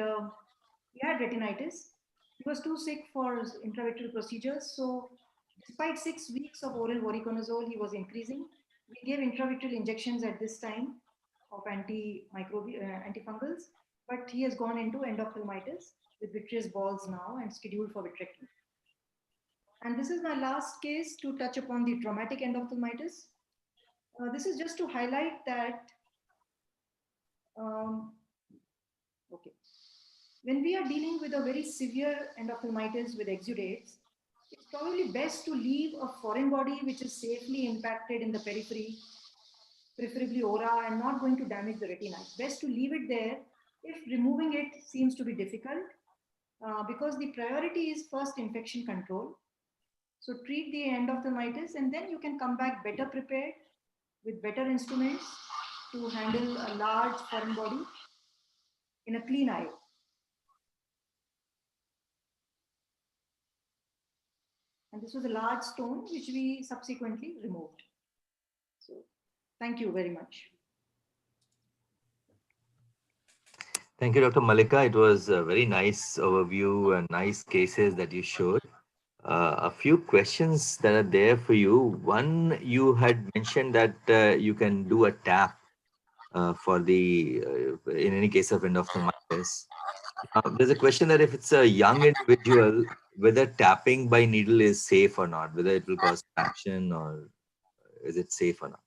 he had retinitis. He was too sick for intravitreal procedures, so despite 6 weeks of oral voriconazole, he was increasing. We gave intravitreal injections at this time of antifungals, but he has gone into endophthalmitis. with vitreous balls now and scheduled for vitrectomy. And this is my last case to touch upon the traumatic endophthalmitis. This is just to highlight that, okay, when we are dealing with a very severe endophthalmitis with exudates, it's probably best to leave a foreign body which is safely impacted in the periphery, preferably aura, and not going to damage the retina. It's best to leave it there if removing it seems to be difficult, because the priority is first infection control. So treat the endophthalmitis and then you can come back better prepared with better instruments to handle a large foreign body in a clean eye. And this was a large stone which we subsequently removed. So thank you very much. Thank you, Dr. Malika. It was a very nice overview and nice cases that you showed. A few questions that are there for you. One, you had mentioned that you can do a tap for the, in any case of endophthalmitis. There's a question that if it's a young individual, whether tapping by needle is safe or not, whether it will cause traction or is it safe or not?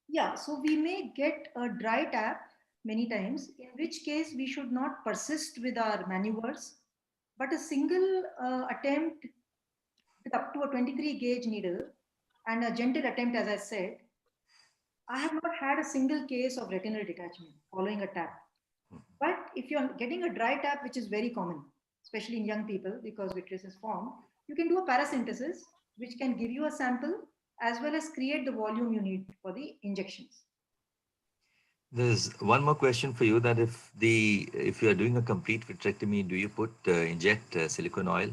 Yeah, so we may get a dry tap many times, in which case we should not persist with our maneuvers, but a single attempt with up to a 23 gauge needle and a gentle attempt, as I said, I have not had a single case of retinal detachment following a tap. But if you're getting a dry tap, which is very common, especially in young people because vitreous is formed, you can do a paracentesis, which can give you a sample as well as create the volume you need for the injections. There's one more question for you, that if you are doing a complete vitrectomy, do you inject silicone oil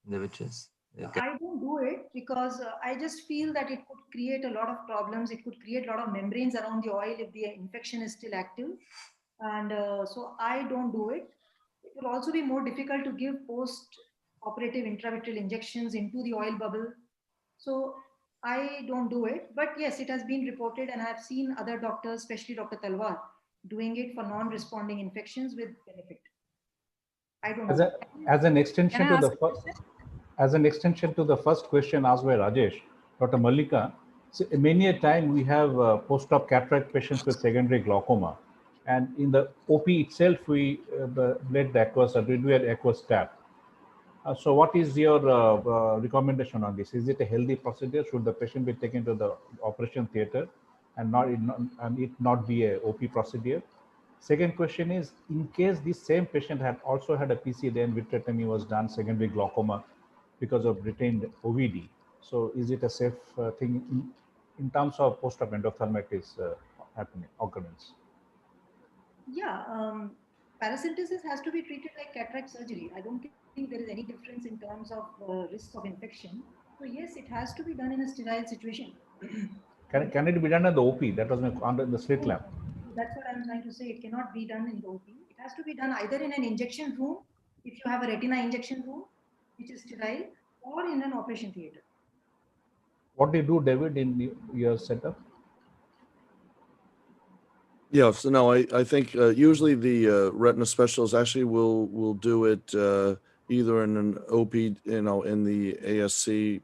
in the vitreous? I don't do it because I just feel that it could create a lot of problems. It could create a lot of membranes around the oil if the infection is still active. And so I don't do it. It will also be more difficult to give post-operative intravitreal injections into the oil bubble. So I don't do it. But yes, it has been reported and I've seen other doctors, especially Dr. Talwar, doing it for non-responding infections with benefit. I don't know. As an extension Can I to the ask a first, question? as an extension to the first question asked by Rajesh, Dr. Malika, so many a time we have post-op cataract patients with secondary glaucoma, and in the OP itself we bled the aqueous, we do an aqueous tap. So what is your recommendation on this? Is it a healthy procedure? Should the patient be taken to the operation theater and it not be a OP procedure? Second question is, in case this same patient had also had a PC, then vitrectomy was done, secondary glaucoma, because of retained OVD. So is it a safe thing in terms of post-op endophthalmitis occurrence? Yeah, paracentesis has to be treated like cataract surgery. I don't think there is any difference in terms of risk of infection. So yes, it has to be done in a sterile situation. Can it be done at the OP? That was under the slit lamp. That's what I'm trying to say. It cannot be done in the OP. It has to be done either in an injection room, if you have a retina injection room, which is sterile, or in an operation theater. What do you do, David, in your setup? Yeah, so no, I think usually the retina specialist actually will do it either in an OP, in the ASC.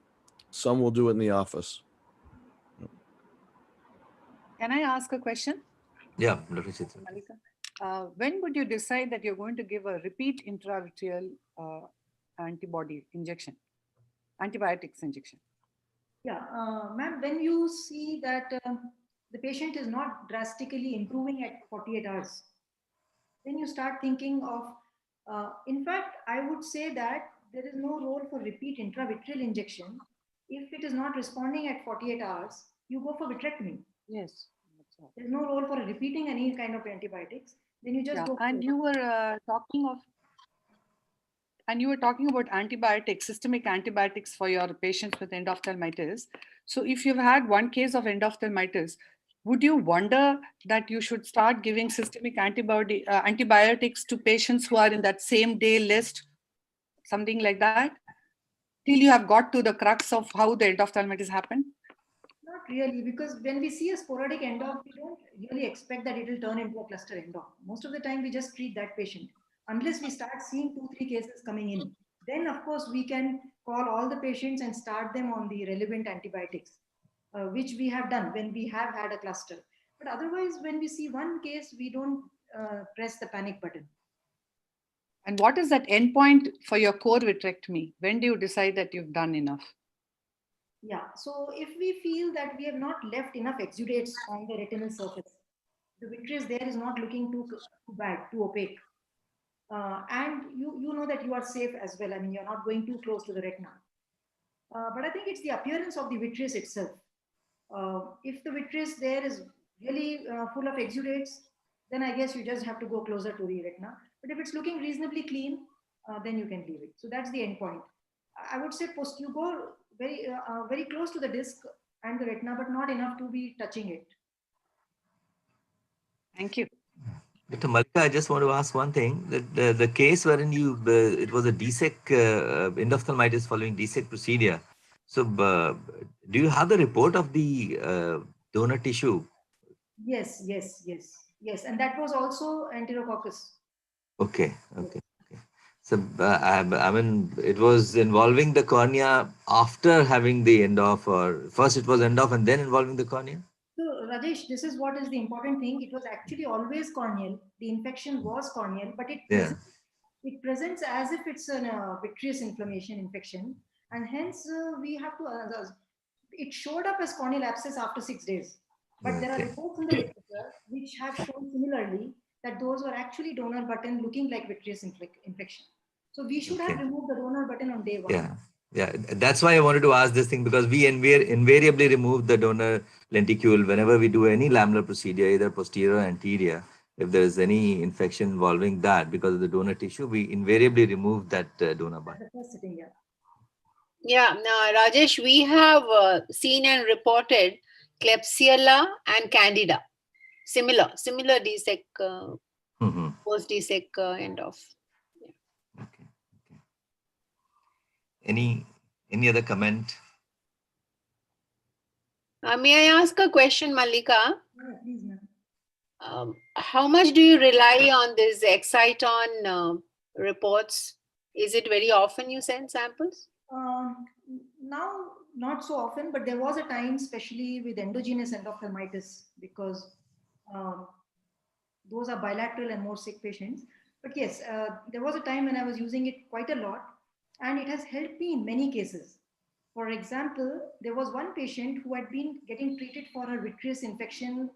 Some will do it in the office. Can I ask a question? Yeah, Dr. Chitra. Malika, when would you decide that you're going to give a repeat intravitreal antibody injection, antibiotics injection? Yeah, ma'am, when you see that the patient is not drastically improving at 48 hours, then you start thinking of, in fact, I would say that there is no role for repeat intravitreal injection. If it is not responding at 48 hours, you go for vitrectomy. Yes. There's no role for repeating any kind of antibiotics. Then you just go. And you were talking about antibiotics, systemic antibiotics for your patients with endophthalmitis. So if you've had one case of endophthalmitis, would you wonder that you should start giving systemic antibiotics to patients who are in that same day list, something like that, till you have got to the crux of how the endophthalmitis happened? Not really, because when we see a sporadic endo, we don't really expect that it will turn into a cluster endo. Most of the time, we just treat that patient. unless we start seeing 2-3 cases coming in. Then, of course, we can call all the patients and start them on the relevant antibiotics, which we have done when we have had a cluster. But otherwise, when we see one case, we don't press the panic button. And what is that endpoint for your core vitrectomy? When do you decide that you've done enough? Yeah, so if we feel that we have not left enough exudates on the retinal surface, the vitreous there is not looking too bad, too opaque. And you know that you are safe as well. I mean, you're not going too close to the retina. But I think it's the appearance of the vitreous itself. If the vitreous there is really full of exudates, then I guess you just have to go closer to the retina. But if it's looking reasonably clean, then you can leave it. So that's the endpoint. I would say you go very close to the disc and the retina, but not enough to be touching it. Thank you. Dr. Malika, I just want to ask one thing. The case wherein it was a DSEC, endophthalmitis following DSEC procedure. So do you have the report of the donor tissue? Yes. And that was also enterococcus. Okay. So, I mean, it was involving the cornea after having the end-off, or first it was end-off and then involving the cornea? So, Rajesh, this is what is the important thing. It was actually always corneal. The infection was corneal, but it presents as if it's a vitreous inflammation infection. And hence, we have to, it showed up as corneal abscess after 6 days. But there are reports in the literature which have shown similarly that those were actually donor button looking like vitreous infection. So we should have removed the donor button on day 1. Yeah, that's why I wanted to ask this thing, because we invariably remove the donor lenticule whenever we do any laminar procedure, either posterior or anterior. If there is any infection involving that because of the donor tissue, we invariably remove that donor button. Yeah, now Rajesh, we have seen and reported Klebsiella and Candida, similar DSEC, post DSEC end of. Yeah. Okay. Any other comment? May I ask a question, Malika? Yeah, please, ma'am. How much do you rely on these exciton reports? Is it very often you send samples? Now, not so often, but there was a time, especially with endogenous endophthalmitis, because those are bilateral and more sick patients. But yes, there was a time when I was using it quite a lot, and it has helped me in many cases. For example, there was one patient who had been getting treated for a vitreous infection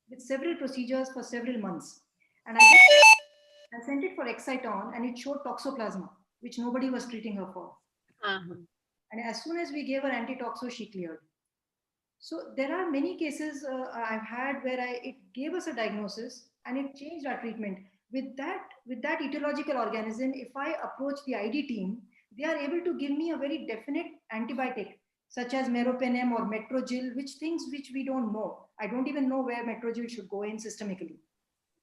with several procedures for several months. And I sent it for exciton, and it showed toxoplasma, which nobody was treating her for. And as soon as we gave her antitoxo, she cleared. So there are many cases I've had where it gave us a diagnosis and it changed our treatment. With that etiological organism, if I approach the ID team, they are able to give me a very definite antibiotic, such as meropenem or metrogil, which we don't know. I don't even know where metrogil should go in systemically.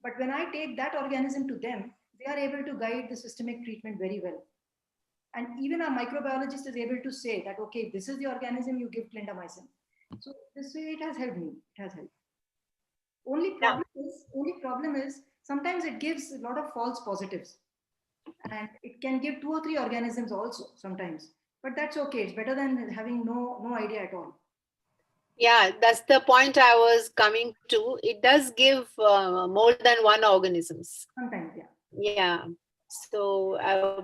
But when I take that organism to them, they are able to guide the systemic treatment very well. And even our microbiologist is able to say that, okay, this is the organism, you give clindamycin. So this way it has helped me. It has helped. Only problem is sometimes it gives a lot of false positives. And it can give 2 or 3 organisms also sometimes. But that's okay. It's better than having no idea at all. Yeah, that's the point I was coming to. It does give more than one organisms. Sometimes, yeah. Yeah. So,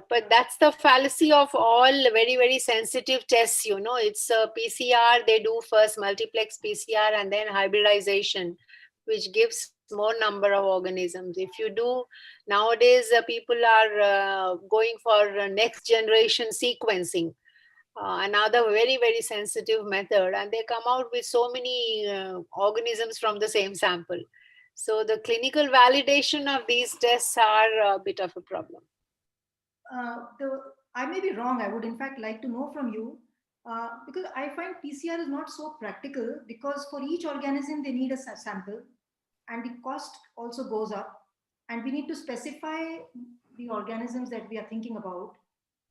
but that's the fallacy of all very, very sensitive tests, you know. It's a PCR, they do first multiplex PCR and then hybridization, which gives more number of organisms. If you do, nowadays people are going for next generation sequencing, another very, very sensitive method, and they come out with so many organisms from the same sample. So the clinical validation of these tests are a bit of a problem. I may be wrong. I would in fact like to know from you, because I find PCR is not so practical, because for each organism they need a sample and the cost also goes up, and we need to specify the organisms that we are thinking about.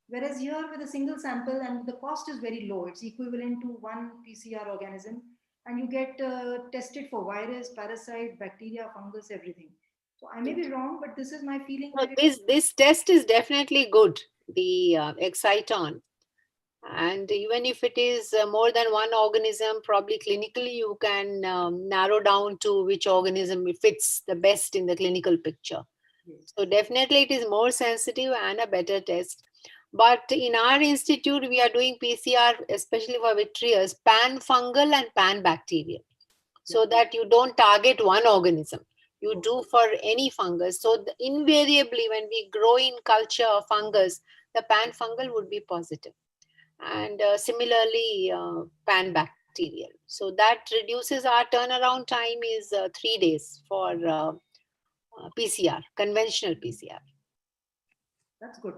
Whereas here with a single sample, and the cost is very low, it's equivalent to 1 PCR organism, and you get tested for virus, parasite, bacteria, fungus, everything. So I may be wrong, but this is my feeling. No, that this test is definitely good, the exciton. And even if it is more than one organism, probably clinically you can narrow down to which organism fits the best in the clinical picture. Yes. So definitely it is more sensitive and a better test. But in our institute, we are doing PCR, especially for vitreous, pan-fungal and pan-bacterial. So that you don't target one organism. You do for any fungus. So invariably, when we grow in culture fungus, the pan-fungal would be positive. And similarly, pan-bacterial. So that reduces our turnaround time is 3 days for PCR, conventional PCR. That's good.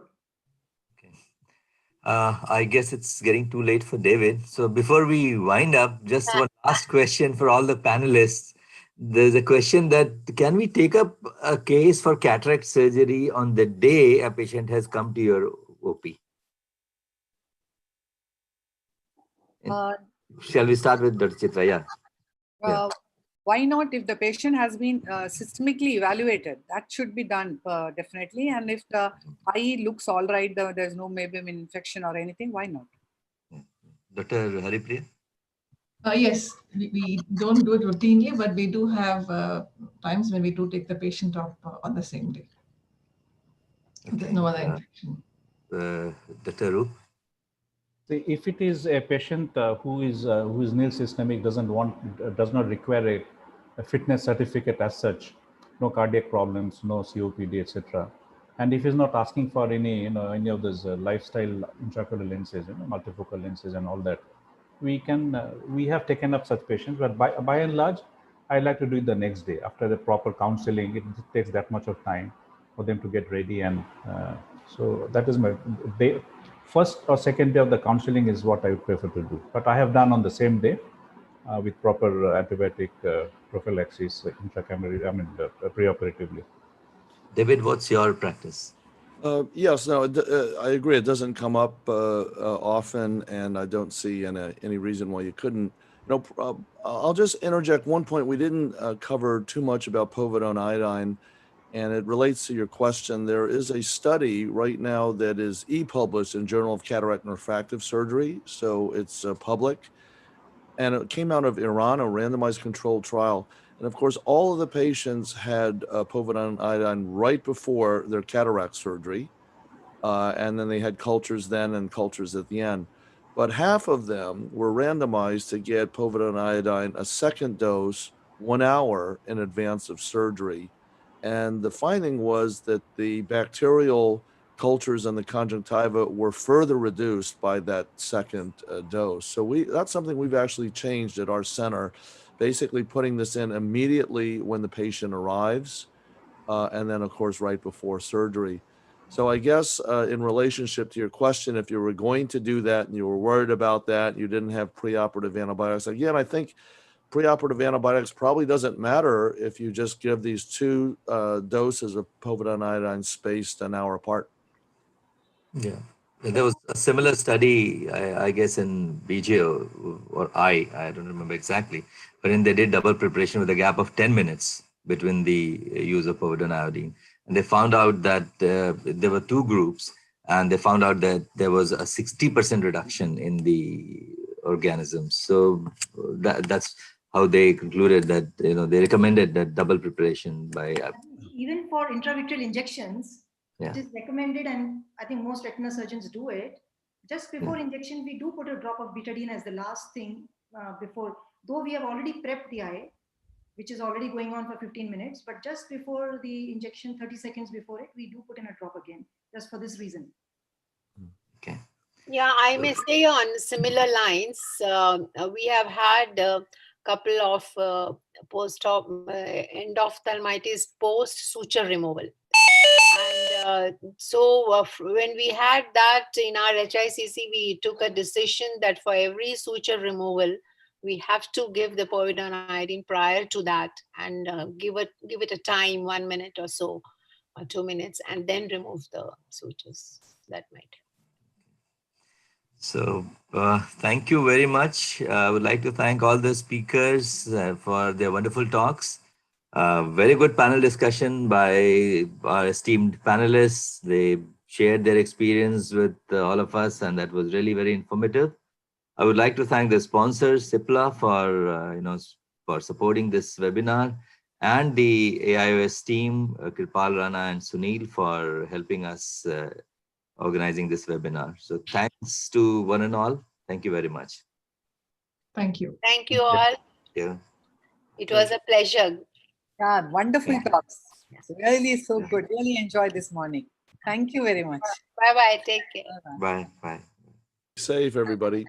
I guess it's getting too late for David. So before we wind up, just one last question for all the panelists. There's a question that can we take up a case for cataract surgery on the day a patient has come to your OP? Shall we start with Dr. Chitra? Yeah. Why not? If the patient has been systemically evaluated, that should be done definitely. And if the eye looks all right, there's no maybe infection or anything, why not? Dr. Haripriya? Yes, we don't do it routinely, but we do have times when we do take the patient up on the same day. Okay. There's no other infection. Dr. Roop? See, if it is a patient who is nil systemic, does not require a fitness certificate as such, no cardiac problems, no COPD, etc., and if he's not asking for any of those lifestyle intraocular lenses, multifocal lenses and all that, we have taken up such patients. But by and large, I like to do it the next day after the proper counseling. It takes that much of time for them to get ready, and so that is my day. First or second day of the counseling is what I would prefer to do. But I have done on the same day with proper antibiotic prophylaxis, preoperatively. David, what's your practice? Yes, no, I agree. It doesn't come up often, and I don't see any reason why you couldn't. I'll just interject one point. We didn't cover too much about povidone iodine, and it relates to your question. There is a study right now that is e-published in Journal of Cataract and Refractive Surgery, so it's public, and it came out of Iran, a randomized controlled trial. And of course, all of the patients had povidone iodine right before their cataract surgery, and then they had cultures then and cultures at the end. But half of them were randomized to get povidone iodine a second dose 1 hour in advance of surgery. And the finding was that the bacterial cultures in the conjunctiva were further reduced by that second dose. So that's something we've actually changed at our center, basically putting this in immediately when the patient arrives, and then of course right before surgery. So I guess in relationship to your question, if you were going to do that and you were worried about that, you didn't have preoperative antibiotics, again, I think preoperative antibiotics probably doesn't matter if you just give these 2 doses of povidone iodine spaced an hour apart. Yeah. There was a similar study, I guess, in BGO or I don't remember exactly, wherein they did double preparation with a gap of 10 minutes between the use of povidone iodine. And they found out that there were 2 groups, and they found out that there was a 60% reduction in the organisms. So that's how they concluded that, they recommended that double preparation by... Even for intravitreal injections, Yeah. it is recommended, and I think most retina surgeons do it. Just before injection, we do put a drop of betadine as the last thing before, though we have already prepped the eye, which is already going on for 15 minutes, but just before the injection, 30 seconds before it, we do put in a drop again, just for this reason. Okay. Yeah, I may say on similar lines, we have had a couple of post-op endophthalmitis post-suture removal. And so when we had that in our HICC, we took a decision that for every suture removal, we have to give the povidone iodine prior to that, and give it a time, 1 minute or so, or 2 minutes, and then remove the sutures. That might. So thank you very much. I would like to thank all the speakers for their wonderful talks. Very good panel discussion by our esteemed panelists. They shared their experience with all of us, and that was really very informative. I would like to thank the sponsors, CIPLA, for for supporting this webinar, and the AIOS team, Kripal, Rana, and Sunil, for helping us organizing this webinar. So thanks to one and all. Thank you very much. Thank you. Thank you all. Yeah. It was a pleasure. Yeah, wonderful Yeah. talks. Really so good. Really enjoyed this morning. Thank you very much. Bye-bye. Take care. Bye-bye. Bye. Bye. Safe, everybody.